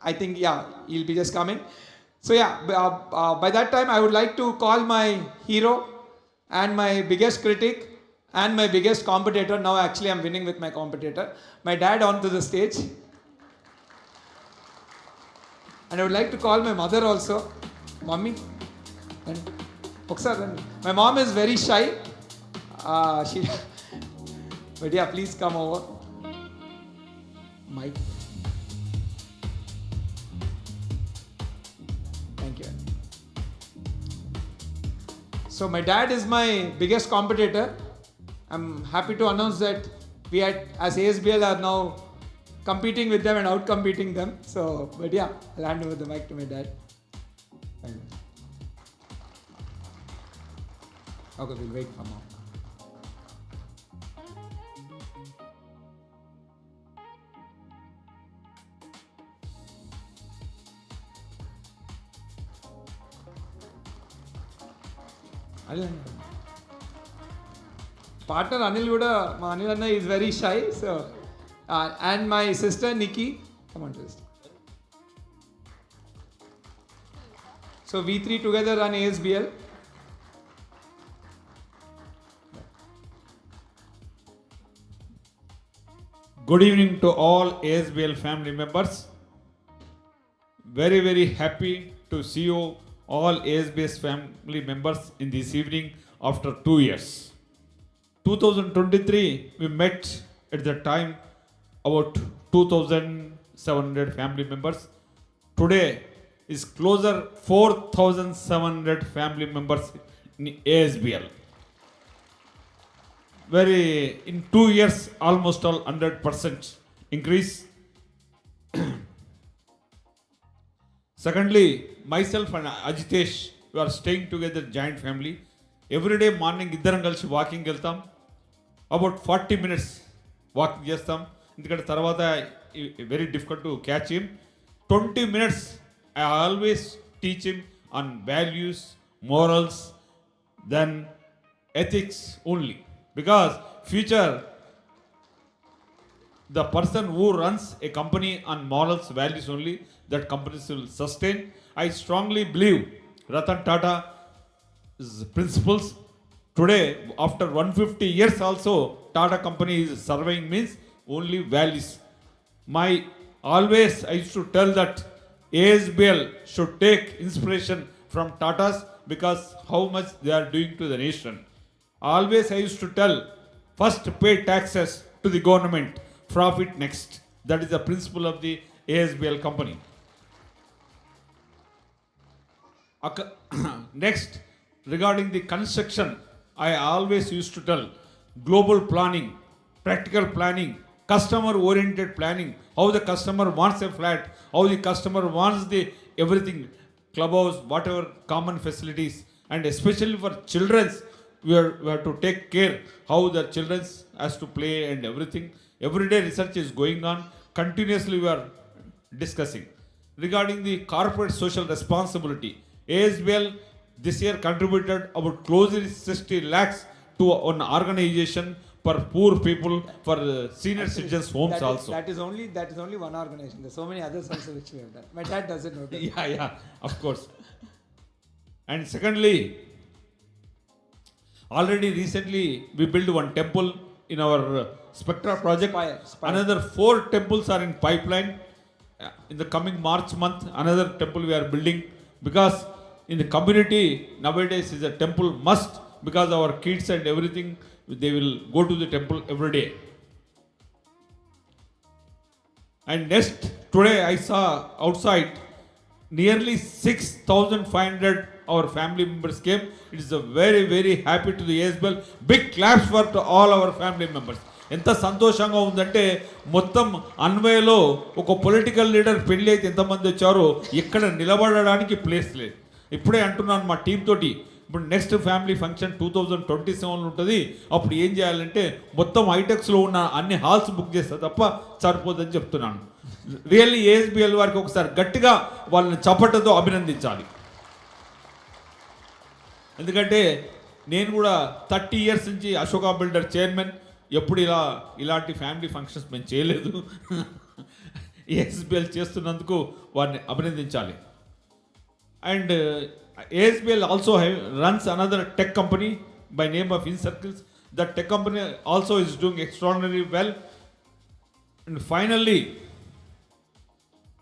I think, he'll be just coming. So by that time, I would like to call my hero and my biggest critic and my biggest competitor. Now actually I'm winning with my competitor, my dad, onto the stage. And I would like to call my mother also. Mommy. And my mom is very shy. But please come over. Mike. Thank you. So my dad is my biggest competitor. I'm happy to announce that we as ASBL are now competing with them and out-competing them. So, I'll hand over the mic to my dad. Thank you. Okay, we'll wait for now. Partner Anil Guda, Anil Anna is very shy, so and my sister Nikki, come on, sister. So we three together run ASBL. Good evening to all ASBL family members. Very, very happy to see you all ASBS family members in this evening after 2 years. 2023, we met at the time about 2,700 family members. Today is closer 4,700 family members in ASBL. In 2 years, almost all 100% increase. Secondly, myself and Ajitesh, we are staying together, giant family. Every day morning, iddaram kalisi walking వెళ్తాం. About 40 minutes walking చేస్తాం. ఎందుకంటే తర్వాత very difficult to catch him. 20 minutes, I always teach him on values, morals, then ethics only. Because future, the person who runs a company on morals, values only, that companies will sustain. I strongly believe Ratan Tata's principles. Today, after 150 years also, Tata company is surveying means only values. I used to tell that ASBL should take inspiration from Tatas because how much they are doing to the nation. Always I used to tell, first pay taxes to the government, profit next. That is the principle of the ASBL company. Next, regarding the construction, I always used to tell global planning, practical planning, customer oriented planning, how the customer wants a flat, how the customer wants the everything, clubhouse, whatever common facilities, and especially for children's, we have to take care how the children has to play and everything. Every day research is going on, continuously we are discussing. Regarding the corporate social responsibility, ASBL this year contributed about close to 60 lakhs to an organization for poor people, for senior citizens homes also. That is only one organization. There's so many others also which we have done. My dad doesn't know that. Yeah, of course. And secondly, already recently we built one temple in our Spectra project. Spire. Another 4 temples are in pipeline. In the coming March month, another temple we are building, because in the community nowadays is a temple must, because our kids and everything, they will go to the temple every day. And next, today I saw outside nearly 6,500 our family members came. It is a very, very happy to the ASBL. Big claps for to all our family members. ఎంత సంతోషంగా ఉందంటే మొత్తం అన్వయలో ఒక political leader పెళ్ళి అయితే ఎంతమంది వచ్చారో ఇక్కడ నిలబడడానికి ప్లేస్ లేదు. ఇప్పుడే అంటున్నాను మా టీం తోటి, ఇప్పుడు నెక్స్ట్ ఫ్యామిలీ ఫంక్షన్ 2027 ఉంటుంది. అప్పుడు ఏం చేయాలంటే మొత్తం హైటెక్స్లో ఉన్న అన్ని హాల్స్ బుక్ చేస్తా తప్ప సరిపోదని చెప్తున్నాను. రియల్లీ ఏఎస్బిఎల్ వారికి ఒకసారి గట్టిగా వాళ్ళని చప్పటతో అభినందించాలి. ఎందుకంటే నేను కూడా 30 years నుంచి అశోకా బిల్డర్ చైర్మన్, ఎప్పుడు ఇలాంటి ఫ్యామిలీ ఫంక్షన్స్ మేము చేయలేదు. ఏఎస్బిఎల్ చేస్తున్నందుకు వారిని అభినందించాలి. అండ్ ASBL also runs another tech company by name of InCircles. That tech company also is doing extraordinarily well. And finally,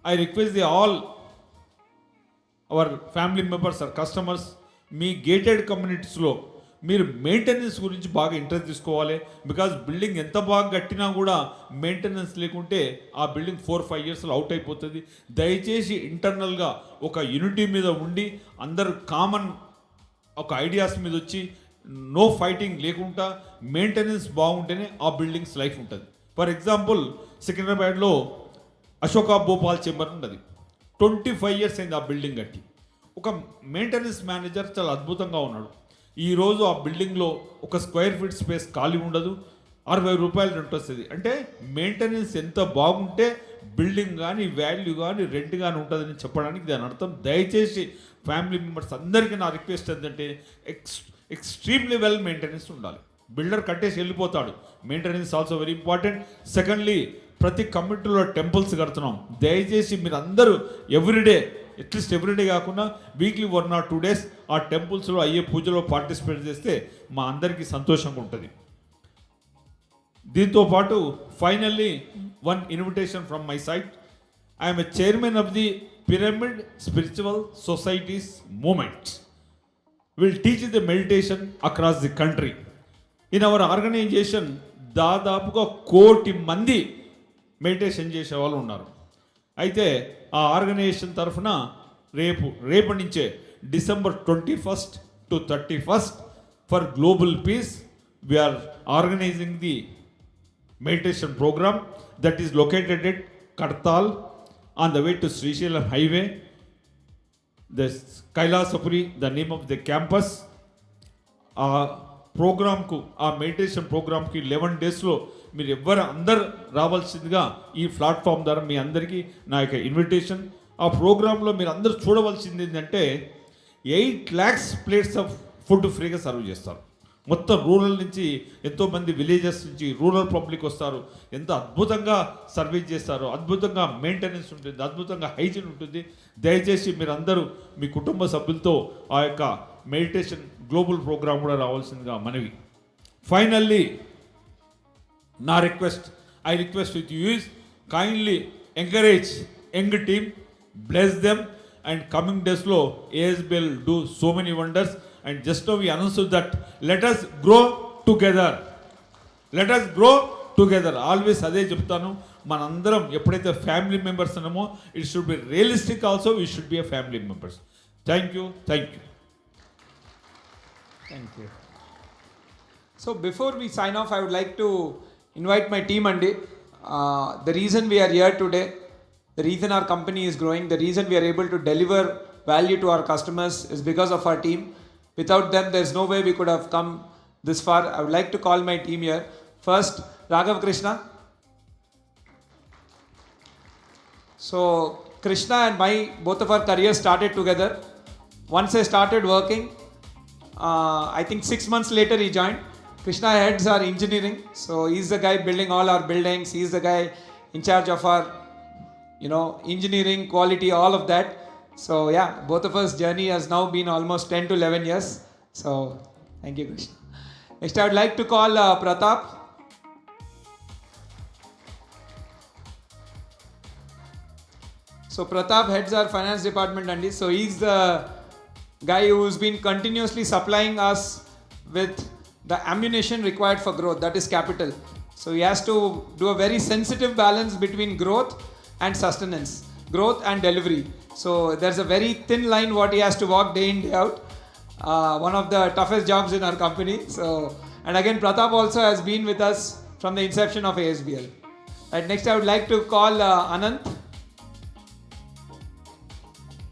I request all our family members or customers, మీ gated కమ్యూనిటీస్లో మీరు maintenance గురించి బాగా interest తీసుకోవాలి. Because building ఎంత బాగా కట్టినా కూడా మెయింటెనెన్స్ లేకుంటే ఆ బిల్డింగ్ 4-5 yearsలో అవుట్ అయిపోతుంది. దయచేసి ఇంటర్నల్గా ఒక యూనిటీ మీద ఉండి అందరు కామన్ ఒక ఐడియాస్ మీద వచ్చి నో ఫైటింగ్ లేకుండా మెయింటెనెన్స్ బాగుంటేనే ఆ బిల్డింగ్స్ లైఫ్ ఉంటుంది. ఫర్ ఎగ్జాంపుల్ సికింద్రాబాద్లో అశోకా భోపాల్ చేంబర్ ఉన్నది. 25 years అయింది ఆ బిల్డింగ్ కట్టి. ఒక మెయింటెనెన్స్ మేనేజర్ చాలా అద్భుతంగా ఉన్నాడు. ఈరోజు ఆ బిల్డింగ్లో ఒక స్క్వేర్ ఫీట్ స్పేస్ ఖాళీ ఉండదు, 60 రూపాయలు రెంట్ వస్తుంది. అంటే మెయింటెనెన్స్ ఎంత బాగుంటే బిల్డింగ్ కానీ వాల్యూ కానీ రెంట్ కానీ ఉంటుందని చెప్పడానికి దాని అర్థం. దయచేసి ఫ్యామిలీ మెంబర్స్ అందరికీ నా రిక్వెస్ట్ ఏంటంటే ఎక్స్ట్రీమ్లీ వెల్ మెయింటెనెన్స్ ఉండాలి. బిల్డర్ కట్టేసి వెళ్ళిపోతాడు, maintenance also very important. Secondly, ప్రతి కమ్యూనిటీలో టెంపుల్స్ కడుతున్నాం. దయచేసి మీరు అందరూ ఎవ్రీడే, అట్లీస్ట్ ఎవ్రీడే కాకుండా వీక్లీ 1 or 2 days ఆ టెంపుల్స్లో అయ్యే పూజలో పార్టిసిపేట్ చేస్తే మా అందరికీ సంతోషంగా ఉంటుంది. దీంతో పాటు finally one invitation from my side. I'm a chairman of the Pyramid Spiritual Societies Movement. Will teach the meditation across the country. In our organization దాదాపుగా 1 కోటి మంది మెడిటేషన్ చేసే వాళ్ళు ఉన్నారు. అయితే ఆ ఆర్గనైజేషన్ తరఫున రేపటి నుంచే December 21st to 31st for global peace we are organizing the meditation program that is located at Kadthal on the way to Srisailam highway. The Kailasapuri the name of the campus. ఆ ప్రోగ్రామ్కు, ఆ మెడిటేషన్ ప్రోగ్రామ్కి 11 daysలో మీరు అందరు రావాల్సిందిగా ఈ ప్లాట్ఫామ్ ద్వారా మీ అందరికీ నా యొక్క ఇన్విటేషన్. ఆ ప్రోగ్రాంలో మీరు అందరూ చూడవలసింది ఏంటంటే 8 lakhs plates ఆఫ్ ఫుడ్ ఫ్రీగా సర్వ్ చేస్తారు. మొత్తం రూరల్ నుంచి ఎంతోమంది విలేజెస్ నుంచి రూరల్ పబ్లిక్ వస్తారు. ఎంత అద్భుతంగా సర్వీస్ చేస్తారు, అద్భుతంగా మెయింటెనెన్స్ ఉంటుంది, అద్భుతంగా హైజీన్ ఉంటుంది. దయచేసి మీరు అందరూ మీ కుటుంబ సభ్యులతో ఆ యొక్క మెడిటేషన్ గ్లోబల్ ప్రోగ్రామ్ కూడా రావాల్సిందిగా మనవి. ఫైనల్లీ నా request, I request with you is kindly encourage young team, bless them and coming days lo ASBL do so many wonders. And just now we announced that let us grow together. Let us grow together. Always అదే చెప్తాను, మనందరం ఎప్పుడైతే family members ఉన్నామో it should be realistic also, we should be a family members. Thank you. Thank you. So before we sign off, I would like to invite my team, Andy. The reason we are here today, the reason our company is growing, the reason we are able to deliver value to our customers is because of our team. Without them, there's no way we could have come this far. I would like to call my team here. First, Raghav Krishna. So Krishna and both of our careers started together. Once I started working, I think 6 months later he joined. Krishna heads our engineering, so he's the guy building all our buildings. He's the guy in charge of our, engineering, quality, all of that. So yeah, both of us journey has now been almost 10 to 11 years. So thank you, Krishna. Next, I would like to call Pratap. So Pratap heads our finance department, Andy. So he's the guy who's been continuously supplying us with the ammunition required for growth, that is capital. So he has to do a very sensitive balance between growth and sustenance, growth and delivery. So there's a very thin line what he has to walk day in, day out. One of the toughest jobs in our company. So, and again, Pratap also has been with us from the inception of ASBL. Right, next I would like to call Anant.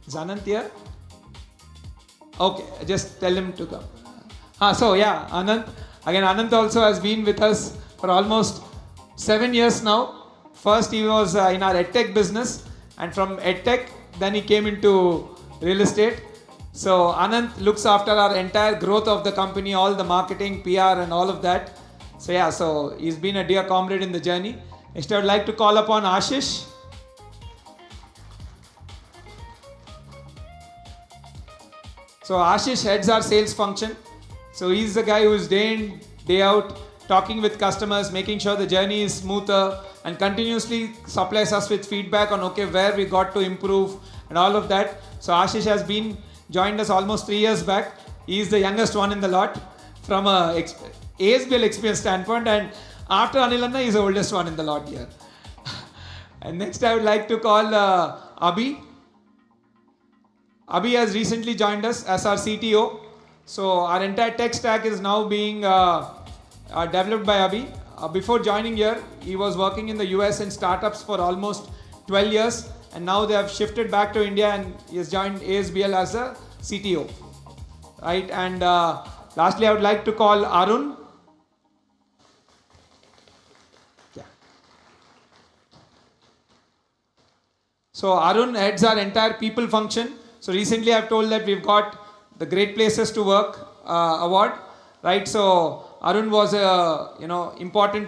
Is Anant here? Okay, just tell him to come. So yeah, Anant. Again, Anant also has been with us for almost 7 years now. First he was in our EdTech business, and from EdTech, then he came into real estate. So Anant looks after our entire growth of the company, all the marketing, PR and all of that. So yeah, so he's been a dear comrade in the journey. Next I would like to call upon Ashish. So Ashish heads our sales function. So he's the guy who is day in, day out, talking with customers, making sure the journey is smoother, and continuously supplies us with feedback on where we got to improve and all of that. So Ashish has joined us almost 3 years back. He is the youngest one in the lot from a ASBL experience standpoint, and after Anilanna, he is the oldest one in the lot here. And next I would like to call Abhi. Abhi has recently joined us as our CTO. So our entire tech stack is now being developed by Abhi. Before joining here, he was working in the US in startups for almost 12 years, and now they have shifted back to India, and he has joined ASBL as a CTO. Right, and lastly, I would like to call Arun. Yeah. So Arun heads our entire people function. So recently I've told that we've got the Great Places to Work award, right? So Arun was important.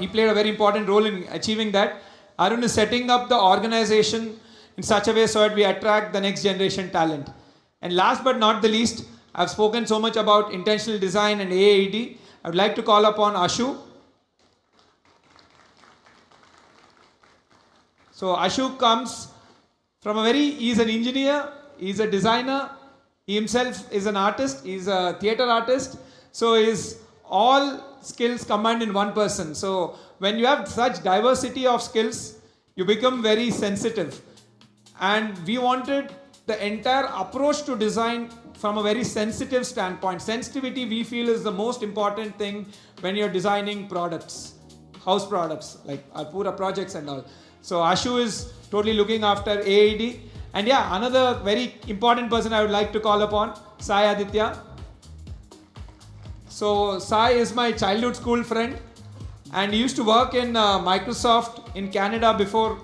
He played a very important role in achieving that. Arun is setting up the organization in such a way so that we attract the next generation talent. And last but not the least, I've spoken so much about intentional design and AAED. I would like to call upon Ashu. So Ashu comes from he's an engineer, he's a designer, he himself is an artist, he's a theater artist. So his all skills combined in one person. So when you have such diversity of skills, you become very sensitive. And we wanted the entire approach to design from a very sensitive standpoint. Sensitivity we feel is the most important thing when you're designing products, house products, like our Pura projects and all. So Ashu is totally looking after AED. And yeah, another very important person I would like to call upon, Sai Aditya. So Sai is my childhood school friend, and he used to work in Microsoft in Canada before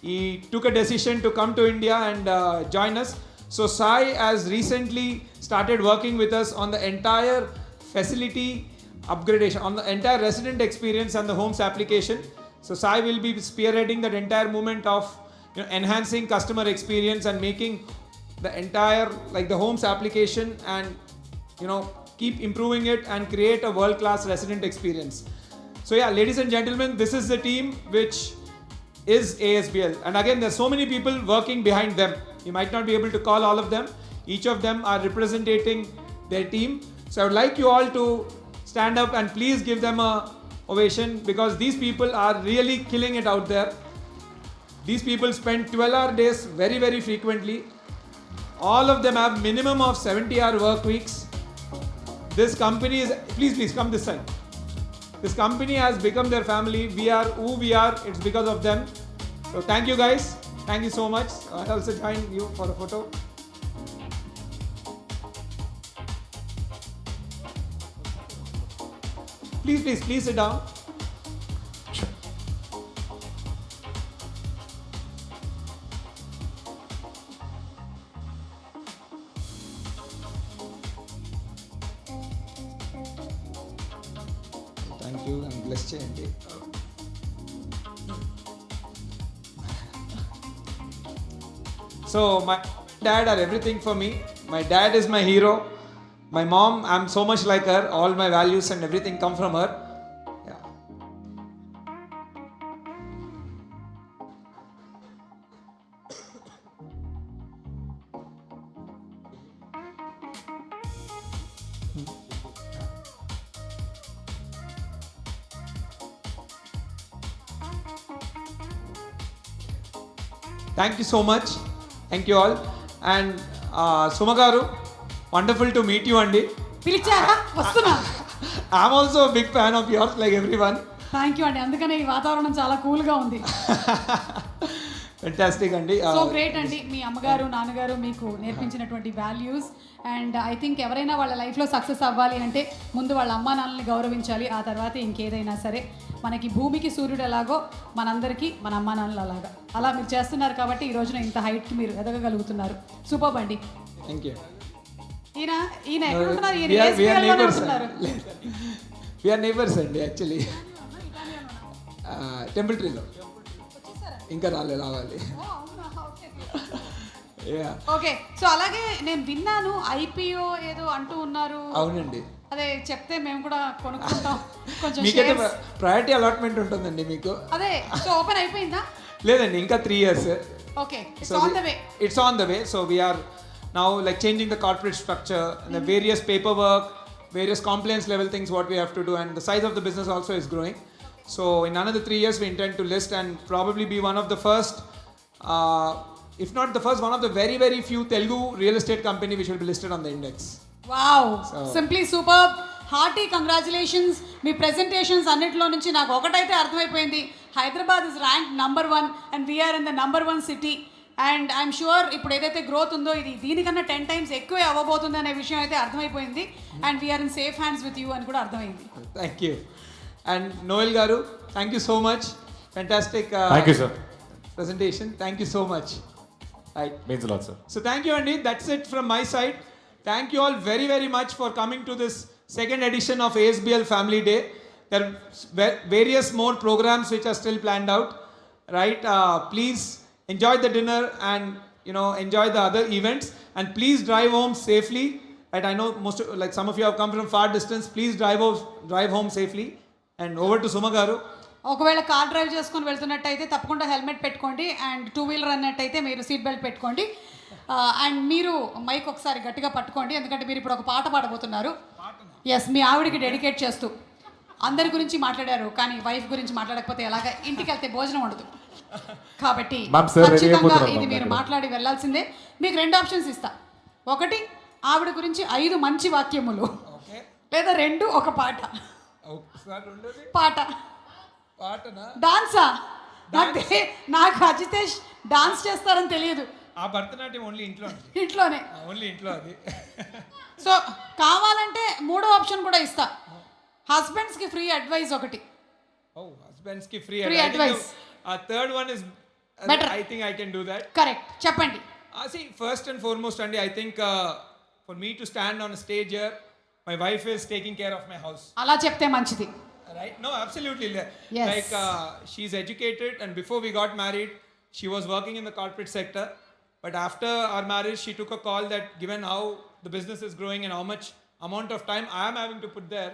he took a decision to come to India and join us. So Sai has recently started working with us on the entire facility upgradation, on the entire resident experience and the homes application. So Sai will be spearheading that entire movement of enhancing customer experience and making the entire the homes application and keep improving it and create a world-class resident experience. So yeah, ladies and gentlemen, this is the team which is ASBL. And again, there's so many people working behind them. You might not be able to call all of them. Each of them are representing their team. So I would like you all to stand up and please give them a ovation, because these people are really killing it out there. These people spend 12-hour days very, very frequently. All of them have minimum of 70-hour work weeks. This company is, please come this side. This company has become their family. We are who we are. It's because of them. So thank you guys. Thank you so much. I also join you for a photo. Please sit down. Thank you and bless చేయండి. So my dad are everything for me. My dad is my hero. My mom, I'm so much like her. All my values and everything come from her. Yeah. Thank you so much. Thank you all. And Suma garu, wonderful to meet you, Andy. పిలిచారా? వస్తున్నా. I'm also a big fan of yours, like everyone. Thank you అండి, అందుకనే ఈ వాతావరణం చాలా కూల్గా ఉంది. Fantastic, Andy. So great అండి, మీ అమ్మగారు నాన్నగారు మీకు నేర్పించినటువంటి వాల్యూస్. అండ్ ఐ థింక్ ఎవరైనా వాళ్ళ లైఫ్లో సక్సెస్ అవ్వాలి అంటే ముందు వాళ్ళ అమ్మా నాన్నల్ని గౌరవించాలి, ఆ తర్వాత ఇంకేదైనా సరే. మనకి భూమికి సూర్యుడు ఎలాగో మనందరికీ మన అమ్మా నాన్నలు అలాగా, అలా మీరు చేస్తున్నారు కాబట్టి ఈ రోజున ఇంత హైట్కి మీరు ఎదగగలుగుతున్నారు. సూపర్ అండి. Thank you. ఈయన ఎక్కడ ఉంటున్నారు? ఈయన We are ASBL లోనే neighbors. ఉంటున్నారు. We are neighbors అండి యాక్చువల్లీ. టెంపుల్ ట్రీలో ఇంకా రావాలి. ఓకే, సో అలాగే నేను విన్నాను ఐపీఓ ఏదో అంటూ ఉన్నారు. అవునండి. అదే చెప్తే మేము కూడా కొనుక్కుంటాం. కొంచెం మీకైతే ప్రయారిటీ అలాట్మెంట్ ఉంటుందండి మీకు. అదే, సో ఓపెన్ అయిపోయిందా? లేదండి, ఇంకా 3 years. Okay, it's on the way. It's on the way. So we are now like changing the corporate structure and the various paperwork, various compliance level things what we have to do, and the size of the business also is growing. So in another 3 years we intend to list and probably be one of the first, if not the first, one of the very, very few Telugu real estate company which will be listed on the index. Wow, simply super. Hearty congratulations. మీ presentations అన్నిటిలో నుంచి నాకు ఒకటైతే అర్థమైపోయింది, Hyderabad is rank number 1 and we are in the number 1 city. And I'm sure ఇప్పుడు ఏదైతే growth ఉందో ఇది దీనికన్నా 10 times ఎక్కువే అవ్వబోతుంది అనే విషయం అయితే అర్థమైపోయింది. And we are in safe hands with you అని కూడా అర్థమైంది. Thank you. And Noel garu, thank you so much. Fantastic. Thank you, sir. Presentation. Thank you so much. Right. Means a lot, sir. So thank you, Andy. That's it from my side. Thank you all very, very much for coming to this second edition of ASBL Family Day. There are various more programs which are still planned out. Right. Please enjoy the dinner and enjoy the other events. And please drive home safely. Right. I know some of you have come from far distance. Please drive home safely. And over to Suma garu. ఒకవేళ car drive చేసుకొని వెళ్తున్నట్టయితే తప్పకుండా helmet పెట్టుకోండి. And 2-wheeler అన్నట్టయితే మీరు seat belt పెట్టుకోండి. And మీరు mic ఒకసారి గట్టిగా పట్టుకోండి, ఎందుకంటే మీరు ఇప్పుడు ఒక పాట పాడబోతున్నారు. ఎస్, మీ ఆవిడికి డెడికేట్ చేస్తూ. అందరి గురించి మాట్లాడారు, కానీ వైఫ్ గురించి మాట్లాడకపోతే ఎలాగా? ఇంటికి వెళ్తే భోజనం ఉండదు. కాబట్టి ఖచ్చితంగా ఇది మీరు మాట్లాడి వెళ్ళాల్సిందే. మీకు 2 ఆప్షన్స్ ఇస్తా. ఒకటి, ఆవిడ గురించి 5 మంచి వాక్యములు, లేదా 2 ఒక పాట. పాట డాన్సా? నాకు అజితేష్ డాన్స్ చేస్తారని తెలియదు. ఆ భరతనాట్యం ఇంట్లోనే అది. సో కావాలంటే 3వ ఆప్షన్ కూడా ఇస్తా. హస్బెండ్స్ కి ఫ్రీ అడ్వైస్ ఒకటి. Husbands ki free advice. Third one is better. I think I can do that. Correct. చెప్పండి. See, first and foremost, Andy, I think for me to stand on a stage here, my wife is taking care of my house. అలా చెప్తే మంచిది. Right? No, absolutely. Yes. Like she's educated, and before we got married, she was working in the corporate sector. But after our marriage, she took a call that given how the business is growing and how much amount of time I am having to put there,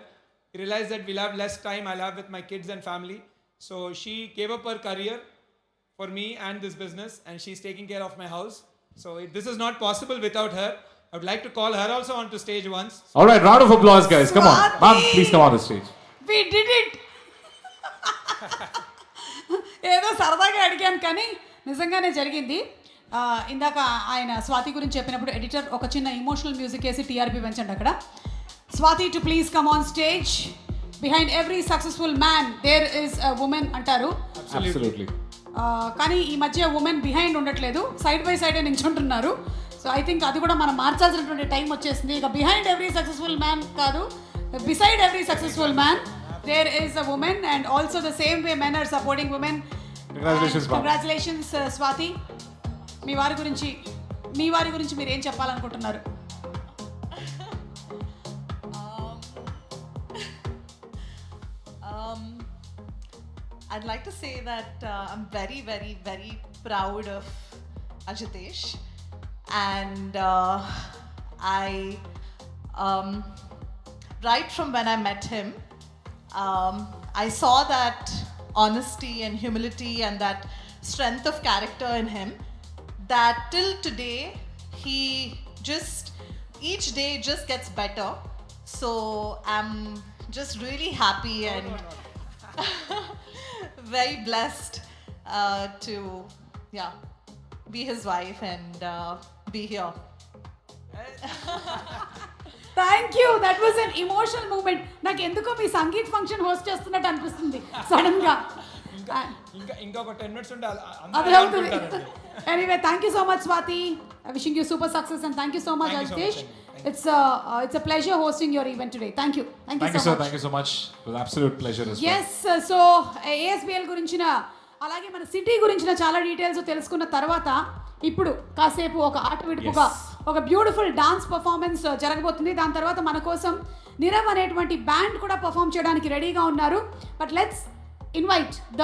we realized that we'll have less time I'll have with my kids and family. So she gave up her career for me and this business, and she's taking care of my house. So this is not possible without her. I would like to call her also onto stage once. All right, round of applause, guys. Come on. Ma'am, please come on the stage. We did it. ఏదో సరదాగా అడిగాను కానీ నిజంగానే జరిగింది. ఇందాక ఆయన స్వాతి గురించి చెప్పినప్పుడు ఎడిటర్ ఒక చిన్న ఇమోషనల్ మ్యూజిక్ వేసి టీఆర్పీ పెంచండి అక్కడ. Swathi to please come on stage. Behind every successful man there is a woman అంటారు. Absolutely. కానీ ఈ మధ్య ఉమెన్ బిహైండ్ ఉండట్లేదు, సైడ్ బై సైడే నించుంటున్నారు. సో ఐ థింక్ అది కూడా మనం మార్చాల్సినటువంటి టైం వచ్చేసింది. ఇక బిహైండ్ ఎవ్రీ సక్సెస్ఫుల్ మ్యాన్ కాదు, beside every successful man there is a women, and also the same way men are supporting women. Congratulations Swathi. మీ వారి గురించి మీరు ఏం చెప్పాలనుకుంటున్నారు? I'd like to say that I'm very, very, very proud of Ajitesh, and right from when I met him, I saw that honesty and humility and that strength of character in him, that till today he just each day just gets better. So I'm just really happy and very blessed to be his wife and be here. Thank you. That was an emotional moment. నాకు ఎందుకో మీ sangeet function host చేస్తున్నట్టు అనిపిస్తుంది sudden గా. ఇంకొక 10 minutes ఉంటే అదే అవుతుంది. Anyway thank you so much Swathi. Wishing you super success and thank you so much Ajitesh. It's a pleasure hosting your event today. Thank you. Thank you so much. Thank you so much. It was an absolute pleasure as well. Yes, so ASBL గురించిన అలాగే మన city గురించిన చాలా details తెలుసుకున్న తర్వాత ఇప్పుడు కాసేపు ఒక ఆట విడుపుగా ఒక బ్యూటిఫుల్ డాన్స్ పర్ఫార్మెన్స్ జరగబోతుంది. దాని తర్వాత మన కోసం నిరవ్ అనేటువంటి బ్యాండ్ కూడా పర్ఫామ్ చేయడానికి రెడీగా ఉన్నారు. But let's invite the